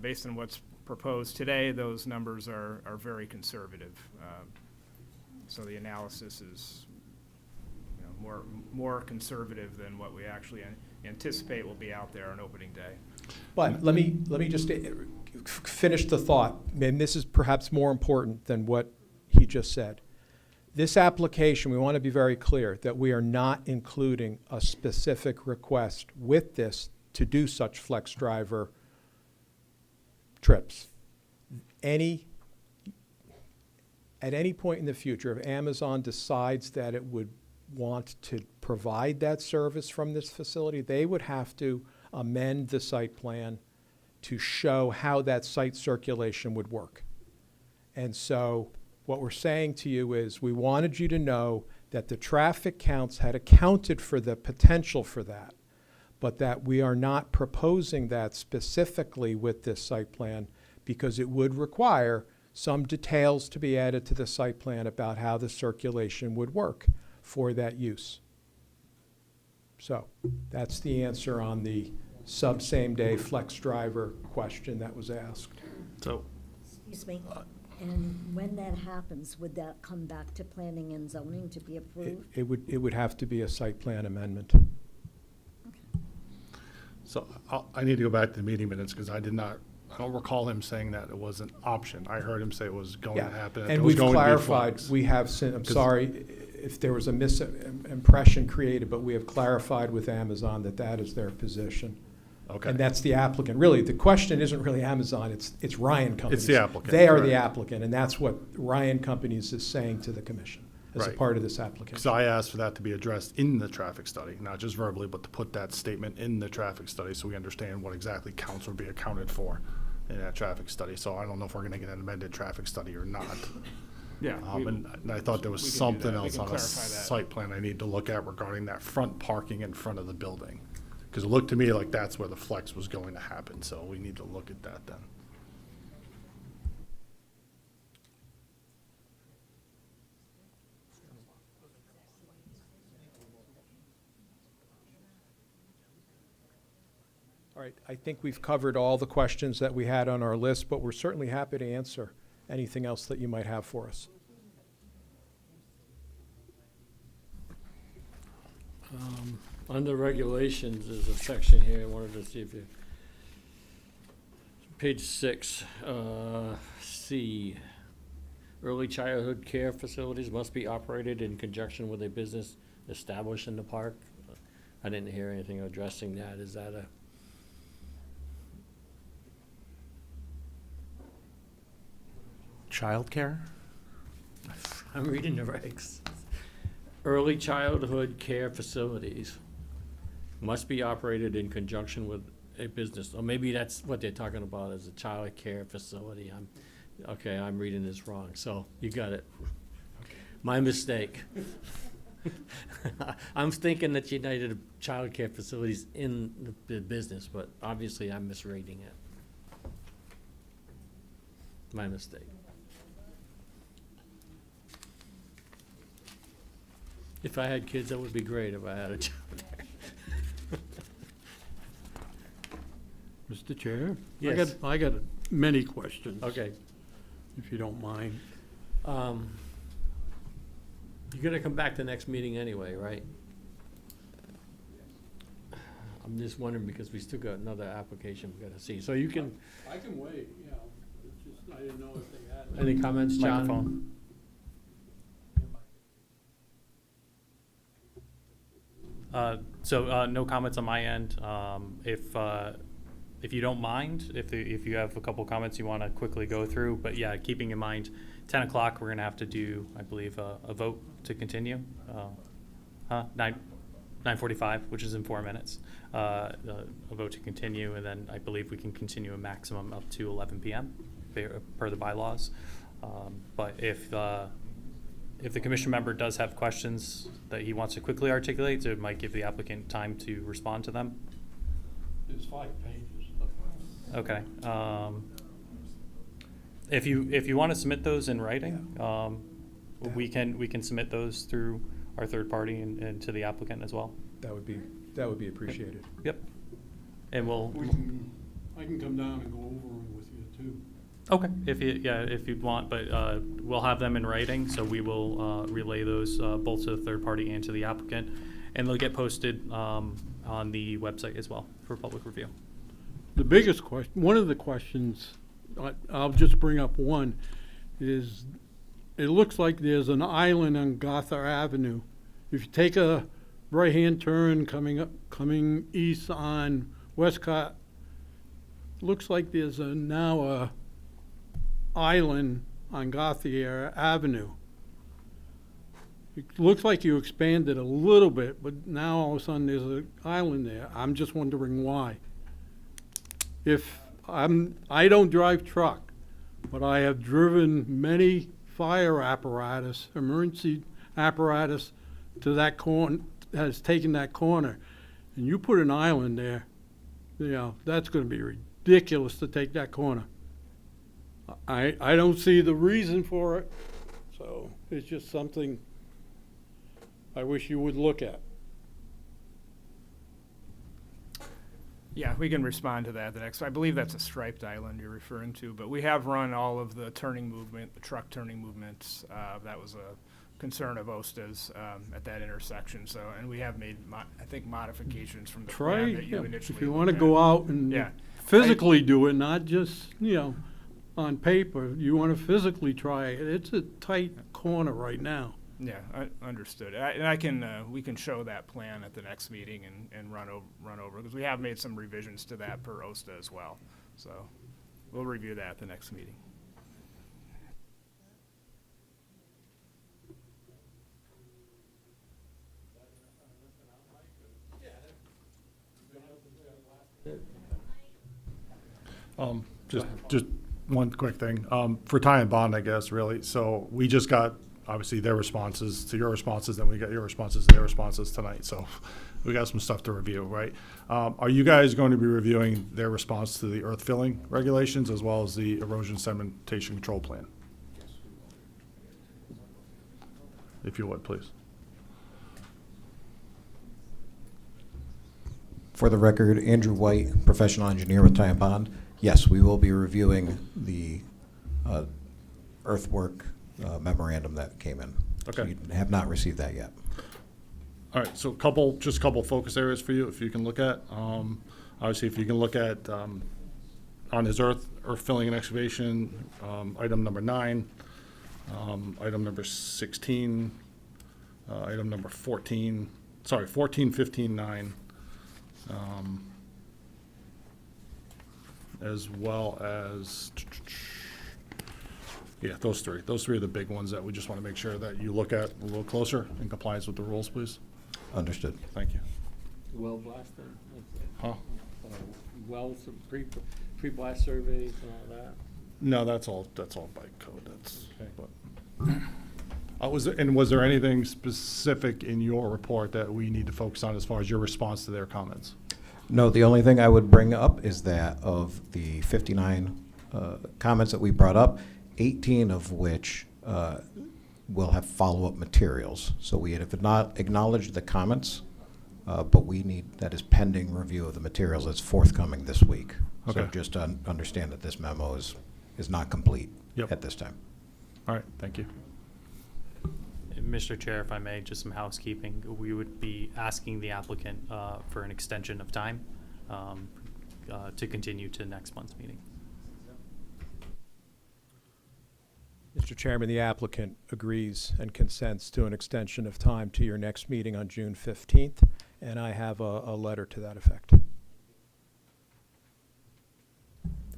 based on what's proposed today, those numbers are very conservative. So the analysis is more conservative than what we actually anticipate will be out there on opening day. But let me just finish the thought, and this is perhaps more important than what he just said. This application, we want to be very clear that we are not including a specific request with this to do such flex driver trips. At any point in the future, if Amazon decides that it would want to provide that service from this facility, they would have to amend the site plan to show how that site circulation would work. And so what we're saying to you is we wanted you to know that the traffic counts had accounted for the potential for that, but that we are not proposing that specifically with this site plan because it would require some details to be added to the site plan about how the circulation would work for that use. So that's the answer on the same-day flex driver question that was asked. So, Excuse me, and when that happens, would that come back to planning and zoning to be approved? It would have to be a site plan amendment. So I need to go back to the meeting minutes because I don't recall him saying that it was an option. I heard him say it was going to happen. And we've clarified, we have, I'm sorry if there was a misimpression created, but we have clarified with Amazon that that is their position. Okay. And that's the applicant. Really, the question isn't really Amazon, it's Ryan Companies. It's the applicant. They are Right. the applicant, and that's what Ryan Companies is saying to the commission as a Right. part of this application. Because I asked for that to be addressed in the traffic study, not just verbally, but to put that statement in the traffic study so we understand what exactly counts would be accounted for in that traffic study. So I don't know if we're going to get an amended traffic study or not. Yeah. And I thought there was we can do something that. We else can on a clarify that. site plan I need to look at regarding that front parking in front of the building. Because it looked to me like that's where the flex was going to happen, so we need to look at that then. All right, I think we've covered all the questions that we had on our list, but we're certainly happy to answer anything else that you might have for us. Under regulations, there's a section here, I wanted to see if you, page 6, C. Early childhood care facilities must be operated in conjunction with a business established in the park. I didn't hear anything addressing that. Is that a? Childcare? I'm reading the regs. Early childhood care facilities must be operated in conjunction with a business, or maybe that's what they're talking about as a child care facility. I'm reading this wrong, so you got it. My mistake. I'm thinking that United Child Care Facilities in the business, but obviously I'm misreading it. My mistake. If I had kids, that would be great if I had a child there. Mr. Chair? Yes. I got many questions. Okay. If you don't mind. You're gonna come back to the next meeting anyway, right? I'm just wondering because we still got another application we gotta see. So you can, I can wait, you know, it's just, I didn't know if they had. any comments, John? Microphone. No comments on my end. If you don't mind, if you have a couple comments you want to quickly go through, but yeah, keeping in mind, 10 o'clock, we're going to have to do, I believe, a vote to continue. 9:45, which is in 4 minutes. A vote to continue, and then I believe we can continue a maximum up to 11 p.m. per the bylaws. But if the commission member does have questions that he wants to quickly articulate, so it might give the applicant time to respond to them. It's 5 pages. Okay. If you want to submit those in writing, we can submit those through our third party and to the applicant as well. That would be appreciated. Yep. And I can come down and go over them with you too. Okay, if you'd want, but we'll have them in writing, so we will relay those both to the third party and to the applicant, and they'll get posted on the website as well for public review. The biggest question, one of the questions, I'll just bring up one, is it looks like there's an island on Gotha Avenue. If you take a right-hand turn coming east on Westcott, looks like there's now a island on Gauthier Avenue. It looks like you expanded a little bit, but now all of a sudden there's an island there. I'm just wondering why. I don't drive truck, but I have driven many fire apparatus, emergency apparatus to that corner, has taken that corner, and you put an island there, you know, that's going to be ridiculous to take that corner. I don't see the reason for it, so it's just something I wish you would look at. Yeah, we can respond to that the next. I believe that's a striped island you're referring to, but we have run all of the turning movement, the truck turning movements. That was a concern of OSTA's at that intersection. So, and we have made, I think, modifications from the plan that you initially. If you want to go out and physically do it, not just, you know, on paper. You want to physically try it. It's a tight corner right now. Yeah, understood. We can show that plan at the next meeting and run over, because we have made some revisions to that per OSTA as well. So we'll review that at the next meeting. Just one quick thing, for Ty and Bond, I guess, really. So we just got, obviously, their responses to your responses, then we got your responses to their responses tonight. So we got some stuff to review, right? Are you guys going to be reviewing their response to the earth filling regulations as well as the erosion sedimentation control plan? If you would, please. For the record, Andrew White, professional engineer with Ty and Bond. Yes, we will be reviewing the earthwork memorandum that came in. Okay. So you have not received that yet. All right, so just a couple focus areas for you, if you can look at. Obviously, if you can look at on his earth filling and excavation, item number 9, item number 16, item number 14, 15, 9. As well as, yeah, those three. Those three are the big ones that we just want to make sure that you look at a little closer in compliance with the rules, please. Understood. Thank you. Well blasted? Huh? Wells, pre-blast surveys and all that? No, that's all by code. That's, okay. But, was there anything specific in your report that we need to focus on as far as your response to their comments? No, the only thing I would bring up is that of the 59 comments that we brought up, 18 of which will have follow-up materials. So we have not acknowledged the comments, but that is pending review of the materials that's forthcoming this week. Okay. So just to understand that this memo is not complete at this time. All right, thank you. Mr. Chair, if I may, just some housekeeping. We would be asking the applicant for an extension of time to continue to next month's meeting. Mr. Chairman, the applicant agrees and consents to an extension of time to your next meeting on June 15th, and I have a letter to that effect.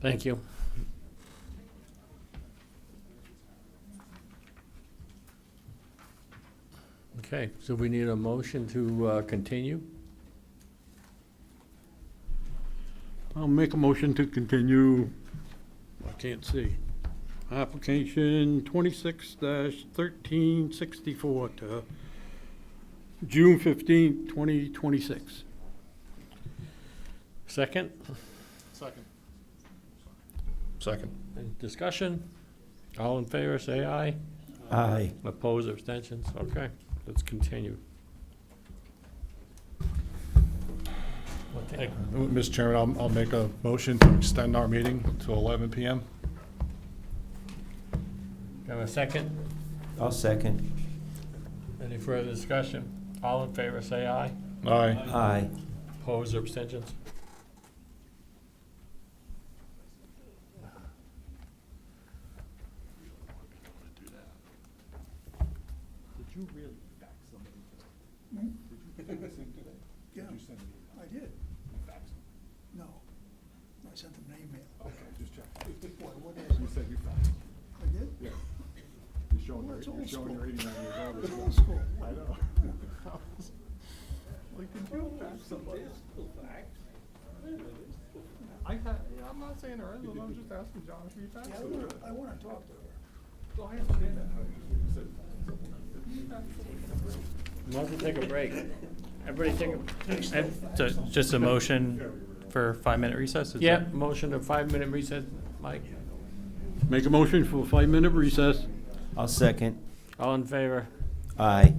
Thank you. Okay, so we need a motion to continue. I'll make a motion to continue, I can't see, application 26-1364 to June 15th, 2026. Second? Second. Second. Any discussion? All in favor, say aye. Aye. Oppose, abstentions? Okay, let's continue. Mr. Chairman, I'll make a motion to extend our meeting to 11 PM. Have a second? I'll second. Any further discussion? All in favor, say aye. Aye. Aye. Oppose, or abstentions? Did you really fax somebody? Hmm? Did you fax him today? Yeah, Did you send me? I did. You faxed him? No, I sent them an email. Okay, just check. What is You it? said you faxed. I did? Yeah. You're showing, Well, it's you're old showing school. you're 89 years old. It's as old well. school. I know. Like, did you fax somebody? I'm not saying there isn't, I'm just asking John if he faxed Yeah, somebody. I wanna talk to her. So I understand that. You said you faxed somebody. Want to take a break? Everybody take a. So just a motion for 5-minute recess? Is Yeah, that- motion of 5-minute recess, Mike. Make a motion for a 5-minute recess. I'll second. All in favor? Aye.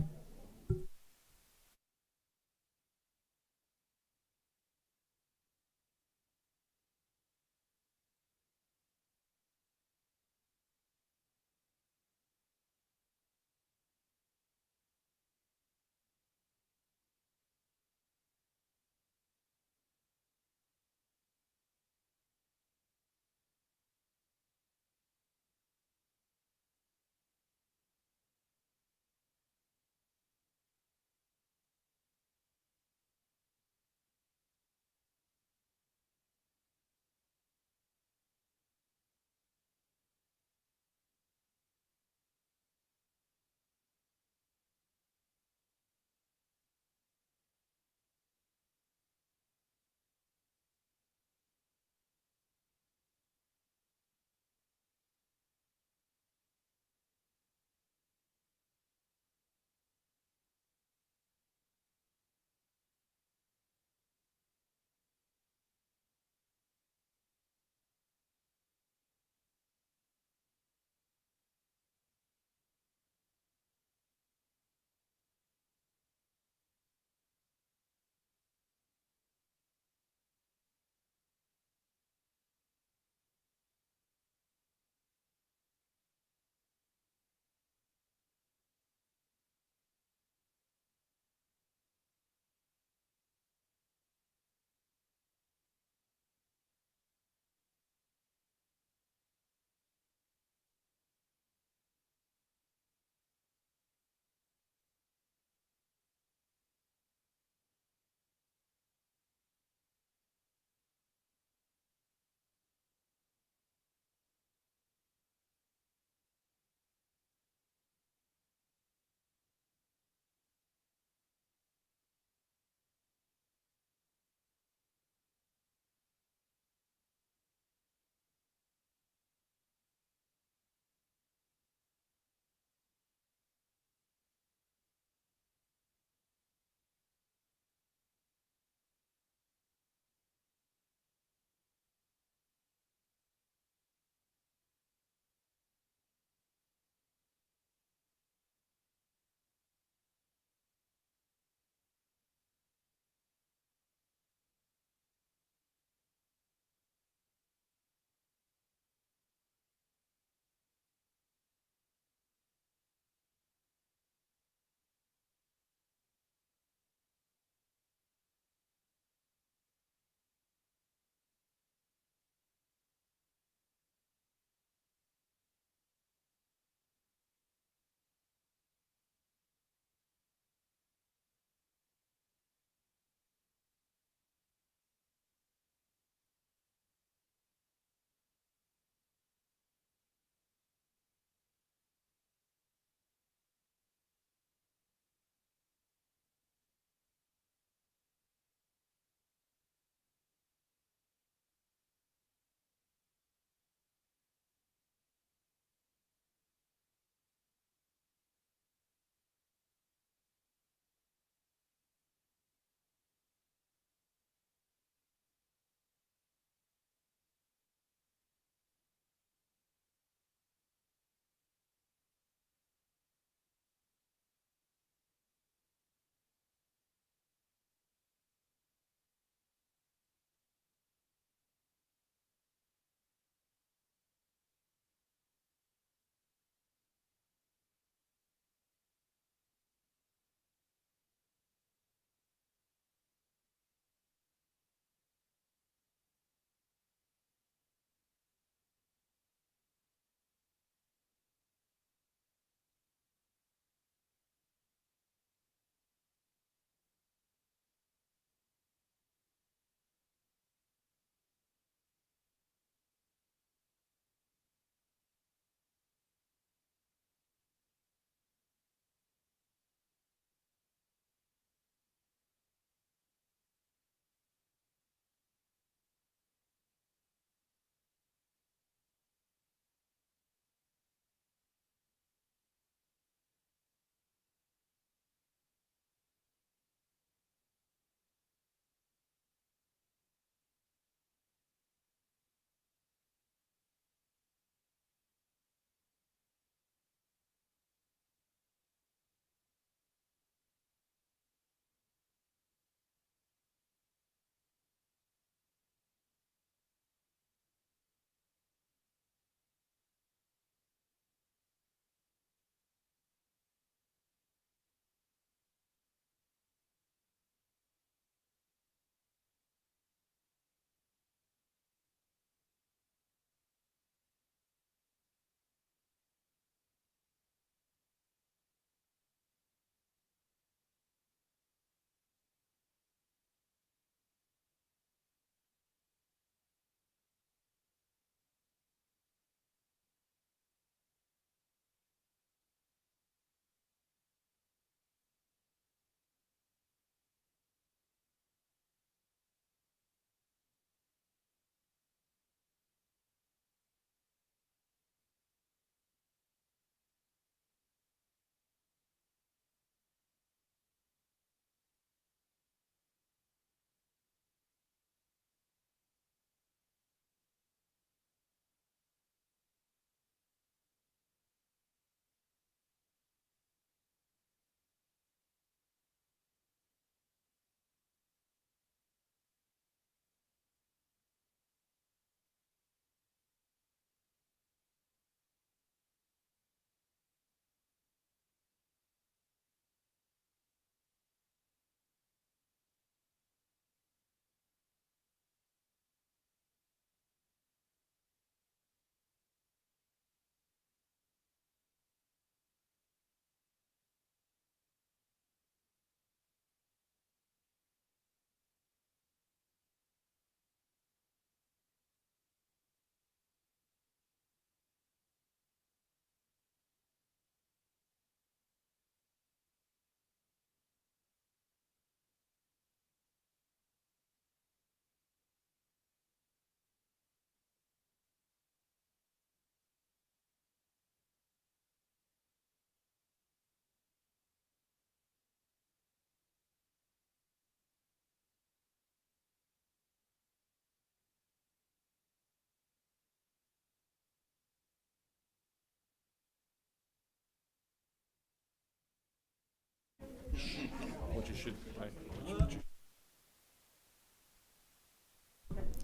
what you should.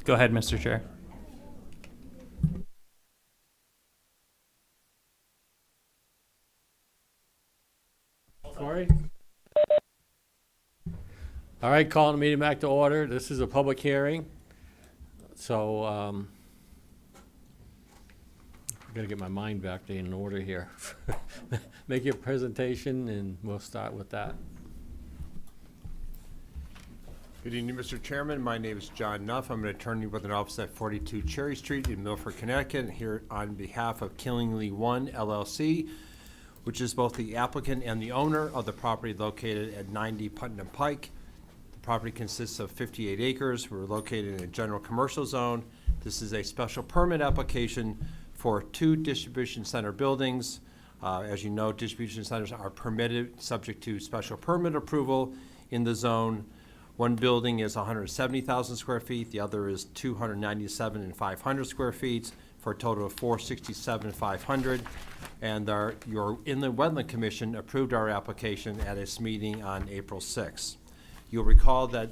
Go ahead, Mr. Chair. Corey? All right, calling the meeting back to order. This is a public hearing. So, I gotta get my mind back in order here. Make your presentation and we'll start with that. Good evening, Mr. Chairman. My name is John Nuff. I'm an attorney with an office at 42 Cherry Street in Milford, Connecticut, and here on behalf of Killingly One LLC, which is both the applicant and the owner of the property located at 90 Putnam Pike. The property consists of 58 acres. We're located in a general commercial zone. This is a special permit application for 2 distribution center buildings. As you know, distribution centers are permitted subject to special permit approval in the zone. One building is 170,000 square feet. The other is 297,500 square feet for a total of 467,500. And your Inland Wetland Commission approved our application at its meeting on April 6th. You'll recall that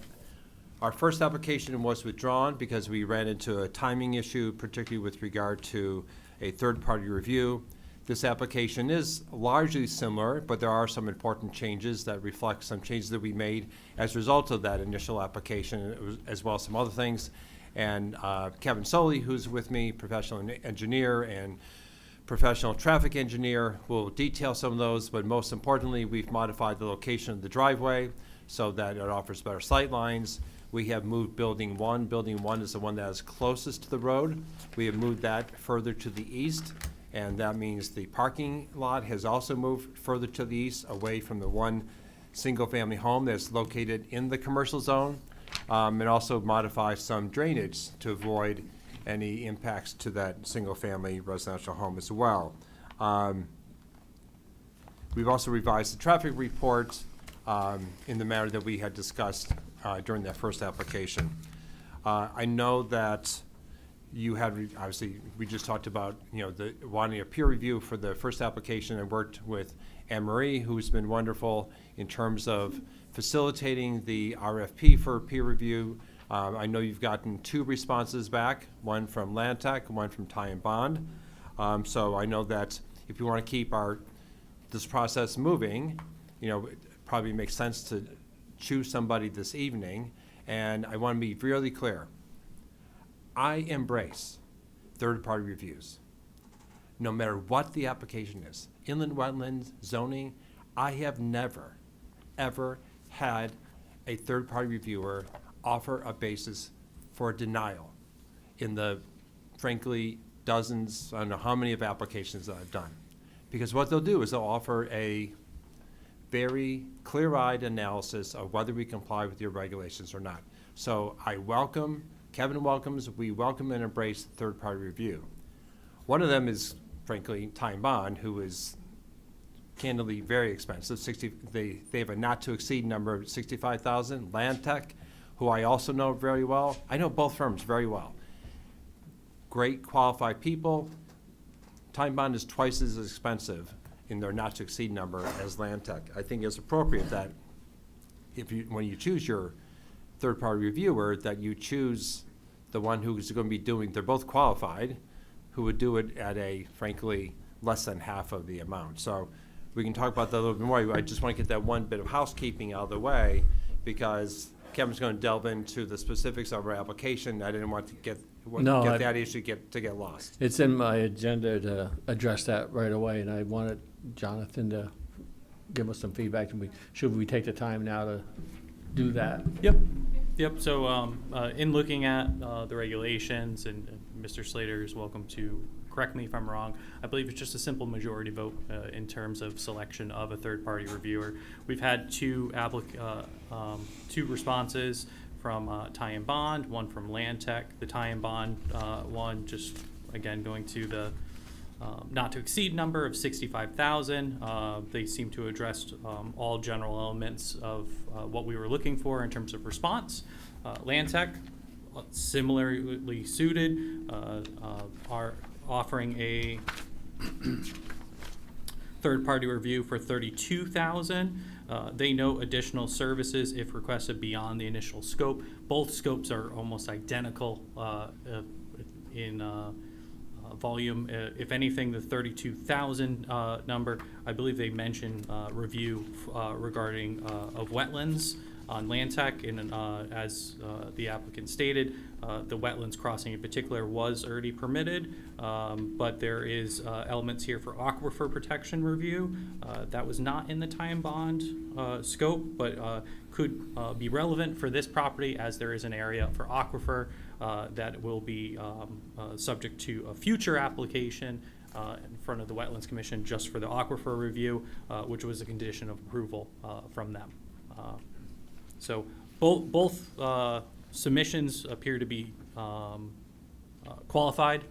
our first application was withdrawn because we ran into a timing issue, particularly with regard to a third-party review. This application is largely similar, but there are some important changes that reflect some changes that we made as a result of that initial application, as well as some other things. And Kevin Soley, who's with me, professional engineer and professional traffic engineer, will detail some of those, but most importantly, we've modified the location of the driveway so that it offers better sight lines. We have moved building 1. Building 1 is the one that is closest to the road. We have moved that further to the east, and that means the parking lot has also moved further to the east, away from the one single-family home that's located in the commercial zone, and also modify some drainage to avoid any impacts to that single-family residential home as well. We've also revised the traffic report in the manner that we had discussed during that first application. I know that you had, obviously, we just talked about, wanting a peer review for the first application, and worked with Anne Marie, who's been wonderful in terms of facilitating the RFP for peer review. I know you've gotten 2 responses back, one from Landtech, one from Ty and Bond. So I know that if you want to keep this process moving, it probably makes sense to choose somebody this evening. And I want to be really clear. I embrace third-party reviews, no matter what the application is. Inland wetlands, zoning, I have never, ever had a third-party reviewer offer a basis for denial in the, frankly, dozens, I don't know how many of applications that I've done. Because what they'll do is they'll offer a very clear-eyed analysis of whether we comply with your regulations or not. So Kevin welcomes, we welcome and embrace third-party review. One of them is, frankly, Ty and Bond, who is candidly very expensive. They have a not-to-exceed number of 65,000. Landtech, who I also know very well. I know both firms very well. Great qualified people. Ty and Bond is twice as expensive in their not-to-exceed number as Landtech. I think it's appropriate that when you choose your third-party reviewer, that you choose the one who's going to be doing, they're both qualified, who would do it at a, frankly, less than half of the amount. So we can talk about that a little bit more. I just want to get that one bit of housekeeping out of the way, because Kevin's going to delve into the specifics of our application. I didn't want to get that issue to get lost. It's in my agenda to address that right away, and I wanted Jonathan to give us some feedback. Should we take the time now to do that? Yep. So in looking at the regulations, and Mr. Slater is welcome to correct me if I'm wrong, I believe it's just a simple majority vote in terms of selection of a third-party reviewer. We've had 2 responses from Ty and Bond, one from Landtech. The Ty and Bond one, just again going to the not to exceed number of 65,000. They seem to address all general elements of what we were looking for in terms of response. Landtech, similarly suited, are offering a third-party review for $32,000. They note additional services if requested beyond the initial scope. Both scopes are almost identical in volume. If anything, the 32,000 number, I believe they mentioned review regarding of wetlands on Land Tech, and as the applicant stated, the wetlands crossing in particular was already permitted, but there is elements here for aquifer protection review. That was not in the time bond scope, but could be relevant for this property, as there is an area for aquifer that will be subject to a future application in front of the Wetlands Commission just for the aquifer review, which was a condition of approval from them. So both submissions appear to be qualified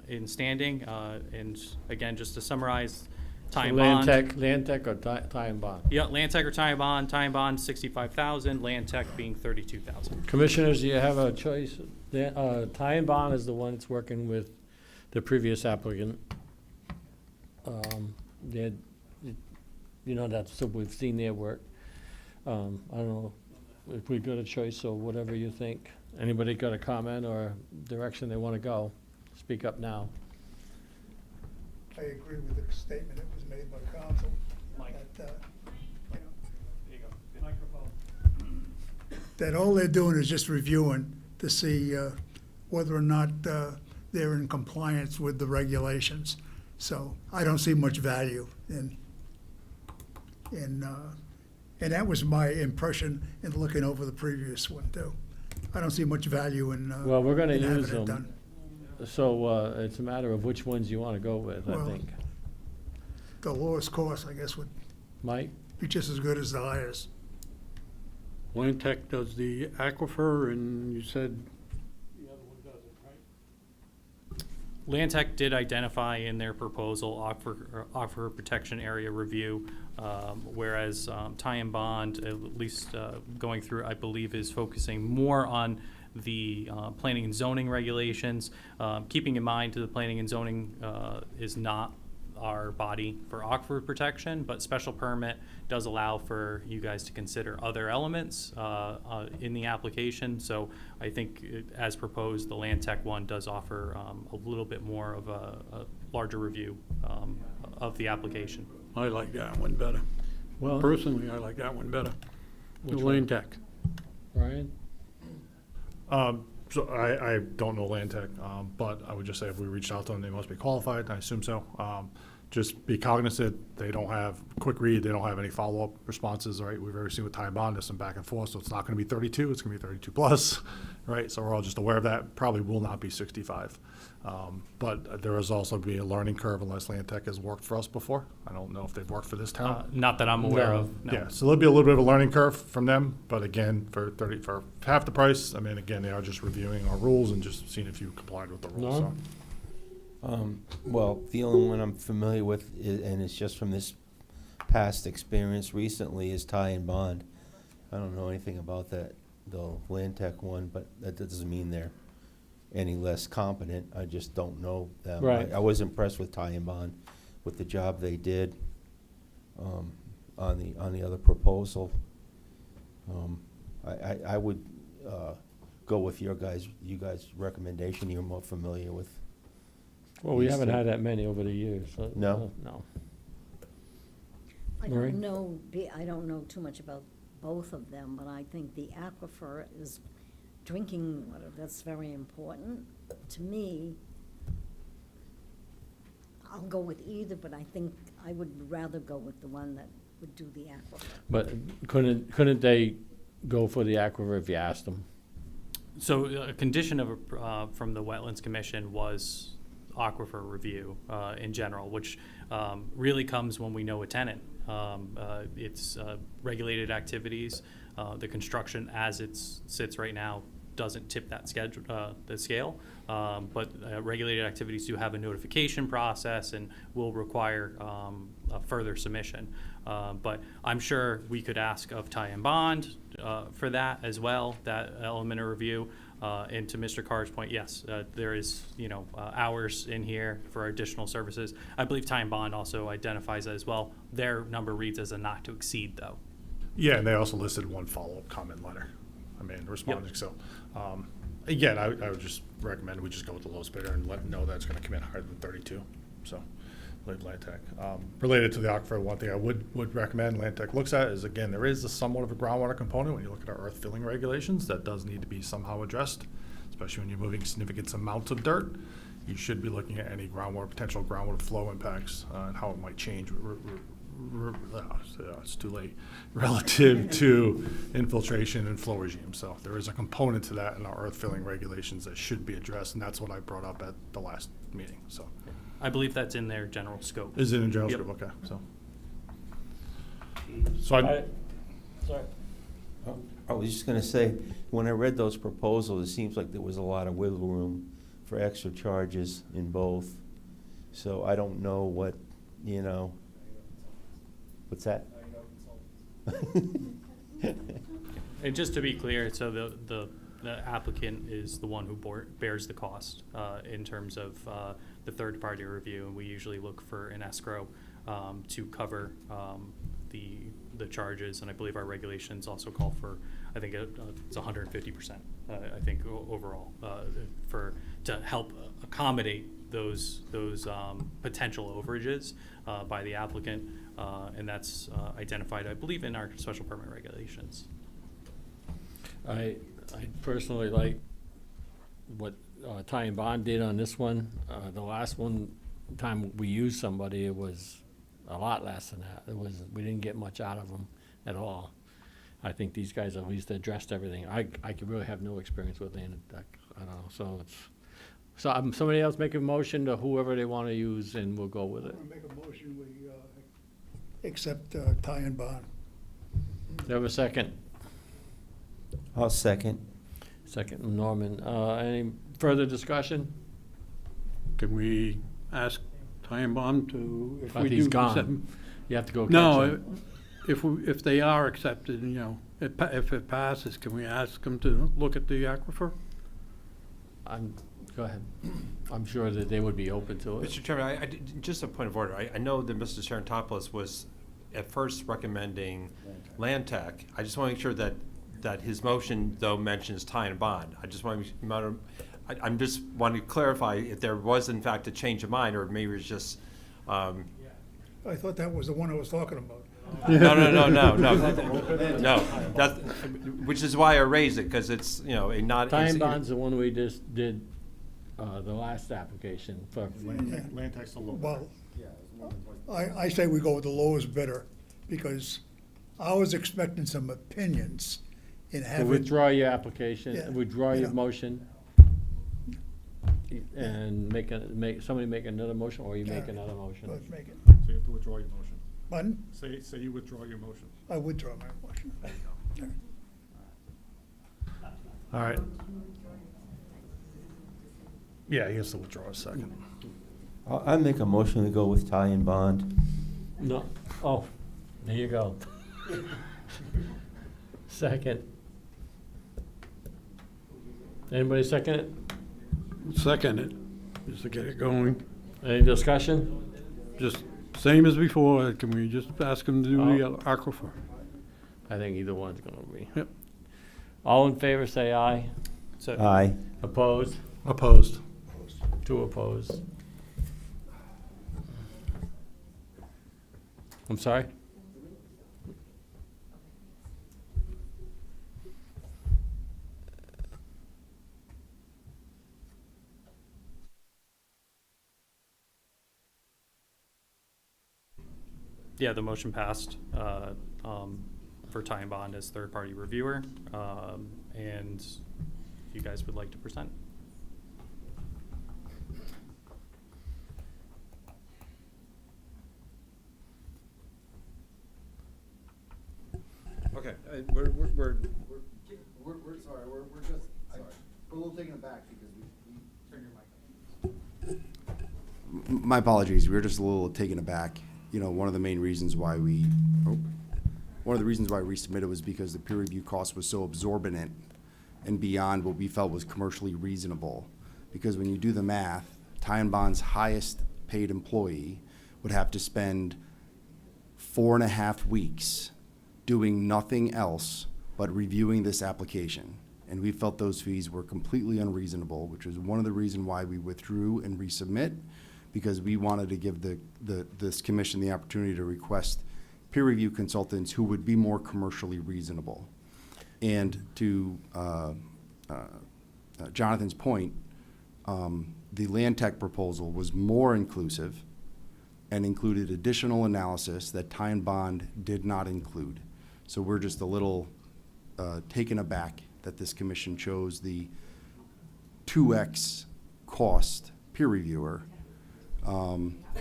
in standing. And again, just to summarize, tie and bond. Land Tech or tie and bond? Yeah, Land Tech or tie and bond. Tie and bond, 65,000. Land Tech being 32,000. Commissioners, do you have a choice? Tie and bond is the one that's working with the previous applicant. So we've seen their work. I don't know if we got a choice or whatever you think. Anybody got a comment or direction they want to go? Speak up now. I agree with the statement that was made by council. That all they're doing is just reviewing to see whether or not they're in compliance with the regulations. So I don't see much value in and that was my impression in looking over the previous one too. I don't see much value in Well, we're going to in having use it them. done. So it's a matter of which ones you want to go with, I Well, think. The lowest cost, I guess, would Mike? be just as good as the highest. Land Tech does the aquifer, and you said Land Tech did identify in their proposal aquifer protection area review, whereas tie and bond, at least going through, I believe, is focusing more on the planning and zoning regulations. Keeping in mind the planning and zoning is not our body for aquifer protection, but special permit does allow for you guys to consider other elements in the application. So I think as proposed, the Land Tech one does offer a little bit more of a larger review of the application. I like that one better. Well, Personally, I like that one better. The Which Land one? Tech. Brian? So I don't know Land Tech, but I would just say if we reached out to them, they must be qualified. I assume so. Just be cognizant, they don't have quick read, they don't have any follow-up responses, right? We've already seen with tie and bond, there's some back and forth, so it's not gonna be 32, it's gonna be 32 plus, right? So we're all just aware of that, probably will not be 65. But there is also be a learning curve unless Land Tech has worked for us before. I don't know if they've worked for this town. Not that I'm aware of, no. Yeah, so there'll be a little bit of a learning curve from them, but again, for half the price, I mean, again, they are just reviewing our rules and just seeing if you complied with the rules, so. Well, the only one I'm familiar with, and it's just from this past experience recently, is tie and bond. I don't know anything about that, the Land Tech one, but that doesn't mean they're any less competent. I just don't know them. Right. I was impressed with tie and bond, with the job they did on the other proposal. I would go with you guys' recommendation. You're more familiar with. Well, we haven't had that many over the years. So, No? No. I Marie? don't know too much about both of them, but I think the aquifer is drinking water. That's very important. To me, I'll go with either, but I think I would rather go with the one that would do the aquifer. But couldn't they go for the aquifer if you asked them? So a condition of from the Wetlands Commission was aquifer review in general, which really comes when we know a tenant. It's regulated activities. The construction as it sits right now doesn't tip that the scale, but regulated activities do have a notification process and will require a further submission. But I'm sure we could ask of Ty and Bond for that as well, that element of review. And to Mr. Carr's point, yes, there is, hours in here for additional services. I believe Ty and Bond also identifies that as well. Their number reads as a not to exceed, though. Yeah, and they also listed one follow-up comment letter. Responding. So, again, I would just recommend we just go with the lowest bidder and let them know that it's going to come in higher than 32. So, Land-Tech. Related to the aquifer, one thing I would recommend Land-Tech looks at is, again, there is somewhat of a groundwater component when you look at our earth filling regulations that does need to be somehow addressed, especially when you're moving significant amounts of dirt. You should be looking at any potential groundwater flow impacts and how it might change. It's too late, relative to infiltration and flow regime. So there is a component to that in our earth filling regulations that should be addressed, and that's what I brought up at the last meeting. So I believe that's in their general scope. is it in general Yep. scope? Okay, so Sorry. I was just gonna say, when I read those proposals, it seems like there was a lot of wiggle room for extra charges in both. So I don't know what, what's that? And just to be clear, so the applicant is the one who bears the cost in terms of the third-party review, and we usually look for an escrow to cover the charges, and I believe our regulations also call for, I think it's 150%, I think overall, to help accommodate those potential overages by the applicant, and that's identified, I believe, in our special permit regulations. I personally like what Ty and Bond did on this one. The last time we used somebody, it was a lot less than that. We didn't get much out of them at all. I think these guys at least addressed everything. I could really have no experience with Land-Tech. I don't know. So somebody else make a motion to whoever they want to use, and we'll go with it. I make a motion, we accept Ty and Bond. Do you have a second? I'll second. Second, Norman. Any further discussion? Can we ask Ty and Bond to, if But we do he's accept- gone. You have to go catch No, him. if they are accepted, if it passes, can we ask them to look at the aquifer? Go ahead. I'm sure that they would be open to it. Mr. Chairman, just a point of order. I know that Mr. Sarantopoulos was at first recommending Land-Tech. I just want to make sure that his motion, though, mentions Ty and Bond. I just want to, I'm just wanting to clarify if there was in fact a change of mind, or maybe it's just. I thought that was the one I was talking about. No. That's, which is why I raised it, because it's, a not. Ty and Bond's the one we just did, the last application for. Land-Tech's the low. Well, I say we go with the lowest bidder, because I was expecting some opinions in So having. withdraw your application, Yeah, withdraw your yeah. motion, and somebody make another motion, or you make another motion. Let's make it. So you have to withdraw your motion. Pardon? Say you withdraw your motion. I withdraw my motion. All right. Yeah, he has to withdraw a second. I make a motion to go with Ty and Bond. No, there you go. Second. Anybody second it? Second it, just to get it going. Any discussion? Just same as before, can we just ask them to do the aquifer? I think either one's gonna be. Yep. All in favor, say aye. Aye. Opposed? Opposed. 2 opposed. I'm sorry? Yeah, the motion passed for Ty and Bond as third-party reviewer, and if you guys would like to present. Okay, We're sorry, we're just, sorry. We're a little taken aback because we turned your mic on. My apologies, we were just a little taken aback. you know, one of the main reasons why we resubmitted was because the peer review cost was so absorbent and beyond what we felt was commercially reasonable. Because when you do the math, Ty and Bond's highest paid employee would have to spend 4.5 weeks doing nothing else but reviewing this application. And we felt those fees were completely unreasonable, which is one of the reasons why we withdrew and resubmit, because we wanted to give this commission the opportunity to request peer review consultants who would be more commercially reasonable. And to Jonathan's point, the Land Tech proposal was more inclusive and included additional analysis that Ty and Bond did not include. So we're just a little taken aback that this commission chose the 2x cost peer reviewer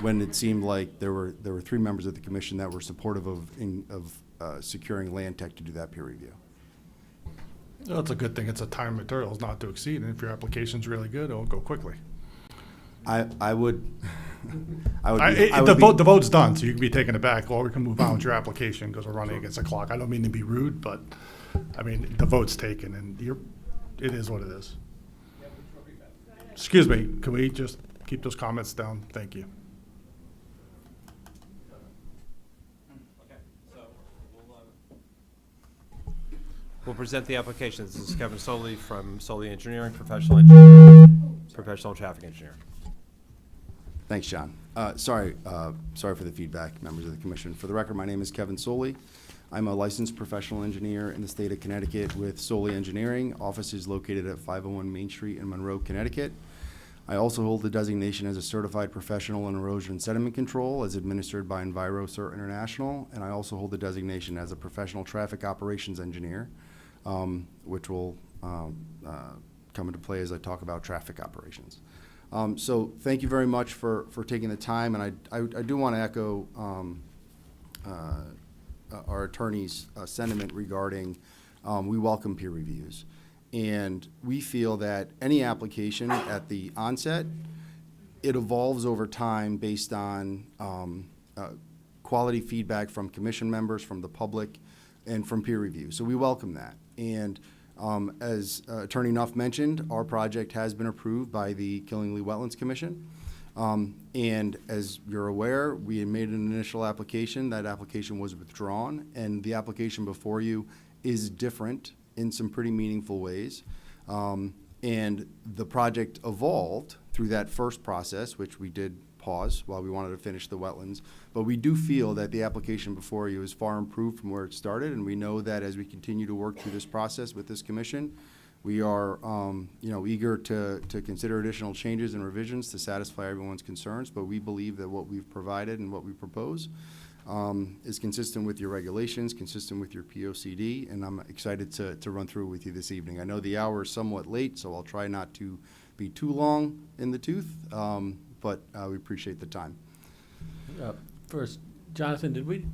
when it seemed like there were 3 members of the commission that were supportive of securing Land Tech to do that peer review. Well, it's a good thing. It's a time materials not to exceed, and if your application's really good, it'll go quickly. I would. The vote's done, so you can be taken aback, or we can move on with your application because we're running against the clock. I don't mean to be rude, but I mean the vote's taken, and it is what it is. Excuse me, can we just keep those comments down? Thank you. We'll present the application. This is Kevin Soley from Soley Engineering, professional traffic engineer. Thanks, John. Sorry for the feedback, members of the commission. For the record, my name is Kevin Soley. I'm a licensed professional engineer in the state of Connecticut with Soley Engineering. Office is located at 501 Main Street in Monroe, Connecticut. I also hold the designation as a certified professional in erosion and sediment control as administered by EnviroCert International, and I also hold the designation as a professional traffic operations engineer, which will come into play as I talk about traffic operations. So thank you very much for taking the time, and I do want to echo our attorney's sentiment regarding we welcome peer reviews. And we feel that any application at the onset, it evolves over time based on quality feedback from commission members, from the public, and from peer review. So we welcome that. And as Attorney Nuff mentioned, our project has been approved by the Killingly Wetlands Commission. And as you're aware, we had made an initial application. That application was withdrawn, and the application before you is different in some pretty meaningful ways. And the project evolved through that first process, which we did pause while we wanted to finish the wetlands. But we do feel that the application before you is far improved from where it started, and we know that as we continue to work through this process with this commission, we are eager to consider additional changes and revisions to satisfy everyone's concerns. But we believe that what we've provided and what we propose is consistent with your regulations, consistent with your POCD, and I'm excited to run through it with you this evening. I know the hour is somewhat late, so I'll try not to be too long in the tooth, but we appreciate the time. First, Jonathan, did we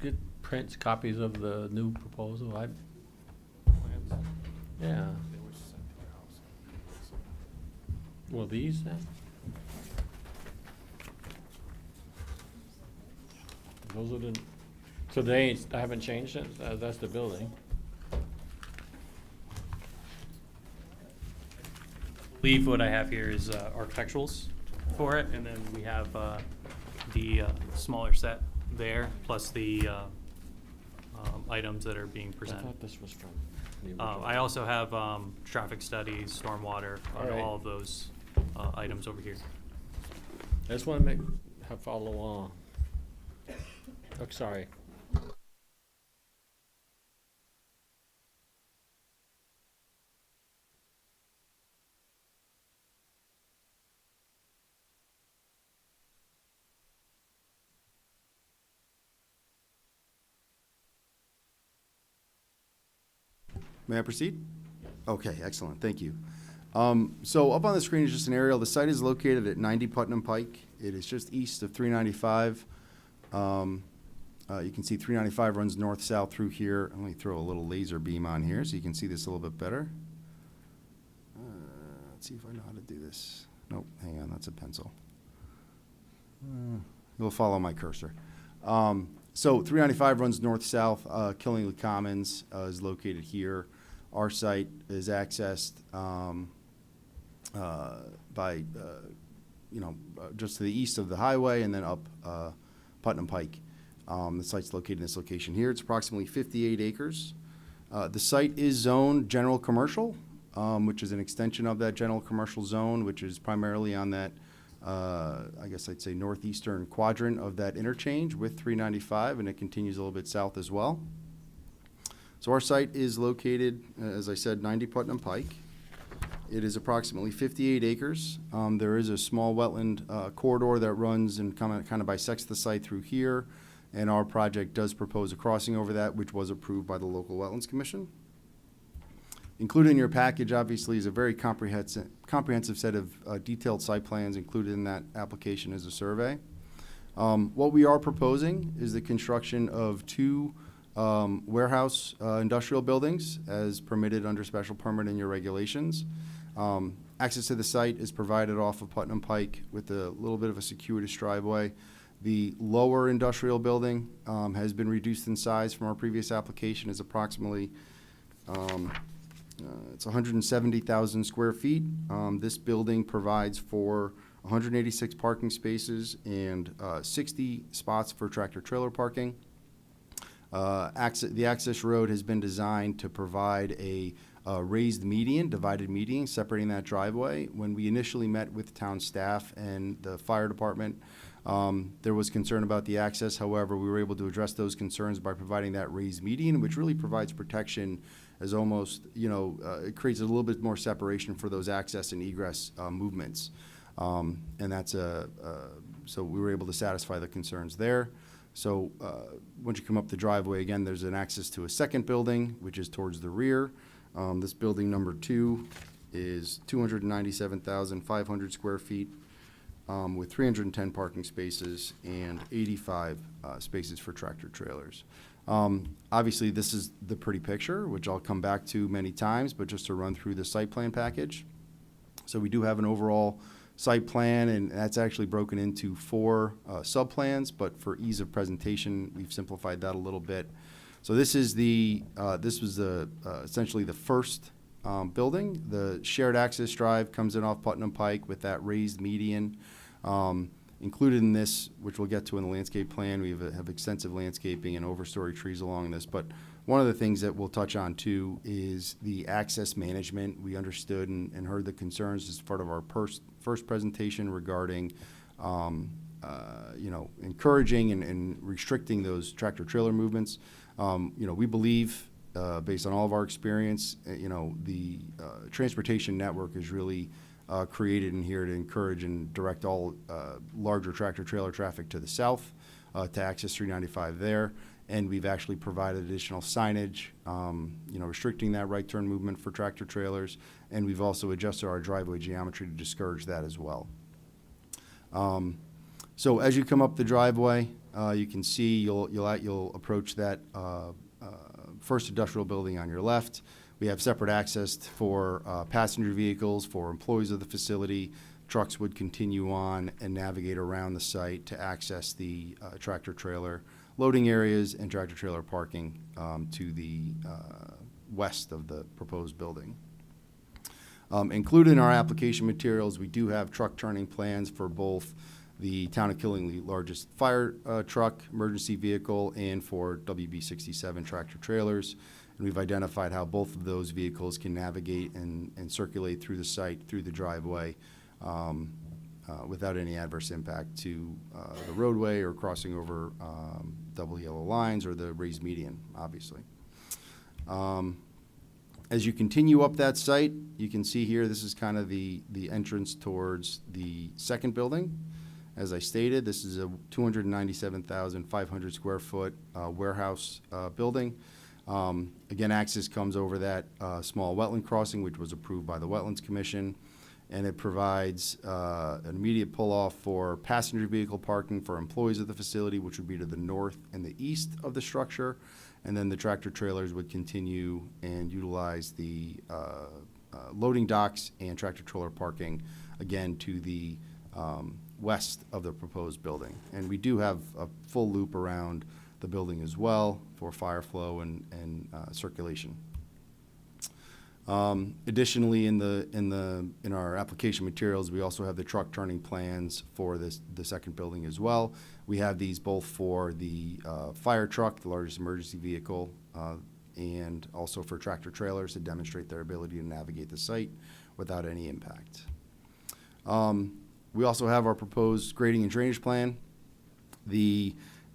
get prints, copies of the new proposal? Yeah. Well, these then? Those are the, so I haven't changed it? That's the building. I believe what I have here is architecturals for it, and then we have the smaller set there, plus the items that are being I presented. thought this was from the original. I also have traffic studies, stormwater, All right. all of those items over here. I just want to follow along. Oh, sorry. May I proceed? Okay, excellent, thank you. So up on the screen is just an aerial. The site is located at 90 Putnam Pike. It is just east of 395. You can see 395 runs north-south through here. Let me throw a little laser beam on here so you can see this a little bit better. Let's see if I know how to do this. Nope, hang on, that's a pencil. You'll follow my cursor. So 395 runs north-south. Killingly Commons is located here. Our site is accessed by, just to the east of the highway and then up Putnam Pike. The site's located in this location here. It's approximately 58 acres. The site is zoned general commercial, which is an extension of that general commercial zone, which is primarily on that, I guess I'd say northeastern quadrant of that interchange with 395, and it continues a little bit south as well. So our site is located, as I said, 90 Putnam Pike. It is approximately 58 acres. There is a small wetland corridor that runs and kind of bisects the site through here, and our project does propose a crossing over that, which was approved by the local Wetlands Commission. Included in your package, obviously, is a very comprehensive set of detailed site plans. Included in that application is a survey. What we are proposing is the construction of two warehouse industrial buildings as permitted under special permit in your regulations. Access to the site is provided off of Putnam Pike with a little bit of a circuitous driveway. The lower industrial building has been reduced in size from our previous application. Is approximately it's 170,000 square feet. This building provides for 186 parking spaces and 60 spots for tractor trailer parking. The access road has been designed to provide a raised median, divided median, separating that driveway. When we initially met with town staff and the fire department, there was concern about the access. However, we were able to address those concerns by providing that raised median, which really provides protection as almost, it creates a little bit more separation for those access and egress movements. And that's so we were able to satisfy the concerns there. So once you come up the driveway, again, there's an access to a second building, which is towards the rear. This building number 2 is 297,500 square feet with 310 parking spaces and 85 spaces for tractor trailers. Obviously, this is the pretty picture, which I'll come back to many times, but just to run through the site plan package. So we do have an overall site plan, and that's actually broken into 4 sub-plans, but for ease of presentation, we've simplified that a little bit. So this is this was essentially the first building. The shared access drive comes in off Putnam Pike with that raised median. Included in this, which we'll get to in the landscape plan, we have extensive landscaping and overstory trees along this. But one of the things that we'll touch on too is the access management. We understood and heard the concerns as part of our first presentation regarding, encouraging and restricting those tractor trailer movements. We believe, based on all of our experience, the transportation network is really created in here to encourage and direct all larger tractor trailer traffic to the south to access 395 there. And we've actually provided additional signage, restricting that right turn movement for tractor trailers. And we've also adjusted our driveway geometry to discourage that as well. So as you come up the driveway, you can see you'll approach that first industrial building on your left. We have separate access for passenger vehicles, for employees of the facility. Trucks would continue on and navigate around the site to access the tractor trailer loading areas and tractor trailer parking to the west of the proposed building. Included in our application materials, we do have truck turning plans for both the Town of Killingly largest fire truck, emergency vehicle, and for WB67 tractor trailers. And we've identified how both of those vehicles can navigate and circulate through the site, through the driveway, without any adverse impact to the roadway or crossing over double yellow lines or the raised median, obviously. As you continue up that site, you can see here, this is kind of the entrance towards the second building. As I stated, this is a 297,500 square foot warehouse building. Again, access comes over that small wetland crossing, which was approved by the Wetlands Commission, and it provides an immediate pull-off for passenger vehicle parking for employees of the facility, which would be to the north and the east of the structure, and then the tractor trailers would continue and utilize the loading docks and tractor trailer parking, again, to the west of the proposed building. And we do have a full loop around the building as well for fire flow and circulation. Additionally, in our application materials, we also have the truck turning plans for the second building as well. We have these both for the fire truck, the largest emergency vehicle, and also for tractor trailers to demonstrate their ability to navigate the site without any impact. We also have our proposed grading and drainage plan.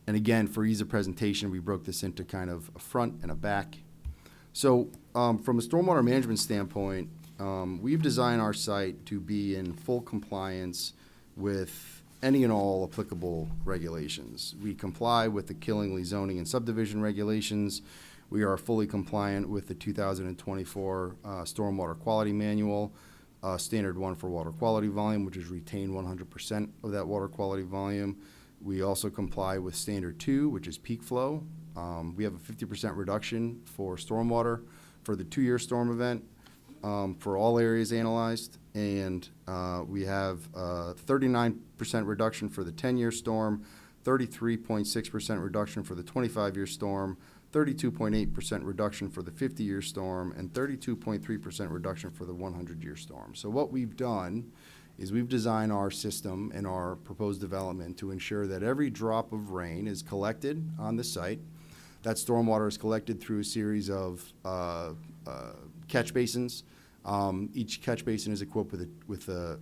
And again, for ease of presentation, we broke this into kind of a front and a back. So from a stormwater management standpoint, we've designed our site to be in full compliance with any and all applicable regulations. We comply with the Killingly zoning and subdivision regulations. We are fully compliant with the 2024 Stormwater Quality Manual, Standard 1 for water quality volume, which is retain 100% of that water quality volume. We also comply with Standard 2, which is peak flow. We have a 50% reduction for stormwater for the 2-year storm event for all areas analyzed. And we have a 39% reduction for the 10-year storm, 33.6% reduction for the 25-year storm, 32.8% reduction for the 50-year storm, and 32.3% reduction for the 100-year storm. So what we've done is we've designed our system and our proposed development to ensure that every drop of rain is collected on the site. That stormwater is collected through a series of catch basins. Each catch basin is equipped with a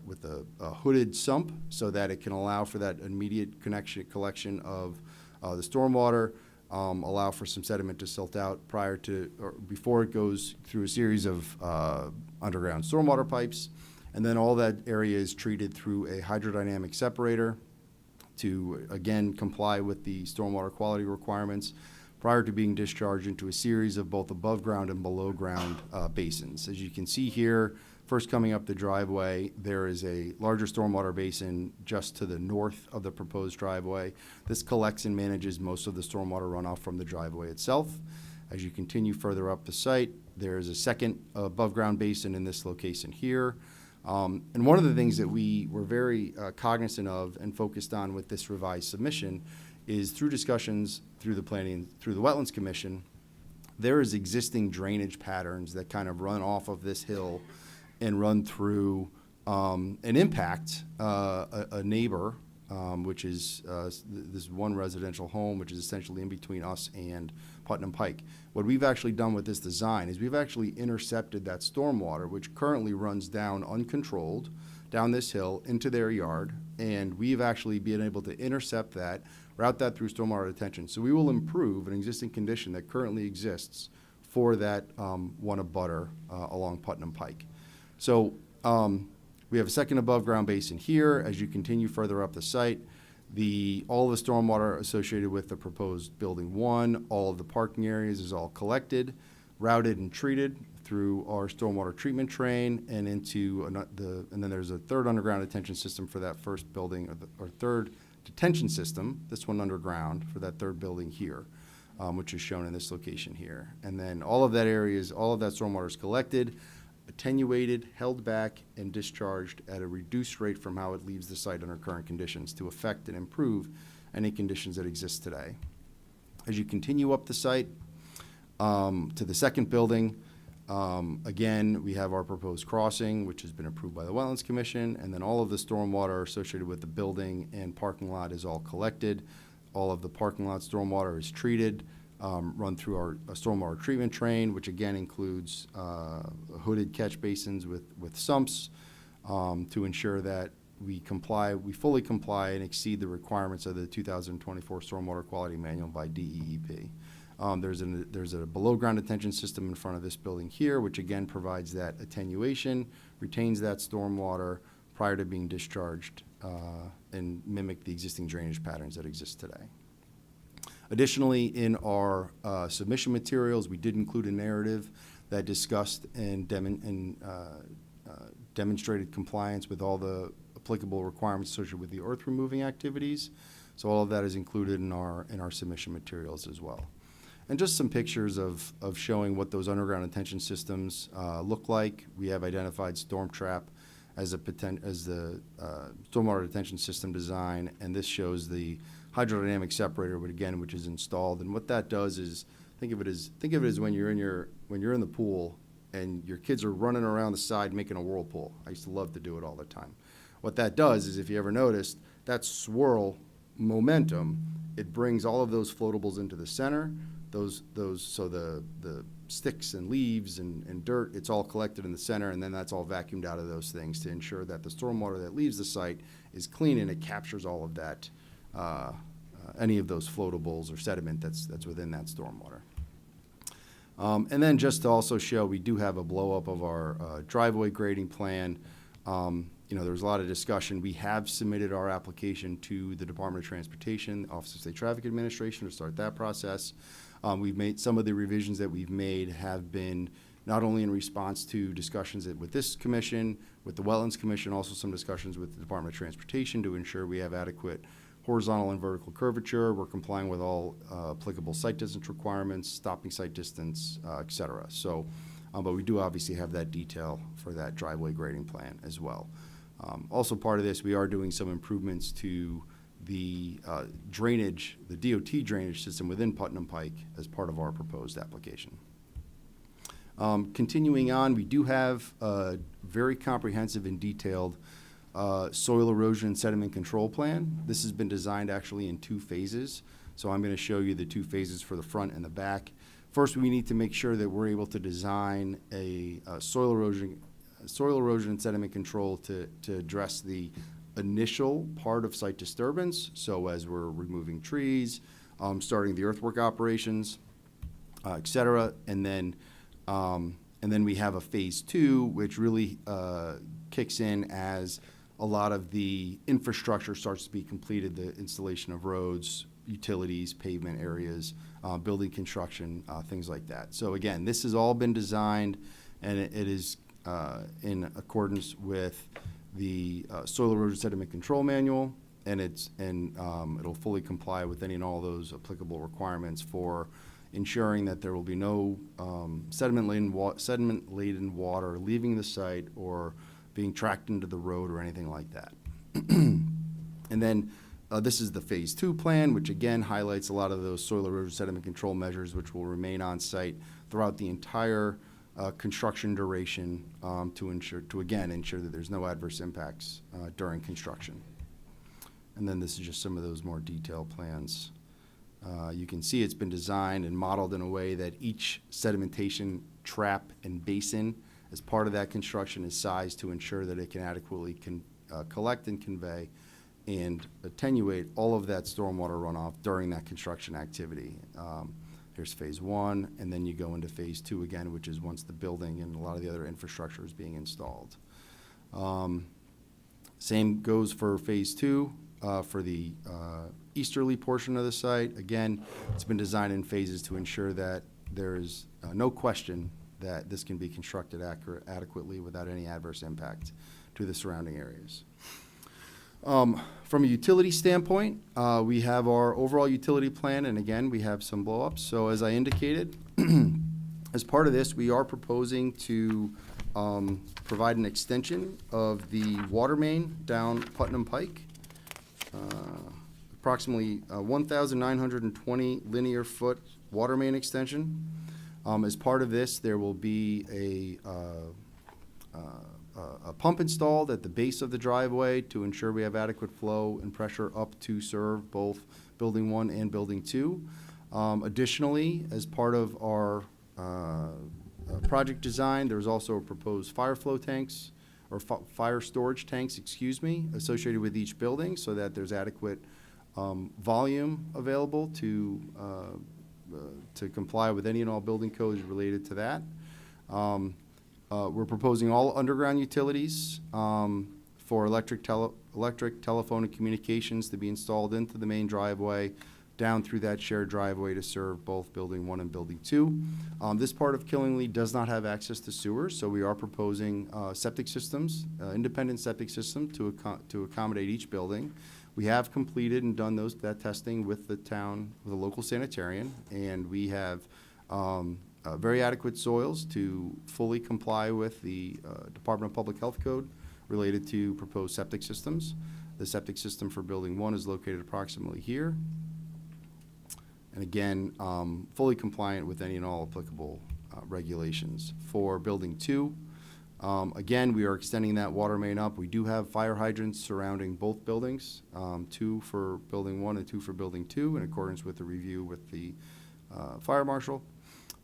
hooded sump so that it can allow for that immediate collection of the stormwater, allow for some sediment to silt out prior to or before it goes through a series of underground stormwater pipes. And then all that area is treated through a hydrodynamic separator to, again, comply with the stormwater quality requirements prior to being discharged into a series of both above ground and below ground basins. As you can see here, first coming up the driveway, there is a larger stormwater basin just to the north of the proposed driveway. This collects and manages most of the stormwater runoff from the driveway itself. As you continue further up the site, there is a second above ground basin in this location here. And one of the things that we were very cognizant of and focused on with this revised submission is through discussions through the planning, through the Wetlands Commission, there is existing drainage patterns that kind of run off of this hill and run through and impact a neighbor, which is this one residential home, which is essentially in between us and Putnam Pike. What we've actually done with this design is we've actually intercepted that stormwater, which currently runs down uncontrolled, down this hill into their yard, and we've actually been able to intercept that, route that through stormwater detention. So we will improve an existing condition that currently exists for that one abutter along Putnam Pike. So we have a second above ground basin here. As you continue further up the site, all the stormwater associated with the proposed building 1, all of the parking areas is all collected, routed and treated through our stormwater treatment train and into and then there's a third underground detention system for that first building, or third detention system, this one underground for that third building here, which is shown in this location here. And then all of that stormwater is collected, attenuated, held back, and discharged at a reduced rate from how it leaves the site under current conditions to affect and improve any conditions that exist today. As you continue up the site to the second building, again, we have our proposed crossing, which has been approved by the Wetlands Commission, and then all of the stormwater associated with the building and parking lot is all collected. All of the parking lot stormwater is treated, run through our stormwater treatment train, which again includes hooded catch basins with sumps to ensure that we fully comply and exceed the requirements of the 2024 Stormwater Quality Manual by DEEP. There's a below ground detention system in front of this building here, which again provides that attenuation, retains that stormwater prior to being discharged and mimic the existing drainage patterns that exist today. Additionally, in our submission materials, we did include a narrative that discussed and demonstrated compliance with all the applicable requirements associated with the earth removing activities. So all of that is included in our submission materials as well. And just some pictures of showing what those underground detention systems look like. We have identified storm trap as the stormwater detention system design, and this shows the hydrodynamic separator, which is installed. And what that does is, think of it as when you're in the pool and your kids are running around the side making a whirlpool. I used to love to do it all the time. What that does is, if you ever noticed, that swirl momentum, it brings all of those floatables into the center. So the sticks and leaves and dirt, it's all collected in the center, and then that's all vacuumed out of those things to ensure that the stormwater that leaves the site is clean and it captures all of that, any of those floatables or sediment that's within that stormwater. And then just to also show, we do have a blow up of our driveway grading plan. There was a lot of discussion. We have submitted our application to the Department of Transportation, Office of State Traffic Administration, to start that process. We've made, some of the revisions that we've made have been not only in response to discussions with this commission, with the Wetlands Commission, also some discussions with the Department of Transportation to ensure we have adequate horizontal and vertical curvature. We're complying with all applicable site distance requirements, stopping site distance, et cetera. So, but we do obviously have that detail for that driveway grading plan as well. Also part of this, we are doing some improvements to the drainage, the DOT drainage system within Putnam Pike as part of our proposed application. Continuing on, we do have a very comprehensive and detailed soil erosion and sediment control plan. This has been designed actually in 2 phases. So I'm going to show you the 2 phases for the front and the back. First, we need to make sure that we're able to design a soil erosion and sediment control to address the initial part of site disturbance. So as we're removing trees, starting the earthwork operations, et cetera. And then we have a phase 2, which really kicks in as a lot of the infrastructure starts to be completed, the installation of roads, utilities, pavement areas, building construction, things like that. So again, this has all been designed, and it is in accordance with the Soil Erosion Sediment Control Manual, and it'll fully comply with any and all those applicable requirements for ensuring that there will be no sediment-laden water leaving the site or being tracked into the road or anything like that. And then this is the phase 2 plan, which again highlights a lot of those soil erosion sediment control measures, which will remain on site throughout the entire construction duration to ensure that there's no adverse impacts during construction. And then this is just some of those more detailed plans. You can see it's been designed and modeled in a way that each sedimentation trap and basin as part of that construction is sized to ensure that it can adequately collect and convey and attenuate all of that stormwater runoff during that construction activity. Here's phase 1, and then you go into phase 2 again, which is once the building and a lot of the other infrastructure is being installed. Same goes for phase 2 for the easterly portion of the site. Again, it's been designed in phases to ensure that there is no question that this can be constructed adequately without any adverse impact to the surrounding areas. From a utility standpoint, we have our overall utility plan, and again, we have some blow-ups. So as I indicated, as part of this, we are proposing to provide an extension of the water main down Putnam Pike, approximately 1,920 linear foot water main extension. As part of this, there will be a pump installed at the base of the driveway to ensure we have adequate flow and pressure up to serve both Building 1 and Building 2. Additionally, as part of our project design, there's also a proposed fire flow tanks, or fire storage tanks, associated with each building so that there's adequate volume available to comply with any and all building codes related to that. We're proposing all underground utilities for electric, telephone, and communications to be installed into the main driveway down through that shared driveway to serve both Building 1 and Building 2. This part of Killingly does not have access to sewers, so we are proposing septic systems, independent septic system to accommodate each building. We have completed and done that testing with the town, with a local sanitarian, and we have very adequate soils to fully comply with the Department of Public Health Code related to proposed septic systems. The septic system for Building 1 is located approximately here. And again, fully compliant with any and all applicable regulations. For Building 2, again, we are extending that water main up. We do have fire hydrants surrounding both buildings, 2 for Building 1 and 2 for Building 2, in accordance with the review with the fire marshal.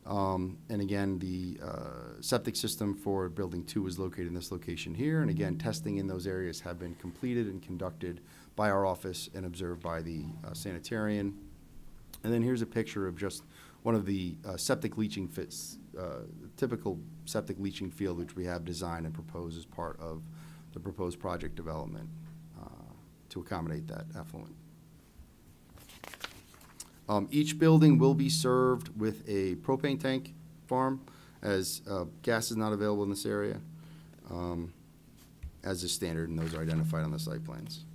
And again, the septic system for Building 2 is located in this location here. And again, testing in those areas have been completed and conducted by our office and observed by the sanitarian. And then here's a picture of just one of the septic leaching fits, typical septic leaching field, which we have designed and proposed as part of the proposed project development to accommodate that effluent. Each building will be served with a propane tank farm, as gas is not available in this area, as is standard, and those are identified on the site plans.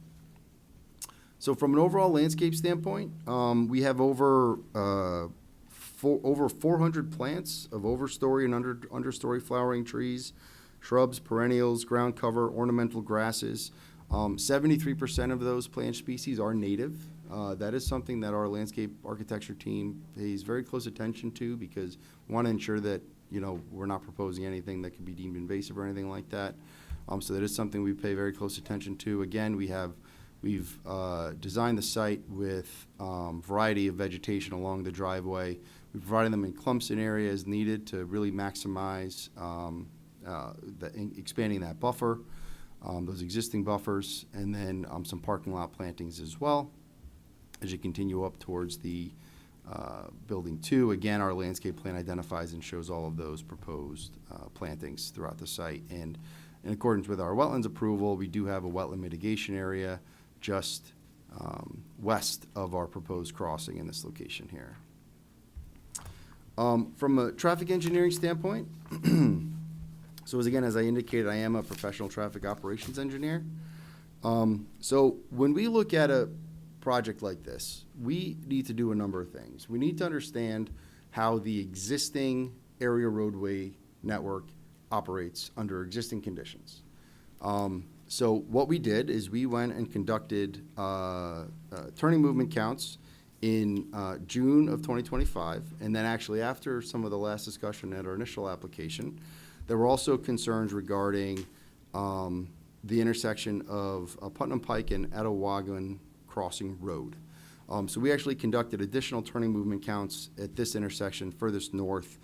So from an overall landscape standpoint, we have over 400 plants of overstory and understory flowering trees, shrubs, perennials, ground cover, ornamental grasses. 73% of those plant species are native. That is something that our landscape architecture team pays very close attention to, because we want to ensure that, you know, we're not proposing anything that could be deemed invasive or anything like that. So that is something we pay very close attention to. Again, we've designed the site with variety of vegetation along the driveway. We've provided them in clumps in areas needed to really maximize expanding that buffer, those existing buffers, and then some parking lot plantings as well. As you continue up towards the Building 2, again, our landscape plan identifies and shows all of those proposed plantings throughout the site. And in accordance with our wetlands approval, we do have a wetland mitigation area just west of our proposed crossing in this location here. From a traffic engineering standpoint, so as I indicated, I am a professional traffic operations engineer. So when we look at a project like this, we need to do a number of things. We need to understand how the existing area roadway network operates under existing conditions. So what we did is we went and conducted turning movement counts in June of 2025, and then actually after some of the last discussion at our initial application, there were also concerns regarding the intersection of Putnam Pike and Etowah Crossing Road. So we actually conducted additional turning movement counts at this intersection furthest north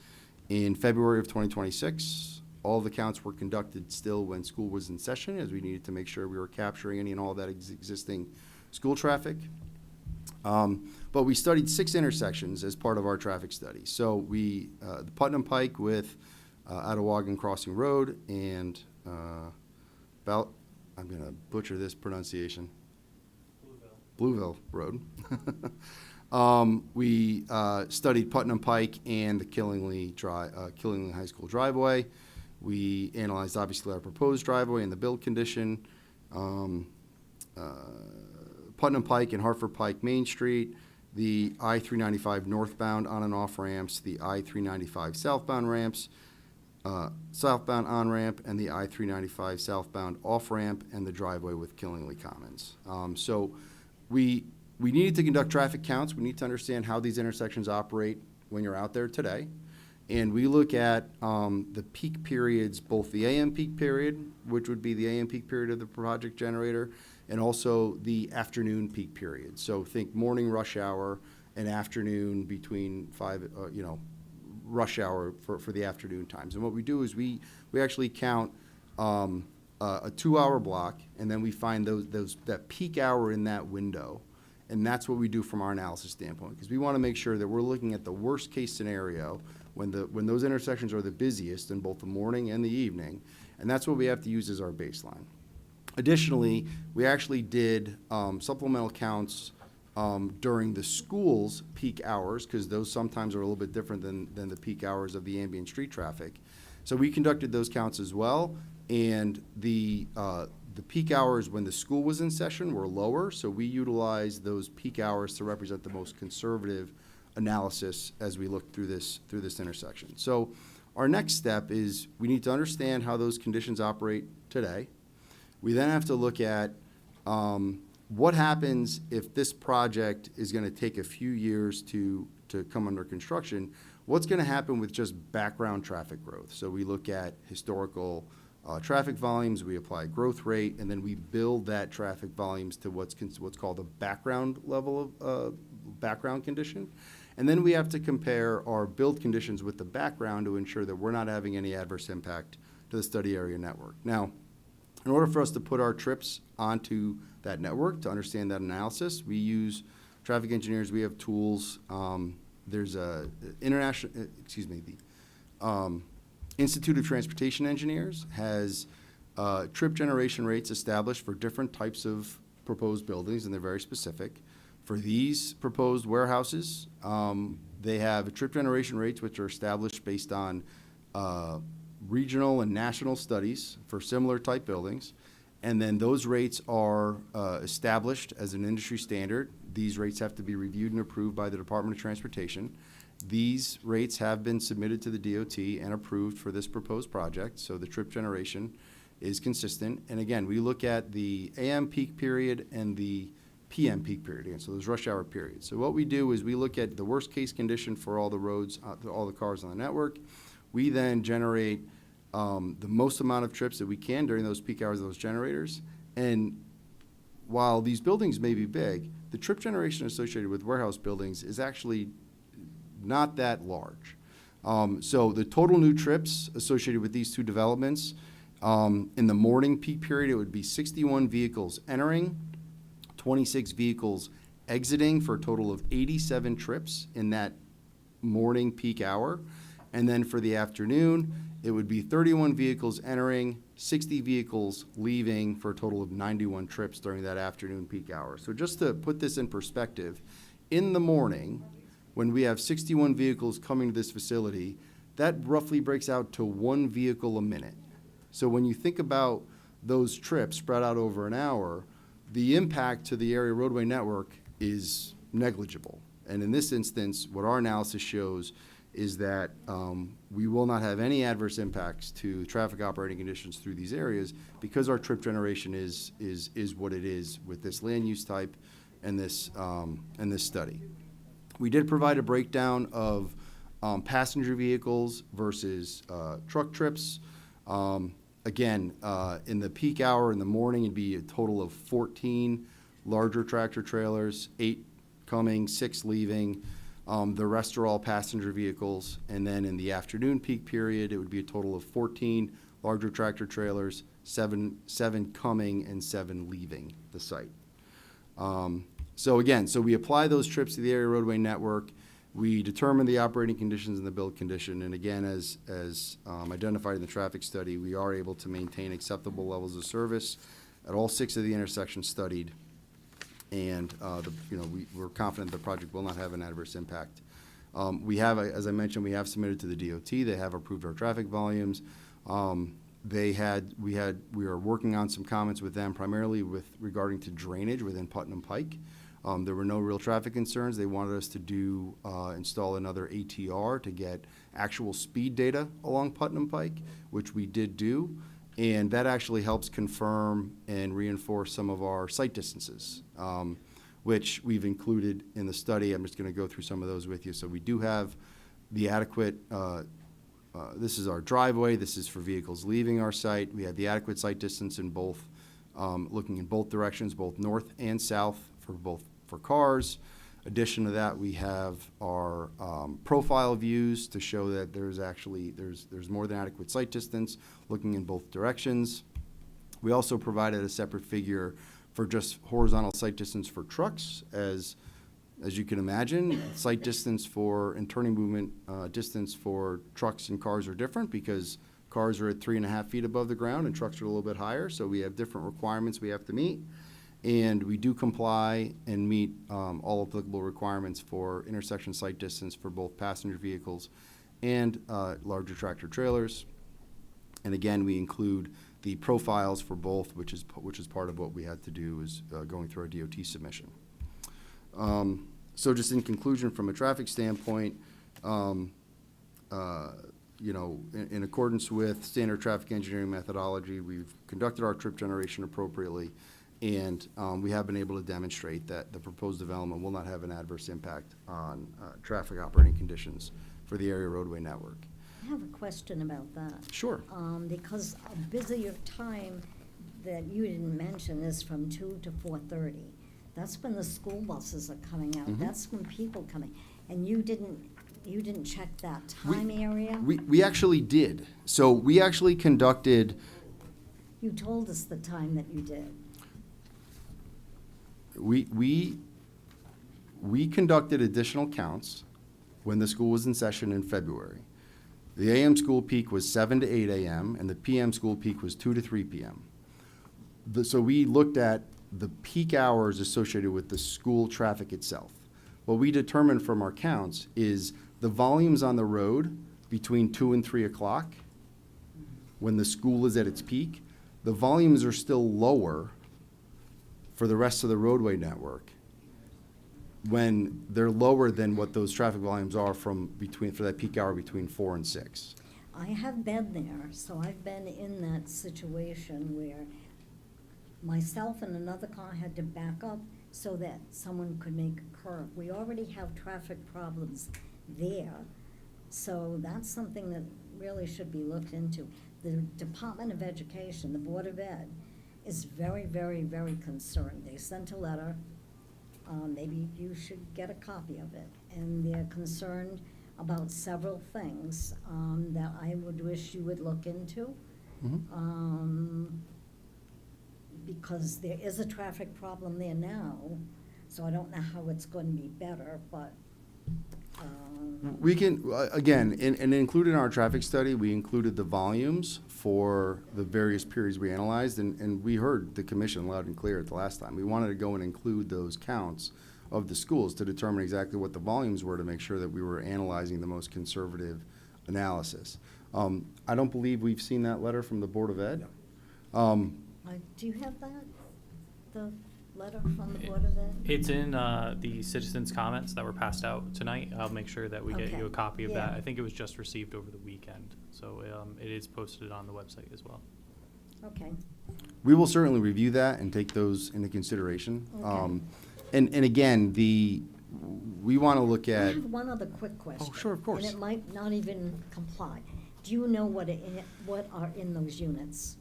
in February of 2026. All of the counts were conducted still when school was in session, as we needed to make sure we were capturing any and all that existing school traffic. But we studied 6 intersections as part of our traffic study. So we, the Putnam Pike with Etowah Crossing Road and I'm going to butcher this pronunciation. Blueville Road. We studied Putnam Pike and the Killingley High School driveway. We analyzed, obviously, our proposed driveway and the build condition. Putnam Pike and Hartford Pike Main Street, the I-395 northbound on and off ramps, the I-395 southbound ramps, southbound on-ramp, and the I-395 southbound off-ramp, and the driveway with Killingley Commons. So we needed to conduct traffic counts. We need to understand how these intersections operate when you're out there today. And we look at the peak periods, both the AM peak period, which would be the AM peak period of the project generator, and also the afternoon peak period. So think morning rush hour and afternoon between rush hour for the afternoon times. And what we do is we actually count a 2-hour block, and then we find that peak hour in that window. And that's what we do from our analysis standpoint, because we want to make sure that we're looking at the worst case scenario when those intersections are the busiest in both the morning and the evening, and that's what we have to use as our baseline. Additionally, we actually did supplemental counts during the school's peak hours, because those sometimes are a little bit different than the peak hours of the ambient street traffic. So we conducted those counts as well, and the peak hours when the school was in session were lower, so we utilized those peak hours to represent the most conservative analysis as we look through this intersection. So our next step is we need to understand how those conditions operate today. We then have to look at what happens if this project is going to take a few years to come under construction. What's going to happen with just background traffic growth? So we look at historical traffic volumes, we apply growth rate, and then we build that traffic volumes to what's called a background level of background condition. And then we have to compare our build conditions with the background to ensure that we're not having any adverse impact to the study area network. Now, in order for us to put our trips onto that network, to understand that analysis, we use traffic engineers. We have tools. There's a Institute of Transportation Engineers has trip generation rates established for different types of proposed buildings, and they're very specific. For these proposed warehouses, they have trip generation rates which are established based on regional and national studies for similar type buildings. And then those rates are established as an industry standard. These rates have to be reviewed and approved by the Department of Transportation. These rates have been submitted to the DOT and approved for this proposed project, so the trip generation is consistent. And again, we look at the AM peak period and the PM peak period, and so those rush hour periods. So what we do is we look at the worst case condition for all the roads, all the cars on the network. We then generate the most amount of trips that we can during those peak hours of those generators. And while these buildings may be big, the trip generation associated with warehouse buildings is actually not that large. So the total new trips associated with these two developments, in the morning peak period, it would be 61 vehicles entering, 26 vehicles exiting, for a total of 87 trips in that morning peak hour. And then for the afternoon, it would be 31 vehicles entering, 60 vehicles leaving, for a total of 91 trips during that afternoon peak hour. So just to put this in perspective, in the morning, when we have 61 vehicles coming to this facility, that roughly breaks out to 1 vehicle a minute. So when you think about those trips spread out over an hour, the impact to the area roadway network is negligible. And in this instance, what our analysis shows is that we will not have any adverse impacts to traffic operating conditions through these areas, because our trip generation is what it is with this land use type and this study. We did provide a breakdown of passenger vehicles versus truck trips. Again, in the peak hour in the morning, it'd be a total of 14 larger tractor trailers, 8 coming, 6 leaving. The rest are all passenger vehicles. And then in the afternoon peak period, it would be a total of 14 larger tractor trailers, 7 coming and 7 leaving the site. So again, we apply those trips to the area roadway network. We determine the operating conditions and the build condition. And again, as identified in the traffic study, we are able to maintain acceptable levels of service at all 6 of the intersections studied. And we're confident the project will not have an adverse impact. We have, as I mentioned, we have submitted to the DOT. They have approved our traffic volumes. We are working on some comments with them, primarily regarding to drainage within Putnam Pike. There were no real traffic concerns. They wanted us to install another ATR to get actual speed data along Putnam Pike, which we did do. And that actually helps confirm and reinforce some of our site distances, which we've included in the study. I'm just going to go through some of those with you. So we do have the adequate, this is our driveway. This is for vehicles leaving our site. We have the adequate site distance in both, looking in both directions, both north and south for cars. Addition to that, we have our profile views to show that there's more than adequate site distance looking in both directions. We also provided a separate figure for just horizontal site distance for trucks. As you can imagine, site distance and turning movement distance for trucks and cars are different, because cars are at 3.5 feet above the ground and trucks are a little bit higher. So we have different requirements we have to meet. And we do comply and meet all applicable requirements for intersection site distance for both passenger vehicles and larger tractor trailers. And again, we include the profiles for both, which is part of what we had to do, is going through our DOT submission. So just in conclusion, from a traffic standpoint, you know, in accordance with standard traffic engineering methodology, we've conducted our trip generation appropriately, and we have been able to demonstrate that the proposed development will not have an adverse impact on traffic operating conditions for the area roadway network. I have a question about that. Sure. Because a busier time that you didn't mention is from 2 to 4:30. That's when the school buses are coming out. Mhm. That's when people coming. And you didn't check that We- time area? We actually did. So we actually conducted, You told us the time that you did. we conducted additional counts when the school was in session in February. The AM school peak was 7 to 8 AM, and the PM school peak was 2 to 3 PM. So we looked at the peak hours associated with the school traffic itself. What we determined from our counts is the volumes on the road between 2 and 3 o'clock, when the school is at its peak, the volumes are still lower for the rest of the roadway network when they're lower than what those traffic volumes are for that peak hour between 4 and 6. I have been there, so I've been in that situation where myself and another car had to back up so that someone could make a curve. We already have traffic problems there, so that's something that really should be looked into. The Department of Education, the Board of Ed, is very, very, very concerned. They sent a letter. Maybe you should get a copy of it. And they're concerned about several things that I would wish you would look into. Because there is a traffic problem there now, so I don't know how it's going to be better, but. We can, again, and included in our traffic study, we included the volumes for the various periods we analyzed, and we heard the commission loud and clear at the last time. We wanted to go and include those counts of the schools to determine exactly what the volumes were to make sure that we were analyzing the most conservative analysis. I don't believe we've seen that letter from the Board of Ed. Do you have that, the letter from the Board of Ed? It's in the citizens' comments that were passed out tonight. I'll make sure that we get Okay. you a copy of that. Yeah. I think it was just received over the weekend, so it is posted on the website as well. Okay. We will certainly review that and take those into consideration. Okay. And again, we want to look I at. have one other quick question. Sure, of course. And it might not even comply. Do you know what are in those units?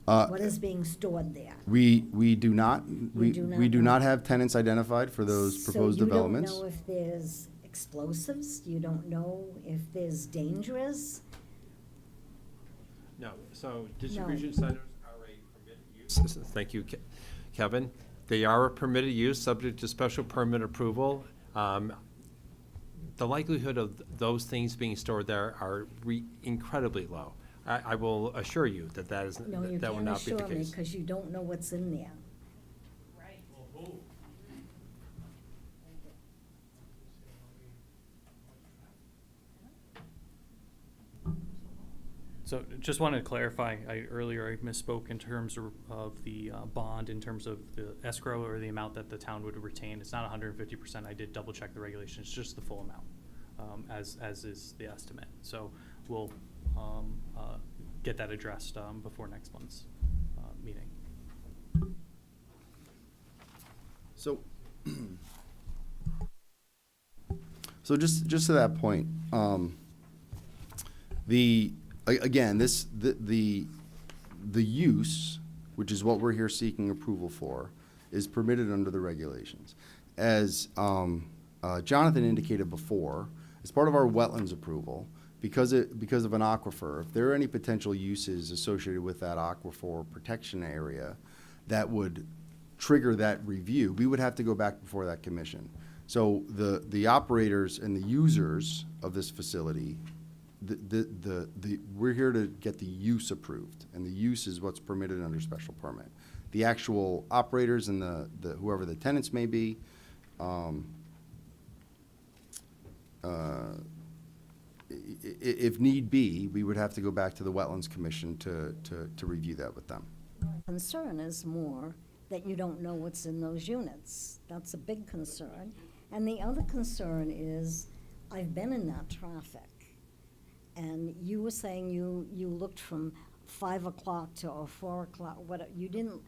What is being stored there? We do not, we do not do know. not have tenants identified for those proposed developments. So you don't know if there's explosives? You don't know if there's dangerous? No, so distribution centers are a permitted use. Thank you, Kevin. They are a permitted use, subject to special permit approval. The likelihood of those things being stored there are incredibly low. I will assure you that that is, No, you that will can't not be the assure me case. because you don't know what's in there. So just wanted to clarify, earlier I misspoke in terms of the bond, in terms of the escrow or the amount that the town would retain. It's not 150%. I did double check the regulations, it's just the full amount, as is the estimate. So we'll get that addressed before next month's meeting. So, so just to that point, again, the use, which is what we're here seeking approval for, is permitted under the regulations. As Jonathan indicated before, as part of our wetlands approval, because of an aquifer, if there are any potential uses associated with that aquifer protection area that would trigger that review, we would have to go back before that commission. So the operators and the users of this facility, we're here to get the use approved, and the use is what's permitted under special permit. The actual operators and the whoever the tenants may be, if need be, we would have to go back to the Wetlands Commission to review that with them. Concern is more that you don't know what's in those units. That's a big concern. And the other concern is, I've been in that traffic. And you were saying you looked from 5 o'clock to, or 4 o'clock, what, you didn't,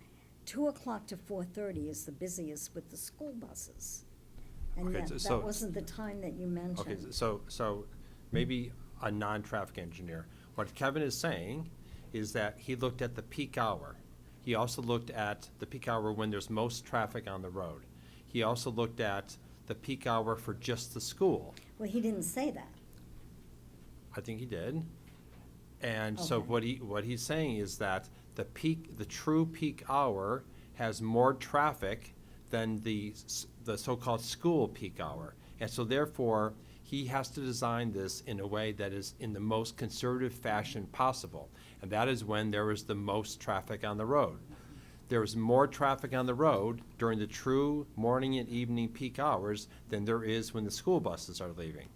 2 o'clock to 4:30 is the busiest with the school buses. And Okay, yet, so- that wasn't the time that you mentioned. Okay, so maybe a non-traffic engineer. What Kevin is saying is that he looked at the peak hour. He also looked at the peak hour when there's most traffic on the road. He also looked at the peak hour for just the school. Well, he didn't say that. I think he did. And so Okay. what he's saying is that the true peak hour has more traffic than the so-called school peak hour. And so therefore, he has to design this in a way that is in the most conservative fashion possible. And that is when there is the most traffic on the road. There is more traffic on the road during the true morning and evening peak hours than there is when the school buses are leaving.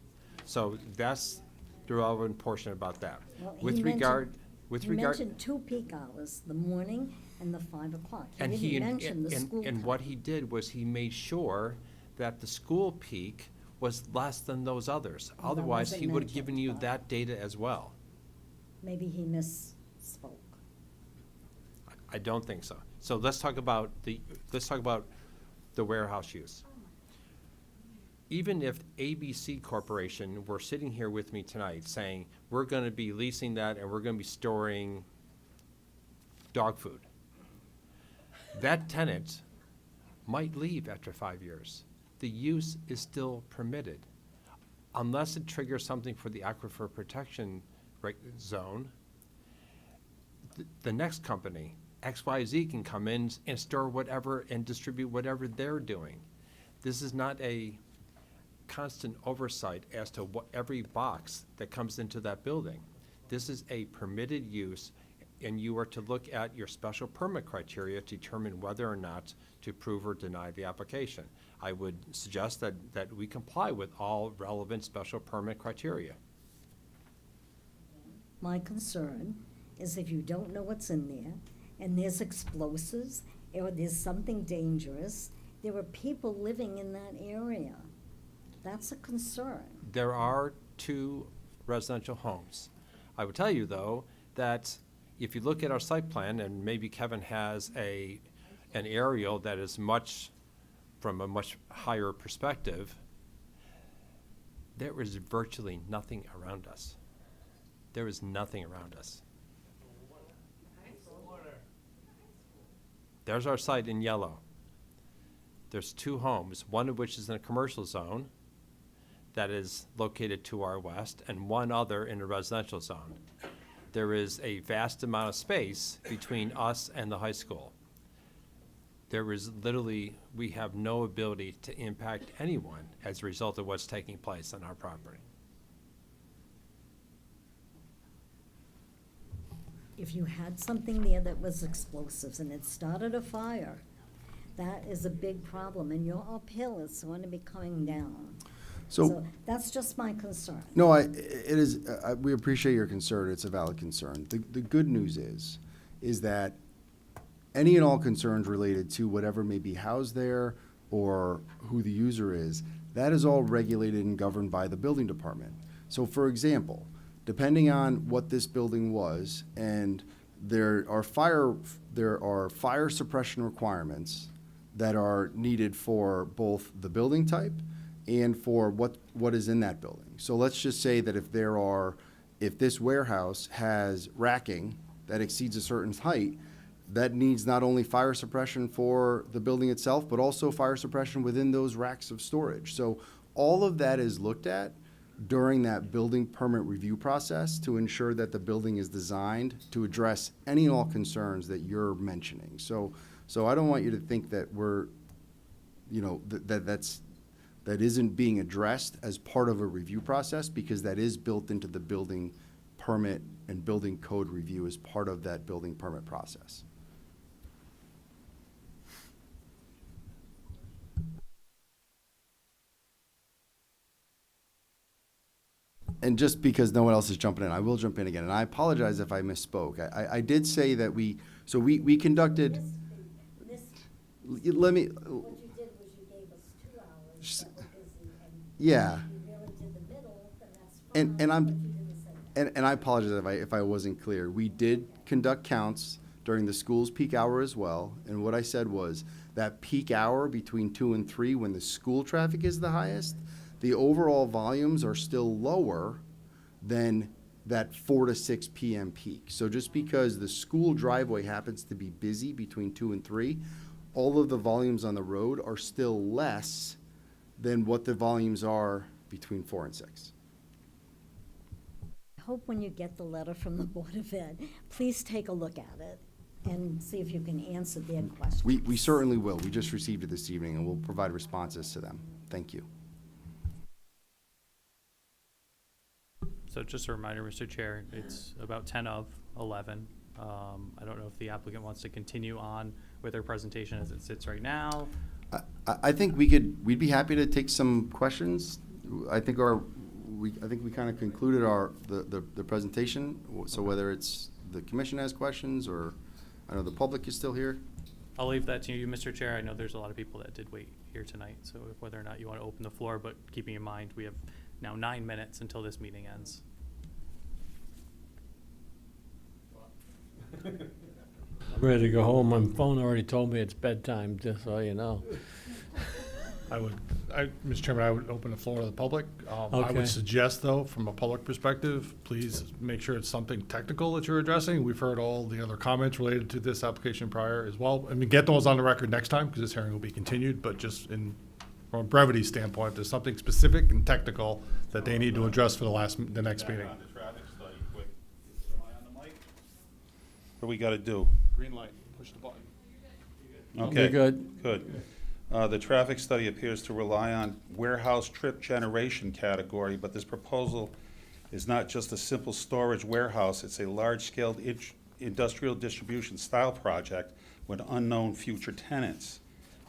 So that's the relevant portion about that. Well, With he regard, He mentioned 2 peak hours, the morning and the 5 o'clock. and He didn't mention the school and time. what he did was he made sure that the school peak was less than those others. Well, that Otherwise, wasn't he would have given mentioned, you but- that data as well. Maybe he misspoke. I don't think so. So let's talk about the warehouse use. Even if ABC Corporation were sitting here with me tonight saying, we're gonna be leasing that and we're gonna be storing dog food, that tenant might leave after 5 years. The use is still permitted. Unless it triggers something for the aquifer protection zone, the next company, XYZ, can come in and store whatever and distribute whatever they're doing. This is not a constant oversight as to what every box that comes into that building. This is a permitted use, and you are to look at your special permit criteria to determine whether or not to approve or deny the application. I would suggest that we comply with all relevant special permit criteria. My concern is if you don't know what's in there, and there's explosives, or there's something dangerous, there are people living in that area. That's a concern. There are 2 residential homes. I would tell you, though, that if you look at our site plan, and maybe Kevin has an aerial that is from a much higher perspective, there is virtually nothing around us. There is nothing around us. There's our site in yellow. There's 2 homes, one of which is in a commercial zone that is located to our west, and one other in a residential zone. There is a vast amount of space between us and the high school. There is literally, we have no ability to impact anyone as a result of what's taking place on our property. If you had something there that was explosives and it started a fire, that is a big problem, and your uphill is going to be coming down. So that's just my concern. No, it is, we appreciate your concern. It's a valid concern. The good news is that any and all concerns related to whatever may be housed there or who the user is, that is all regulated and governed by the building department. So for example, depending on what this building was, and there are fire suppression requirements that are needed for both the building type and for what is in that building. So let's just say that if this warehouse has racking that exceeds a certain height, that needs not only fire suppression for the building itself, but also fire suppression within those racks of storage. So all of that is looked at during that building permit review process to ensure that the building is designed to address any and all concerns that you're mentioning. So I don't want you to think that we're, that isn't being addressed as part of a review process, because that is built into the building permit and building code review as part of that building permit process. And just because no one else is jumping in, I will jump in again, and I apologize if I misspoke. I did say that we conducted. Let me. What you did was you gave us 2 hours that were busy, and Yeah. you really did the middle, then that's fine. And I'm, but you didn't say And I apologize if I wasn't clear. We did conduct counts during the school's peak hour as well, and what I said was that peak hour between 2 and 3, when the school traffic is the highest, the overall volumes are still lower than that 4 to 6 p.m. peak. So just because the school driveway happens to be busy between 2 and 3, all of the volumes on the road are still less than what the volumes are between 4 and 6. I hope when you get the letter from the Board of Ed, please take a look at it and see if you can answer their questions. We certainly will. We just received it this evening, and we'll provide responses to them. Thank you. So just a reminder, Mr. Chair, it's about 10 of 11. I don't know if the applicant wants to continue on with their presentation as it sits right now. I think we'd be happy to take some questions. I think we kind of concluded the presentation. So whether it's the commission has questions, or I know the public is still here. I'll leave that to you, Mr. Chair. I know there's a lot of people that did wait here tonight, so whether or not you want to open the floor, but keeping in mind, we have now 9 minutes until this meeting ends. I'm ready to go home. My phone already told me it's bedtime, just so you know. Mr. Chairman, I would open the floor to the public. I Okay. would suggest, though, from a public perspective, please make sure it's something technical that you're addressing. We've heard all the other comments related to this application prior as well. I mean, get those on the record next time, because this hearing will be continued, but just from a brevity standpoint, if there's something specific and technical that they need to address for the next meeting. What do we got to do? Green light, push the button. Okay. good. Good. The traffic study appears to rely on warehouse trip generation category, but this proposal is not just a simple storage warehouse. It's a large-scale industrial distribution style project with unknown future tenants.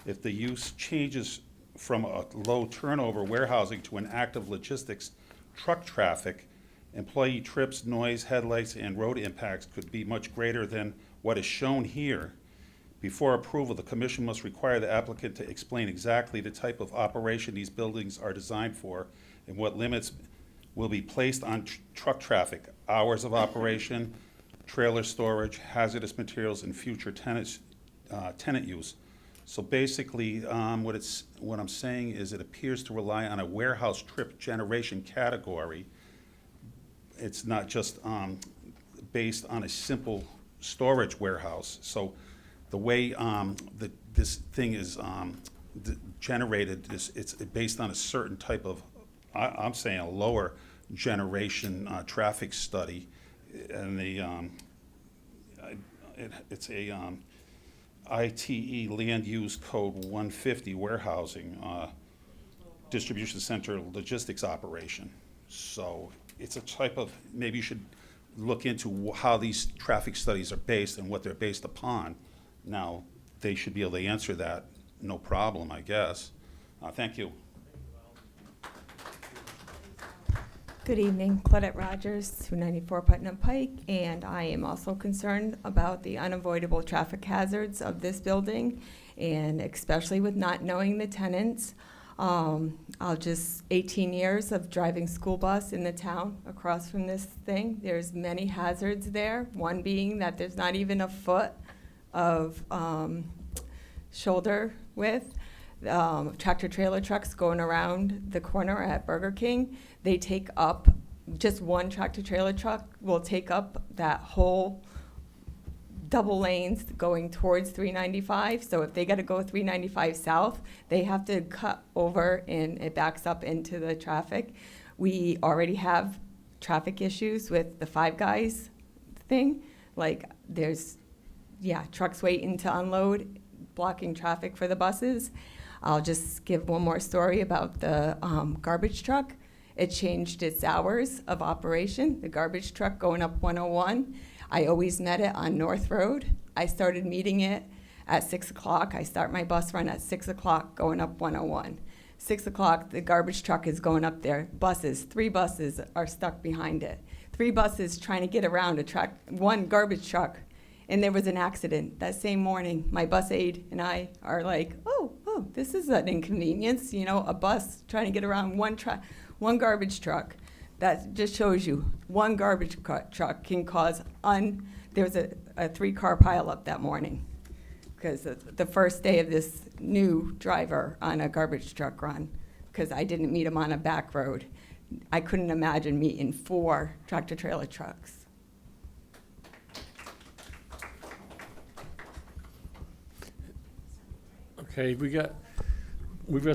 If the use changes from a low turnover warehousing to an active logistics truck traffic, employee trips, noise, headlights, and road impacts could be much greater than what is shown here. Before approval, the commission must require the applicant to explain exactly the type of operation these buildings are designed for and what limits will be placed on truck traffic, hours of operation, trailer storage, hazardous materials, and future tenant use. So basically, what I'm saying is it appears to rely on a warehouse trip generation category. It's not just based on a simple storage warehouse. So the way this thing is generated, it's based on a certain type of, I'm saying a lower generation traffic study, and it's a ITE Land Use Code 150 warehousing distribution center logistics operation. So it's a type of, maybe you should look into how these traffic studies are based and what they're based upon. Now, they should be able to answer that, no problem, I guess. Thank you. Good evening, Claudette Rogers, 294 Putnam Pike, and I am also concerned about the unavoidable traffic hazards of this building, and especially with not knowing the tenants. 18 years of driving school bus in the town across from this thing. There's many hazards there, one being that there's not even a foot of shoulder width. Tractor trailer trucks going around the corner at Burger King, they take up, just one tractor trailer truck will take up that whole double lanes going towards 395. So if they got to go 395 south, they have to cut over and it backs up into the traffic. We already have traffic issues with the Five Guys thing. Like there's, trucks waiting to unload, blocking traffic for the buses. I'll just give one more story about the garbage truck. It changed its hours of operation. The garbage truck going up 101. I always met it on North Road. I started meeting it at 6 o'clock. I start my bus run at 6 o'clock going up 101. 6 o'clock, the garbage truck is going up there. Buses, 3 buses are stuck behind it. 3 buses trying to get around one garbage truck. And there was an accident that same morning. My bus aide and I are like, oh, this is an inconvenience. A bus trying to get around one garbage truck. That just shows you one garbage truck can cause there was a 3-car pileup that morning because the first day of this new driver on a garbage truck run, because I didn't meet him on a back road. I couldn't imagine meeting 4 tractor-trailer trucks. Okay, we've got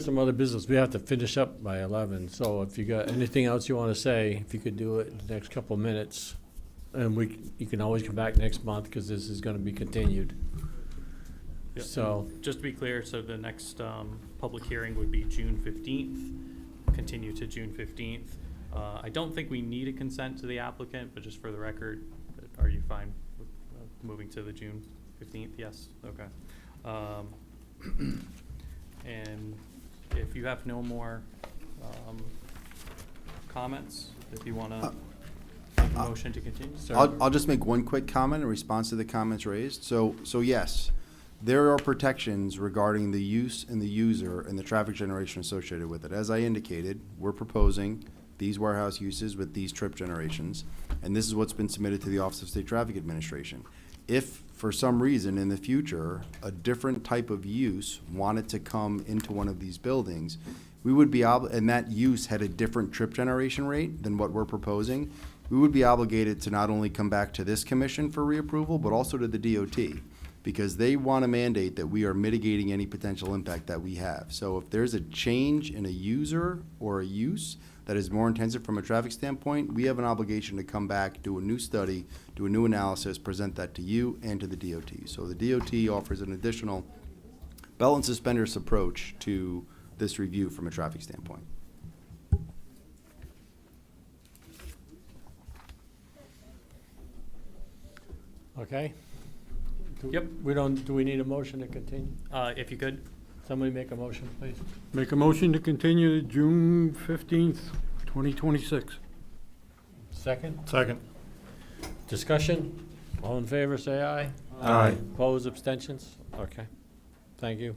some other business. We have to finish up by 11, so if you got anything else you want to say, if you could do it in the next couple of minutes. And you can always come back next month, because this is going to be continued. Yep. So, Just to be clear, so the next public hearing would be June 15th, continue to June 15th. I don't think we need a consent to the applicant, but just for the record, are you fine with moving to the June 15th? Yes, okay. And if you have no more comments, if you want to make a motion to continue. I'll just make one quick comment in response to the comments raised. So yes, there are protections regarding the use and the user and the traffic generation associated with it. As I indicated, we're proposing these warehouse uses with these trip generations, and this is what's been submitted to the Office of State Traffic Administration. If, for some reason in the future, a different type of use wanted to come into one of these buildings, we would be and that use had a different trip generation rate than what we're proposing, we would be obligated to not only come back to this commission for reapproval, but also to the DOT, because they want to mandate that we are mitigating any potential impact that we have. So if there's a change in a user or a use that is more intensive from a traffic standpoint, we have an obligation to come back, do a new study, do a new analysis, present that to you and to the DOT. So the DOT offers an additional belt and suspenders approach to this review from a traffic standpoint. okay? Yep. Do we need a motion to continue? If you could. Somebody make a motion, please. Make a motion to continue to June 15th, 2026. Second? Second. Discussion? All in favor, say aye. Aye. Opposed, abstentions? Okay, thank you.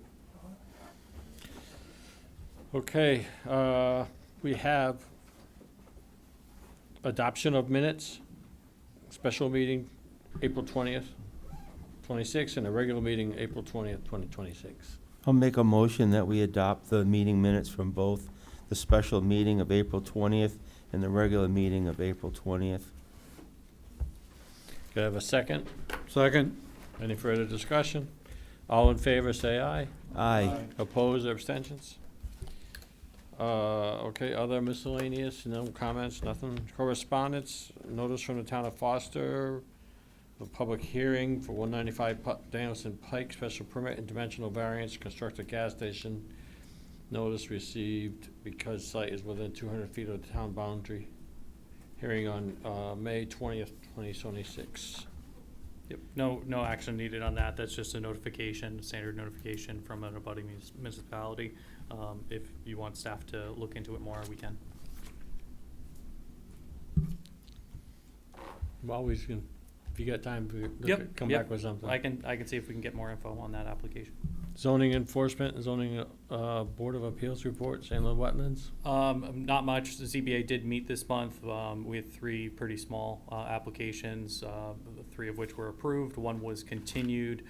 Okay, we have adoption of minutes, special meeting, April 20th, 26th, and a regular meeting, April 20th, 2026. I'll make a motion that we adopt the meeting minutes from both the special meeting of April 20th and the regular meeting of April 20th. Could I have a second? Second. Any further discussion? All in favor, say aye. Aye. Opposed or abstentions? Okay, other miscellaneous, no comments, nothing. Correspondence, notice from the town of Foster, a public hearing for 195 Danielson Pike, special permit and dimensional variance, construct a gas station. Notice received because site is within 200 feet of the town boundary. Hearing on May 20th, 2026. Yep, no action needed on that. That's just a notification, standard notification from an abutting municipality. If you want staff to look into it more, we can. Well, we can, if you got time, come Yep. back with something. I can see if we can get more info on that application. Zoning enforcement and zoning Board of Appeals report, inland wetlands. Not much. The ZBA did meet this month. We had 3 pretty small applications, 3 of which were approved. 1 was continued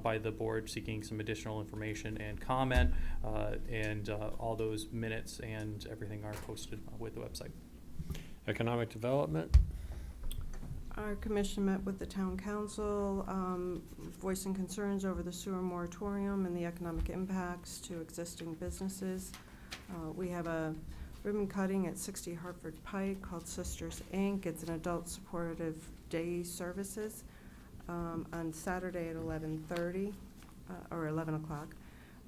by the board seeking some additional information and comment, and all those minutes and everything are posted with the website. Economic development. Our commission met with the town council, voicing concerns over the sewer moratorium and the economic impacts to existing businesses. We have a ribbon cutting at 60 Hartford Pike called Sisters Inc. It's an adult supportive day services on Saturday at 11:30 or 11 o'clock.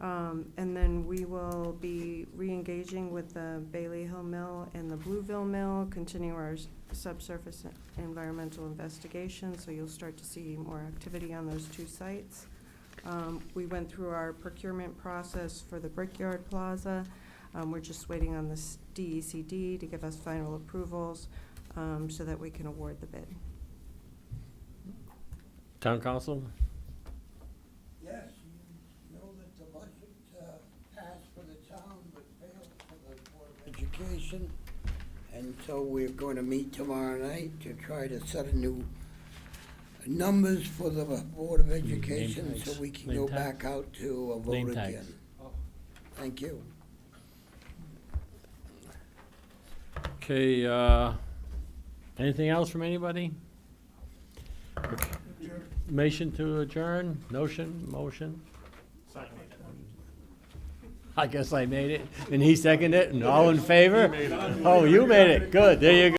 And then we will be re-engaging with the Bailey Hill Mill and the Blueville Mill, continue our subsurface environmental investigation, so you'll start to see more activity on those 2 sites. We went through our procurement process for the Brickyard Plaza. We're just waiting on the DECD to give us final approvals so that we can award the bid. Town council. Yes, you know that the budget passed for the town but failed for the Board of Education. And And so we're going to meet tomorrow night to try to set a new numbers for the Board of Education so tags. we can Name go tag? back out to a vote Name again. tags. Thank you. Okay, anything else from anybody? Motion to adjourn, motion? I guess I made it, and he seconded it, and all in favor? Oh, you made it, good, there you go.